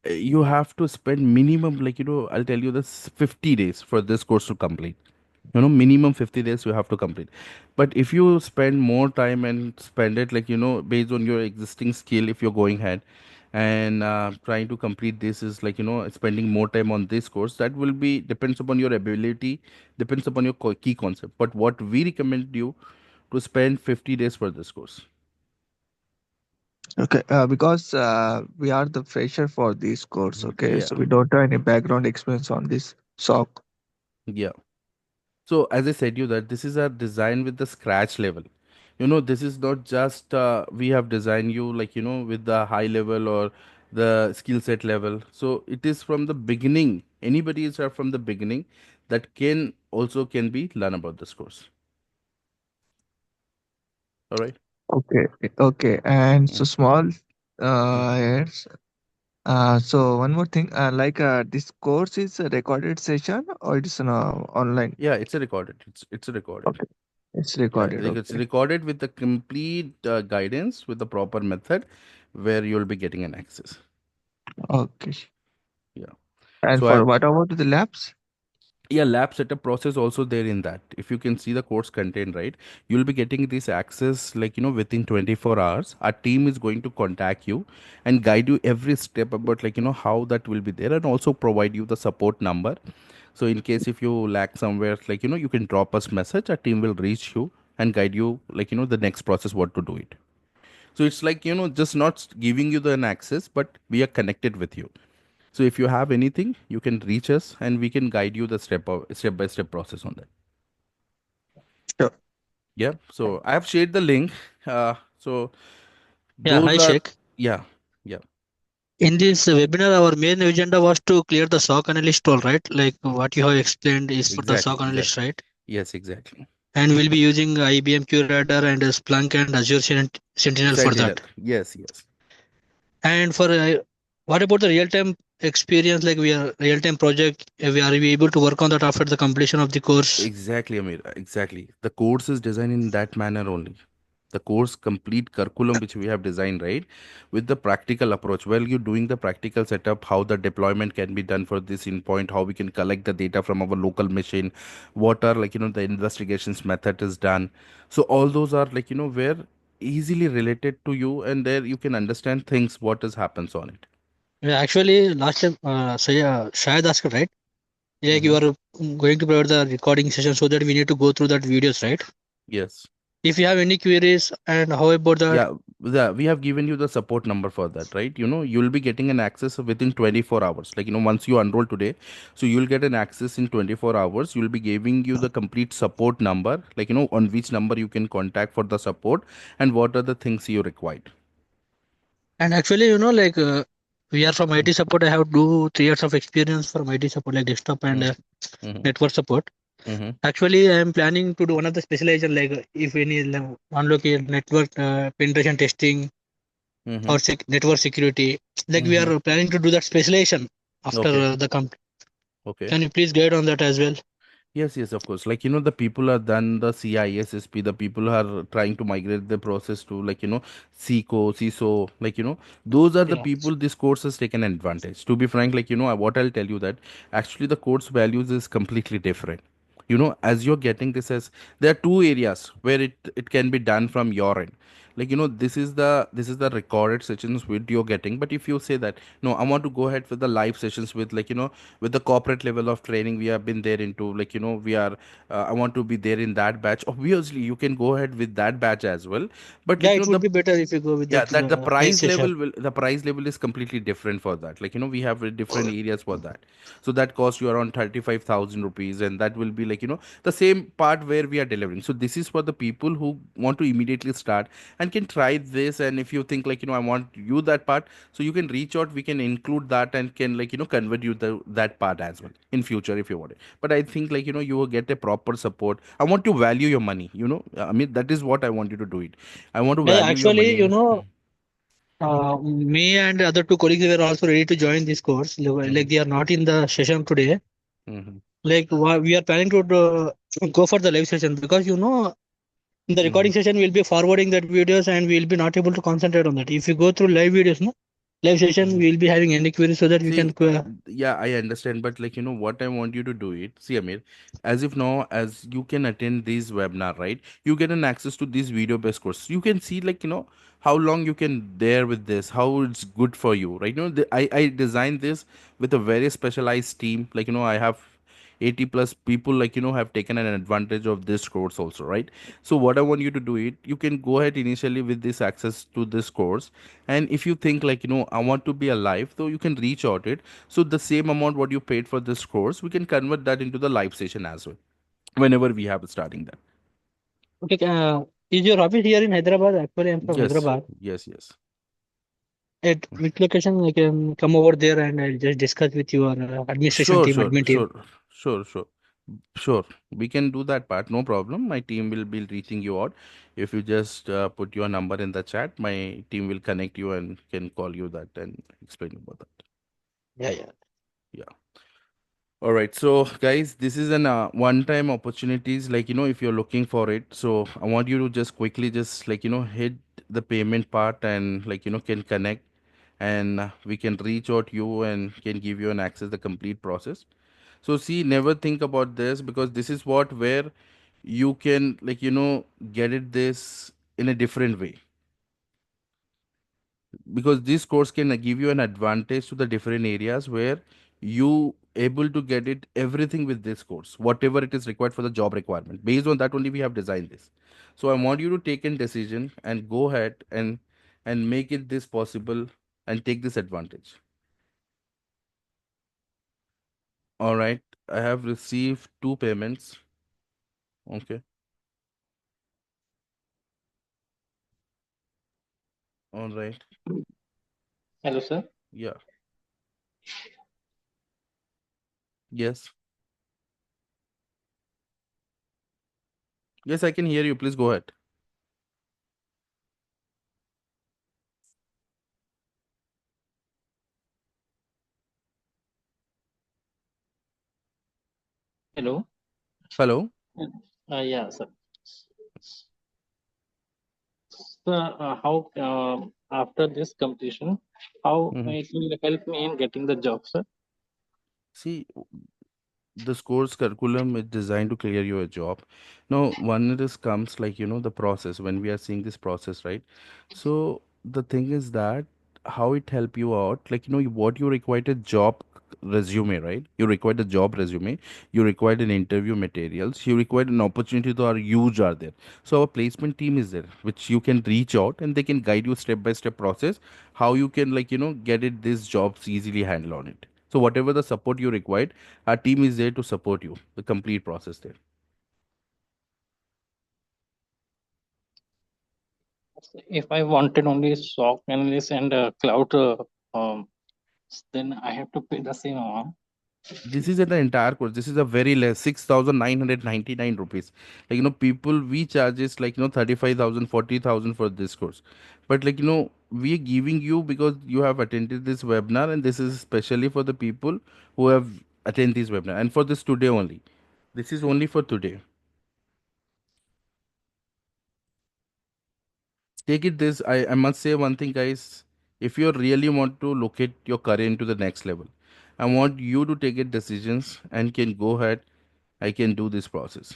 you have to spend minimum, I'll tell you this, 50 days for this course to complete. Minimum 50 days you have to complete. But if you spend more time and spend it, based on your existing skill, if you're going ahead and trying to complete this, is spending more time on this course, that will be depends upon your ability, depends upon your key concept. But what we recommend you to spend 50 days for this course. Okay, because we are the fresher for this course. Okay, Yeah. so we don't have any background experience on this SOC. Yeah. So as I said you that this is a design with the scratch level. This is not just we have designed you with the high level or the skill set level. So it is from the beginning. Anybody is from the beginning that can be learn about this course. All right. Okay, okay, and so Mm, small. mm. Yes. So one more thing, this course is a recorded session or it's an online? Yeah, it's a recorded. It's a recorded. Okay, it's Yeah, recorded. it's Okay, recorded with the complete guidance with the proper method where you'll be getting an access. okay. Yeah. And So for what about the labs? yeah, lab setup process also there in that. If you can see the course content, right, you'll be getting this access within 24 hours. Our team is going to contact you and guide you every step about how that will be there, and also provide you the support number. So in case if you lack somewhere, you can drop us message. Our team will reach you and guide you the next process what to do it. So it's just not giving you the an access, but we are connected with you. So if you have anything, you can reach us and we can guide you the step by step process on that. Sure. Yeah. So I have shared the link. So Yeah, those hi are, Sheikh. yeah, yeah, In this webinar, our main agenda was to clear the SOC analyst role, right? Like what you have explained is for the exactly, SOC analyst, exactly. right? Yes, exactly. And we'll be using IBM QRadar and Splunk and Azure Sentinel for Sentinel. that. Yes, yes. And for what about the real-time experience? Like we are real-time project, we able to work on that after the completion of the course? Exactly, Amir. Exactly. The course is designed in that manner only. The course complete curriculum which we have designed, right, with the practical approach. While you're doing the practical setup, how the deployment can be done for this endpoint, how we can collect the data from our local machine, what are the investigations method is done. So all those are where easily related to you, and there you can understand things what is happens on it. Yeah, actually, last time, Shahid asked, right? Like Mm-hmm. you are going to provide the recording session so that we need to go through that videos, right? Yes. If you have any queries and how about that? Yeah, we have given you the support number for that, right? You'll be getting an access within 24 hours. Once you enroll today, so you'll get an access in 24 hours. You'll be giving you the complete support number, on which number you can contact for the support and what are the things you required. And actually, like we are from IT support. I have do 3 years of experience from IT support, like desktop and Mm-hmm. network support. Mm-hmm. Actually, I am planning to do one of the specialization, like if any unlocate network penetration testing Mm-hmm. or network security. Like we Mm-hmm. are planning to do that specialization after Okay. the comp. Okay. Can you please guide on that as well? Yes, yes, of course. The people are done the CISSP, the people who are trying to migrate the process to CICO, CISO, those are the Yeah. people this course has taken advantage. To be frank, what I'll tell you that actually the course values is completely different. As you're getting this as there are two areas where it can be done from your end. like this is the recorded sessions which you're getting. But if you say that no, I want to go ahead with the live sessions with, with the corporate level of training we have been there into, we are I want to be there in that batch, obviously you can go ahead with that batch as well. But Yeah, it would be better if you go with yeah, that that the live price session. level will the price level is completely different for that. We have different areas for that. So that costs you around 35,000 rupees, and that will be the same part where we are delivering. So this is for the people who want to immediately start and can try this. And if you think I want you that part, so you can reach out, we can include that and can convert you that part as well in future if you want it. But I think you will get a proper support. I want to value your money, I mean, that is what I want you to do it. I want to Yeah, value your actually, money. me and other two colleagues were also ready to join this course. Like Mhm, they are not in the session today. mhm, Like we are planning to go for the live session because in the recording mhm. session we'll be forwarding that videos and we'll be not able to concentrate on that. If you go through live videos, no, live session we'll be having any queries so that we can. See, yeah, I understand, but what I want you to do it. See, Amir, as if now as you can attend this webinar, right? You get an access to this video-based course. You can see how long you can there with this, how it's good for you, right? I designed this with a very specialized team. I have 80 plus people have taken an advantage of this course also, right? So what I want you to do it, you can go ahead initially with this access to this course. And if you think I want to be alive, so you can reach out it. So the same amount what you paid for this course, we can convert that into the live session as well whenever we have starting that. Okay, is your office here in Hyderabad? Actually, I'm from Yes, Hyderabad. yes, yes. At which location I can come over there and I'll just discuss with your administration Sure, team, sure, admin team. sure, sure, sure. Sure, we can do that part. No problem. My team will be reaching you out. If you just put your number in the chat, my team will connect you and can call you that and explain about that. Yeah, yeah. Yeah. All right. So, guys, this is an one-time opportunities. If you're looking for it, so I want you to just quickly just hit the payment part and can connect, and we can reach out you and can give you an access the complete process. So see, never think about this, because this is what where you can get it this in a different way, because this course can give you an advantage to the different areas where you able to get it everything with this course, whatever it is required for the job requirement. Based on that only we have designed this. So I want you to take a decision and go ahead and make it this possible and take this advantage. All right, I have received two payments. Okay. All right. Hello, sir. Yeah. Yes. Yes, I can hear you. Please go ahead. Hello. Hello. Yeah, sir. So, how after this completion, how Hmm. it will help me in getting the job, sir? See, this course curriculum is designed to clear you a job. Now, one it is comes the process when we are seeing this process, right? So the thing is that how it help you out, what you require a job resume, right? You require a job resume, you require an interview materials, you require an opportunity to are huge are there. So our placement team is there, which you can reach out and they can guide you step by step process, how you can get it these jobs easily handle on it. So whatever the support you require, our team is there to support you the complete process there. If I wanted only SOC analyst and cloud, then I have to pay the same amount. This is an entire course. This is a very less 6,999 rupees. People we charges 35,000, 40,000 for this course. But we are giving you because you have attended this webinar, and this is especially for the people who have attended this webinar and for this today only. This is only for today. Take it this, I must say one thing, guys. If you really want to look at your career into the next level, I want you to take it decisions and can go ahead. I can do this process.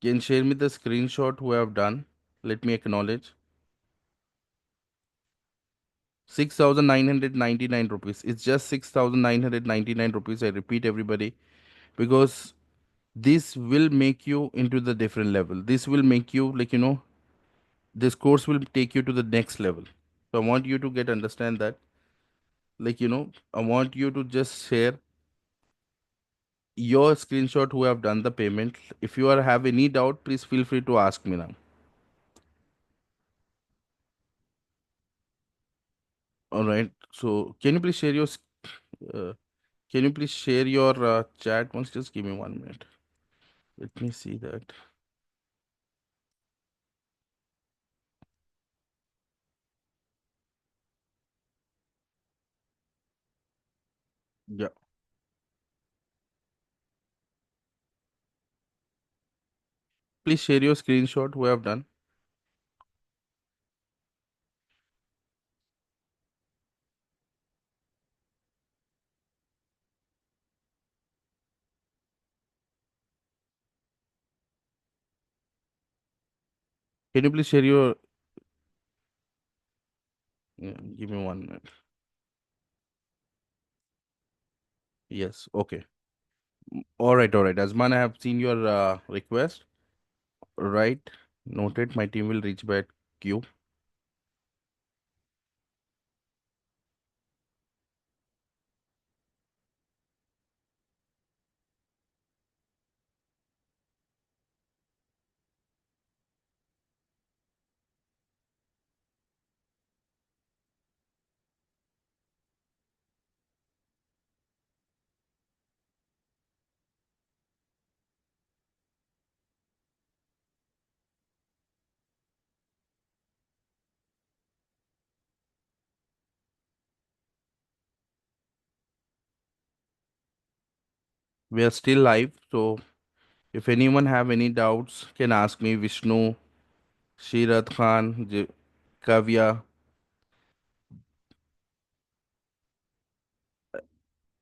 Can share me the screenshot who have done. Let me acknowledge. 6,999 rupees. It's just 6,999 rupees. I repeat, everybody, because this will make you into the different level. This will make you, this course will take you to the next level. So I want you to get understand that, I want you to just share your screenshot who have done the payment. If you are have any doubt, please feel free to ask me now. All right. So uh, can you please share your chat once? Just give me 1 minute. Let me see that. Yeah. Please share your screenshot who have done. Can you please share your? Yeah, give me 1 minute. Yes. Okay. All right. All right. Azman, I have seen your request. Right. Noted. My team will reach back to you. We are still live. So if anyone have any doubts, can ask me. Vishnu, Shirat Khan, Kavya.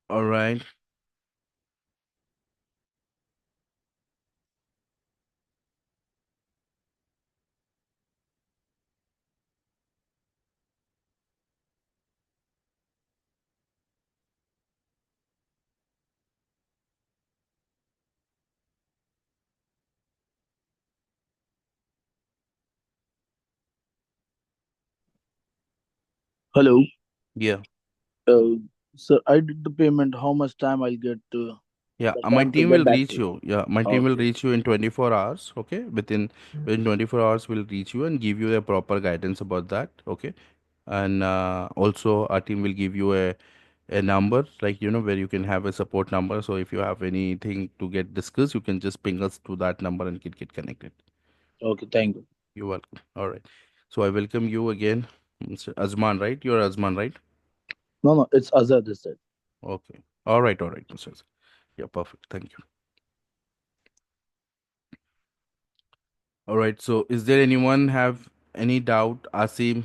All right. Hello. Yeah. Uh, sir, I did the payment. How much time I'll get Yeah, the my time to team get will back to reach you? you. Yeah, my team will Okay. reach you in 24 hours. Okay, within 24 hours, we'll reach you and give you a proper guidance about that. Okay, and also our team will give you a number, like where you can have a support number. So if you have anything to get discussed, you can just ping us to that number and get connected. Okay. Thank you. You're welcome. All right. So I welcome you again, Mr. Azman. Right? You're Azman, right? No, no, it's Azad this side. Okay. All right. All right, Mr. Azman. Yeah, perfect. Thank you. All right. So, is there anyone have any doubt, Asim?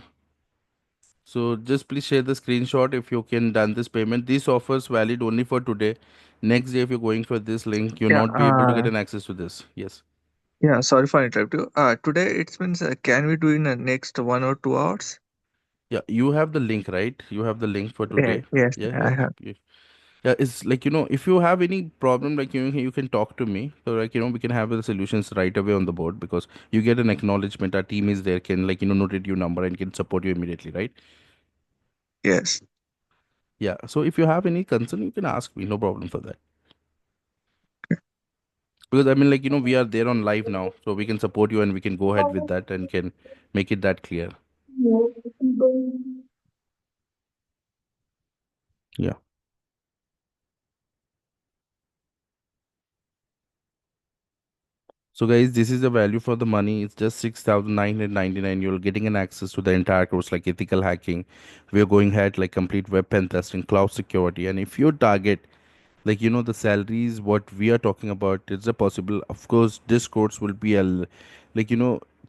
So, just please share the screenshot if you can done this payment. This offers valid only for today. Next day, if you're going for this link, you'll Yeah, not be able to get an access to this. Yes. yeah. Sorry for interrupting you. Today it means can we do in the next 1 or 2 hours? Yeah. You have the link, right? You have the link for Yeah, today. yes, Yeah. I Yeah. have. Yeah. It's like if you have any problem, like you can talk to me. So like we can have the solutions right away on the board because you get an acknowledgement. Our team is there, can notate your number and can support you immediately, right? Yes. Yeah. So if you have any concern, you can ask me. No problem for that. Because I mean, we are there on live now, so we can support you and we can go ahead with that and can make it that clear. Yeah. So guys, this is the value for the money. It's just 6,999. You're getting an access to the entire course, like ethical hacking. We're going ahead like complete web pen testing, cloud security, and if you target the salaries what we are talking about, it's a possible. Of course, this course will be like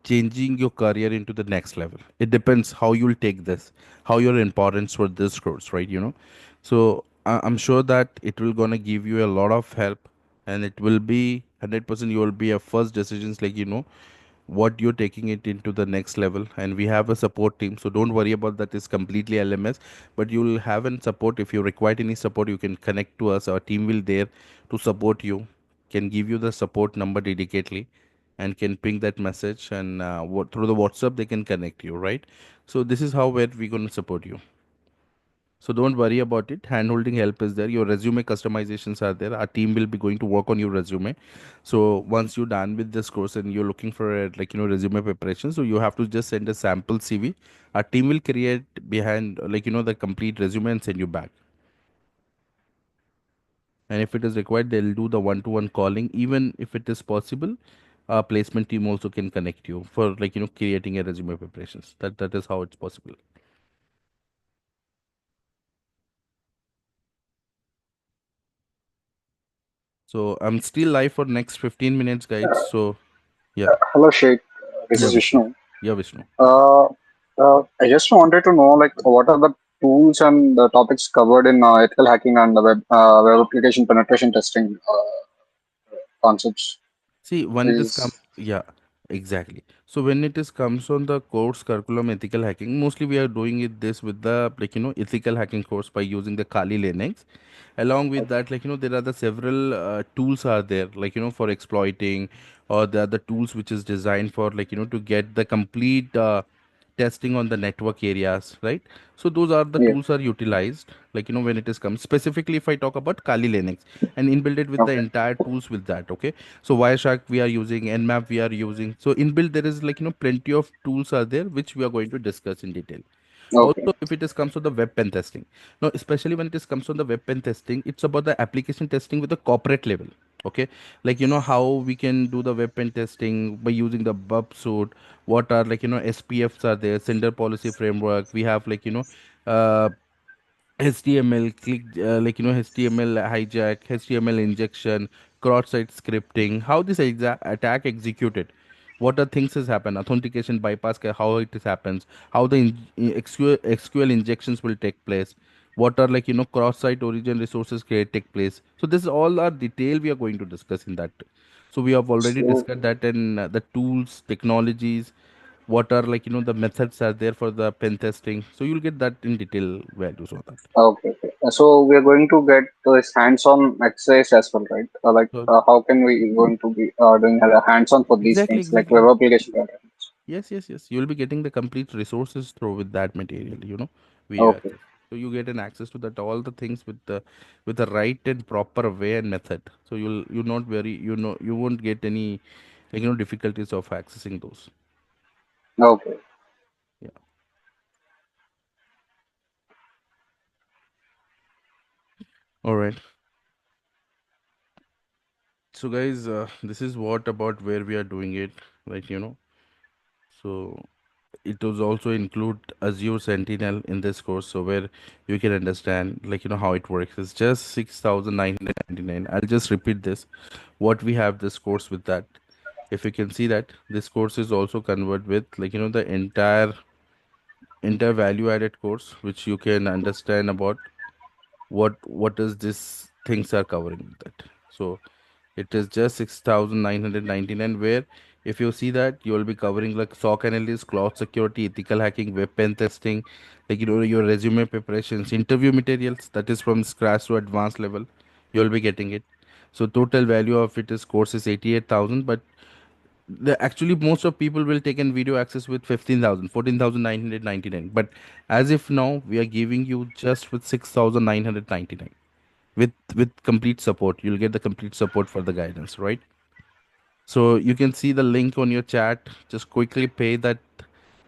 changing your career into the next level. It depends how you'll take this, how your importance for this course, right? So I'm sure that it will gonna give you a lot of help and it will be 100%. You will be a first decisions, like what you're taking it into the next level. And we have a support team, so don't worry about that. Is completely LMS, but you'll have an support. If you require any support, you can connect to us. Our team will there to support you, can give you the support number dedicatedly, and can ping that message, and through the WhatsApp they can connect you, right? So this is how where we're going to support you. So don't worry about it. Hand-holding help is there. Your resume customizations are there. Our team will be going to work on your resume. So once you're done with this course and you're looking for a, resume preparation, so you have to just send a sample CV. Our team will create behind the complete resume and send you back. And if it is required, they'll do the one-to-one calling. Even if it is possible, our placement team also can connect you for creating a resume preparations. That is how it's possible. So I'm still live for next 15 minutes, guys. So yeah. Hello, Sheikh. This Yeah, is Vishnu. Vishnu. Yeah, Vishnu. Uh, I just wanted to know, like, what are the tools and the topics covered in ethical hacking and the web application penetration testing concepts? See, when it is come, Is yeah, exactly. So when it is comes on the course curriculum ethical hacking, mostly we are doing it this with the ethical hacking course by using the Kali Linux. Along with that, there are the several tools are there, for exploiting, or the other tools which is designed for to get the complete testing on the network areas, right? So those are the yeah. tools are utilized, when it is comes specifically. If I talk about Kali Linux and inbuilt it with the Okay. entire tools with that, okay. So Wireshark we are using, Nmap we are using. So inbuilt there is plenty of tools are there which we are going to discuss in detail. Okay. Also, if it is comes to the web pen testing, now especially when it is comes on the web pen testing, it's about the application testing with the corporate level. Okay, how we can do the web pen testing by using the bub suite. What are SPFs are there, sender policy framework. We have uh, HTML click, HTML hijack, HTML injection, cross-site scripting. How this attack executed? What are things has happened? Authentication bypass, how it is happens? How the SQL injections will take place? What are cross-site origin resources create take place? So this is all our detail we are going to discuss in that. So we have already So, discussed that in the tools, technologies, what are the methods are there for the pen testing. So you'll get that in detail values on that. okay. Okay. So we are going to get this hands-on exercise as well, right? So How can we going to be doing hands-on for these exactly, things like web exactly. application development? Yes, yes, yes. You'll be getting the complete resources through with that material, video Okay. access. So you get an access to that all the things with the right and proper way and method. So you not very you won't get any difficulties of accessing those. Okay. Yeah. All right. So guys, this is what about where we are doing it, like. So it was also include Azure Sentinel in this course, so where you can understand how it works. It's just 6,999. I'll just repeat this. What we have this course with that. If you can see that this course is also convert with the entire value added course, which you can understand about what is this things are covering with that. So it is just 6,999, where if you see that you will be covering like SOC analysis, cloud security, ethical hacking, web pen testing, your resume preparations, interview materials, that is from scratch to advanced level. You will be getting it. So total value of it is course is 88,000, but the actually most of people will take in video access with 15,000, 14,999. But as if now we are giving you just with 6,999 with complete support. You'll get the complete support for the guidance, right? So you can see the link on your chat. Just quickly pay that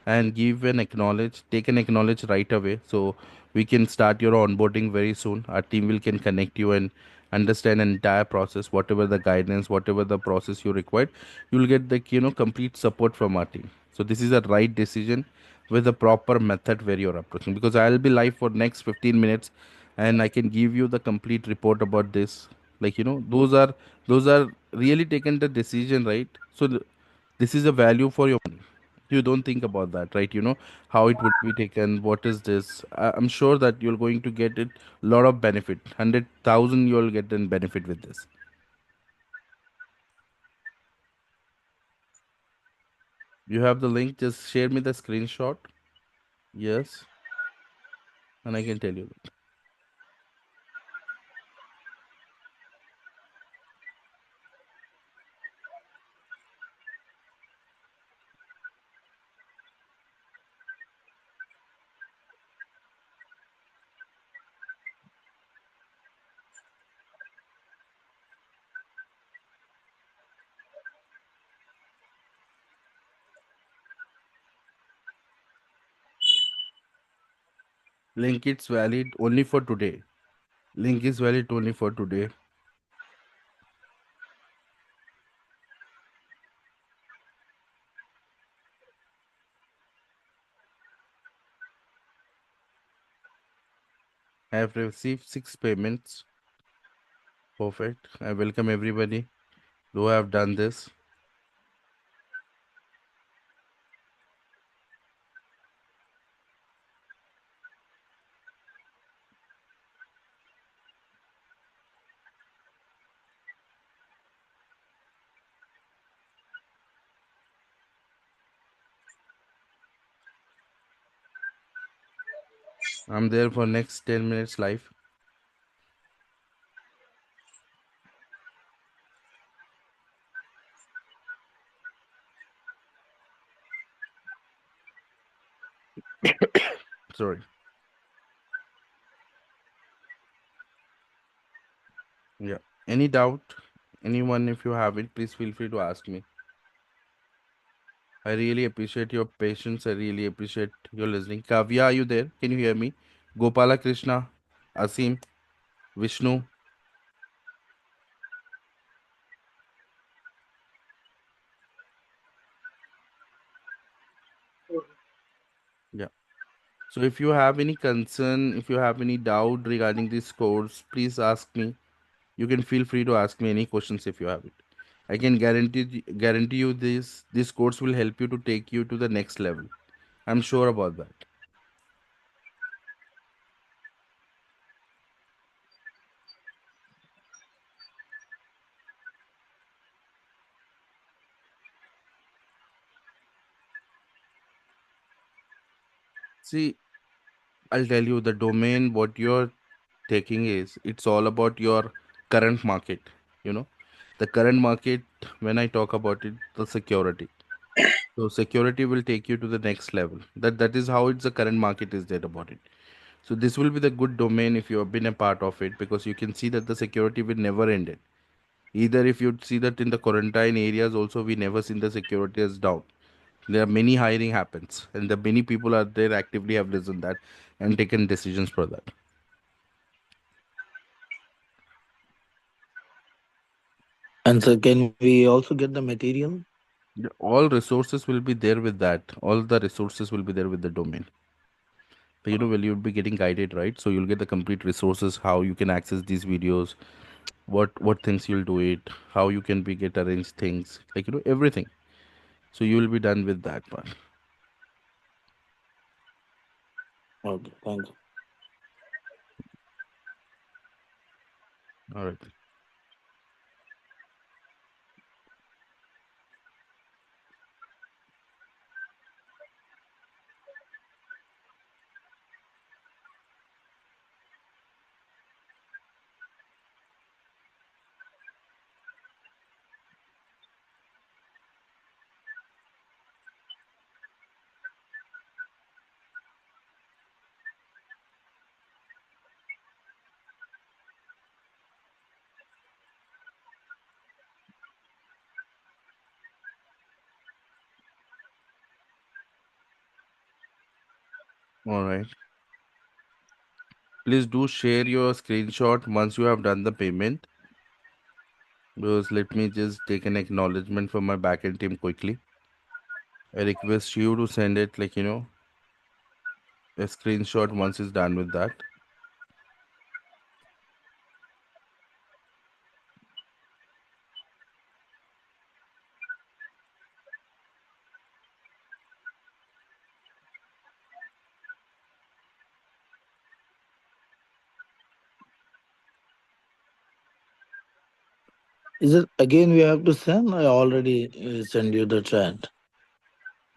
and give an acknowledge. Take an acknowledge right away. So we can start your onboarding very soon. Our team will can connect you and understand an entire process, whatever the guidance, whatever the process you required. You'll get the complete support from our team. So this is a right decision with a proper method where you're approaching. Because I'll be live for next 15 minutes and I can give you the complete report about this. Those are really taken the decision, right? So this is a value for your money. You don't think about that, right? How it would be taken, what is this. I'm sure that you're going to get it a lot of benefit. 100,000 you'll get in benefit with this. You have the link. Just share me the screenshot. Yes, and I can tell you. Link it's valid only for today. Link is valid only for today. I have received 6 payments. Perfect. I welcome everybody who have done this. I'm there for next 10 minutes live. Sorry. Yeah. Any doubt? Anyone, if you have it, please feel free to ask me. I really appreciate your patience. I really appreciate your listening. Kavya, are you there? Can you hear me? Gopala Krishna, Asim, Vishnu. Yeah. So if you have any concern, if you have any doubt regarding this course, please ask me. You can feel free to ask me any questions if you have it. I can guarantee you this course will help you to take you to the next level. I'm sure about that. See, I'll tell you the domain what you're taking is it's all about your current market. You know, the current market when I talk about it, the security. So security will take you to the next level. That is how it's the current market is there about it. So this will be the good domain if you have been a part of it because you can see that the security will never end it. Either if you see that in the quarantine areas also we never seen the security as down. There are many hiring happens and the many people are there actively have risen that and taken decisions for that. And so, can we also get the material? All resources will be there with that. All the resources will be there with the domain. So, well, you'll be getting guided, right? So you'll get the complete resources, how you can access these videos, what things you'll do it, how you can be get arranged things, like everything. So you will be done with that part. Okay, thank you. All right. All right. Please do share your screenshot once you have done the payment. Because let me just take an acknowledgement from my backend team quickly. I request you to send it like a screenshot once it's done with that. Is it again we have to send? I already send you the chat.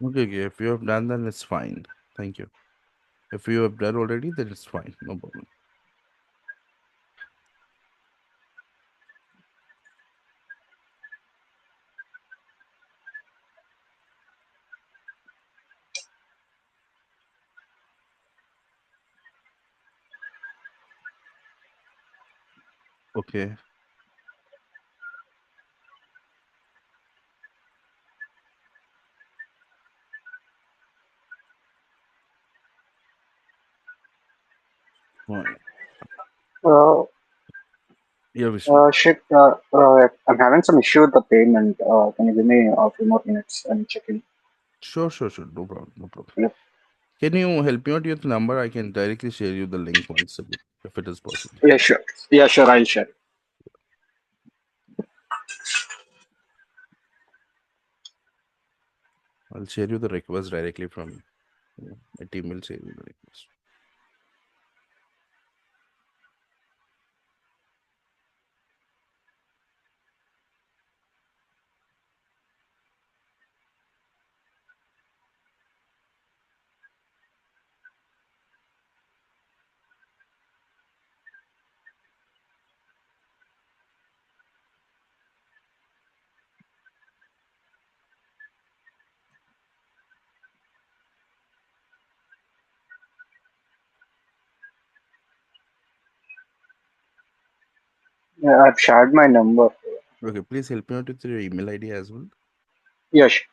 Okay, okay. If you have done, then it's fine. Thank you. If you have done already, then it's fine. No problem. Okay. Fine. Uh, Yeah, Vishnu. Shit, I'm having some issue with the payment. Can you give me a few more minutes and check in? Sure, sure, sure. No problem. No problem. Yep. Can you help me out with the number? I can directly share you the link once again, if it is possible. Yeah, sure. Yeah, sure. I'll share. I'll share you the request directly from my team will share you the request. Yeah, I've shared my number. Okay, please help me out with your email ID as well. Yeah, sure.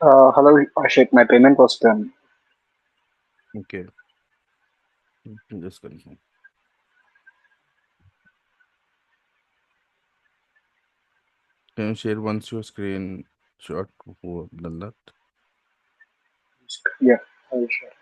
Hello, Ashik. My payment was done. Okay. Just confirm. Can you share once your screen shot who have done that? Yeah, I'll share.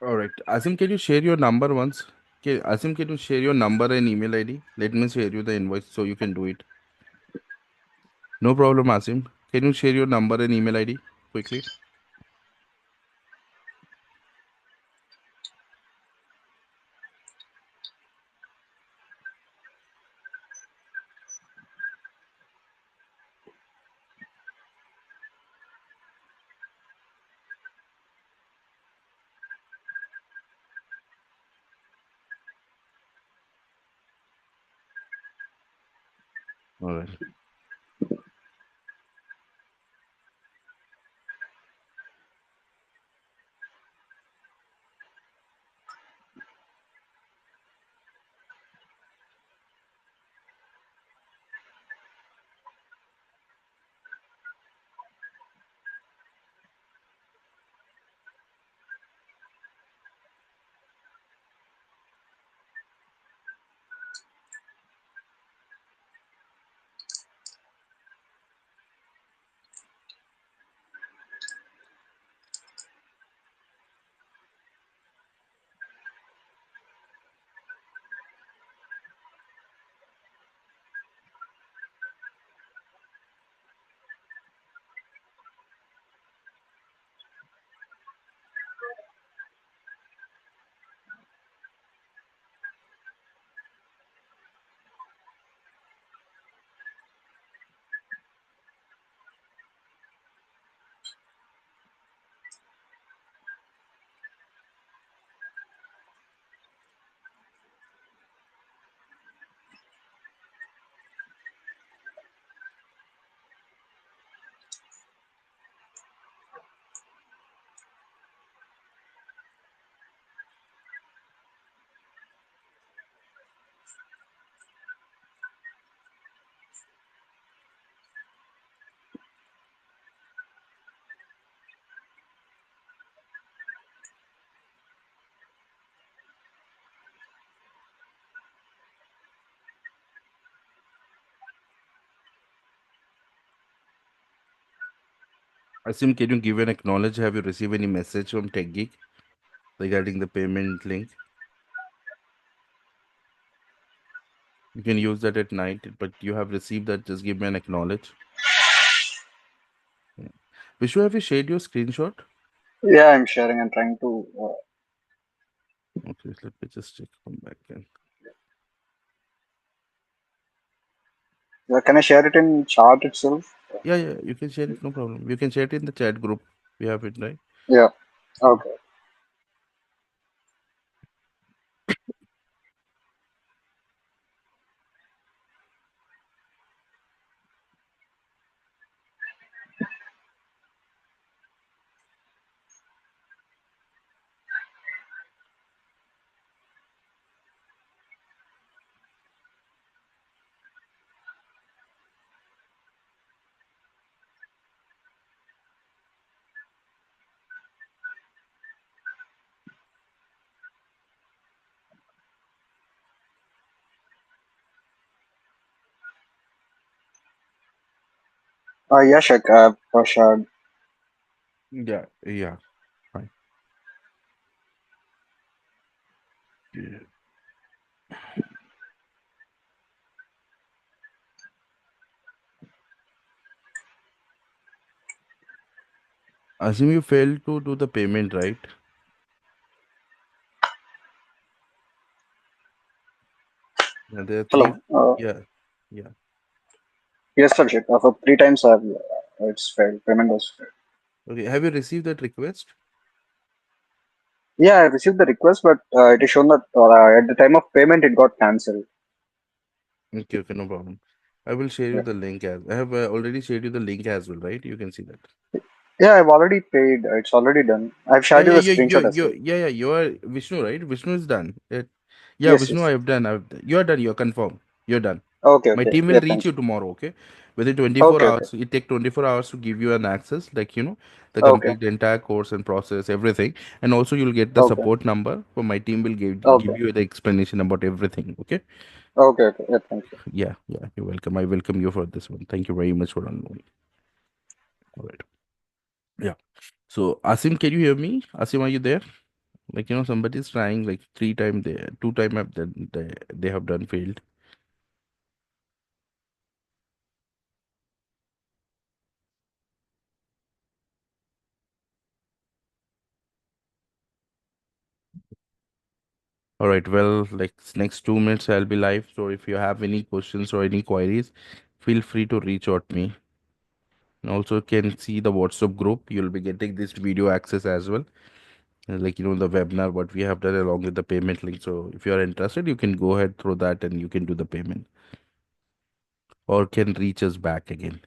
All right. Asim, can you share your number once? Okay, Asim, can you share your number and email ID? Let me share you the invoice so you can do it. No problem, Asim. Can you share your number and email ID quickly? All right. Asim, can you give an acknowledge? Have you received any message from TechGeek regarding the payment link? You can use that at night, but you have received that. Just give me an acknowledge. Yeah. Vishnu, have you shared your screenshot? Yeah, I'm sharing. I'm trying to. Okay, let me just check. Come back then. Can I share it in chart itself? Yeah, yeah, you can share it. No problem. You can share it in the chat group. We have it, right? Yeah. Okay. Yeah, Shek. Shared. Yeah, yeah, fine. Yeah. Assume you failed to do the payment, right? Yeah, there are three. Hello. Yeah, yeah. Yes, sir, Shek. For 3 times, it's failed. Payment was failed. Okay, have you received that request? Yeah, I received the request, but it is shown that at the time of payment, it got cancelled. Okay, okay, no problem. I will share you Yeah. the link as I have already shared you the link as well, right? You can see that. Yeah, I've already paid. It's already done. I've Yeah, shared you yeah, the yeah, screenshot as well. yeah, yeah. You are Vishnu, right? Vishnu is done. Yeah, Yes, Vishnu, yes. I've done. You are done. You're confirmed. You're done. Okay, My okay. team will Yeah, reach thank you you. tomorrow, okay? Within 24 Okay, okay. hours. It take 24 hours to give you an access, like, the Okay, complete entire course and process, everything. And also you'll get the okay. support number. For my team will give Okay. you the explanation about everything, okay? Okay, okay. Yeah, thank you. Yeah, yeah, you're welcome. I welcome you for this one. Thank you very much for unloading. All right. Yeah. So Asim, can you hear me? Asim, are you there? Like, somebody's trying like 3 times they 2 time have done they have done failed. All right, well, like next 2 minutes I'll be live. So if you have any questions or any queries, feel free to reach out me. And also you can see the WhatsApp group. You'll be getting this video access as well. Like, the webinar, what we have done along with the payment link. So if you are interested, you can go ahead through that and you can do the payment or can reach us back again.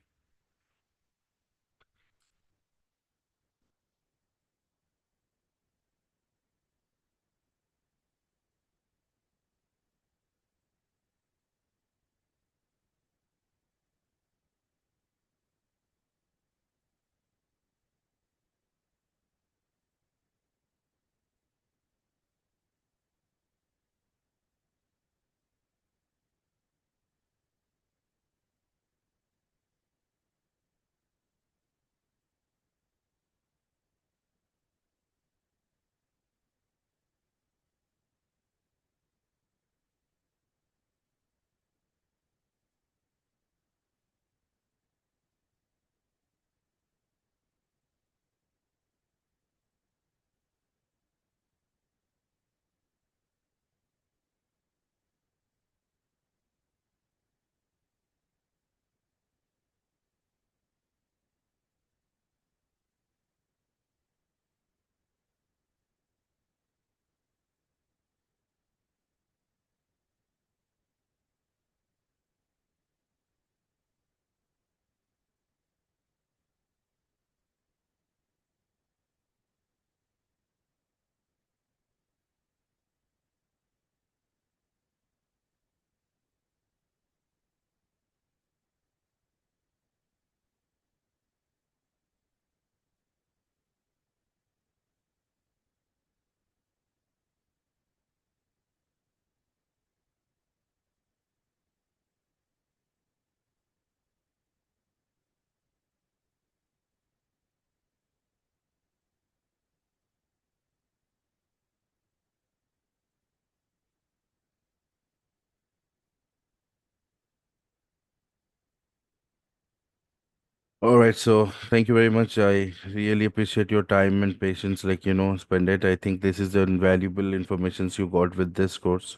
All right, so thank you very much. I really appreciate your time and patience, like, spend it. I think this is the invaluable information you got with this course.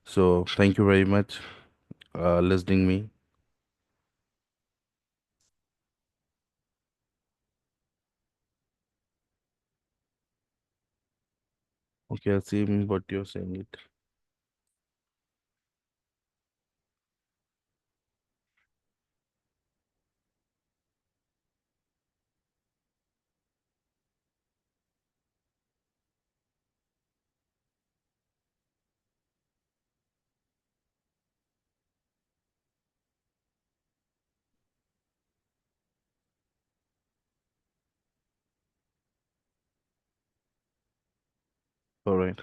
So thank you very much, listening me. Okay, I see what you're saying it. All right.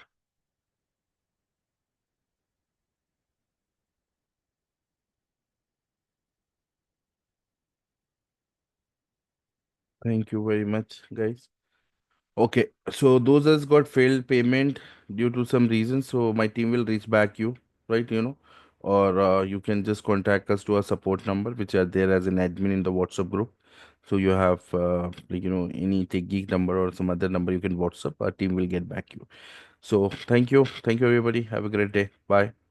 Thank you very much, guys. Okay, so those has got failed payment due to some reason. So my team will reach back you, right? Or you can just contact us to our support number, which are there as an admin in the WhatsApp group. So you have any Tech Geek number or some other number you can WhatsApp. Our team will get back you. So thank you everybody. Have a great day. Bye.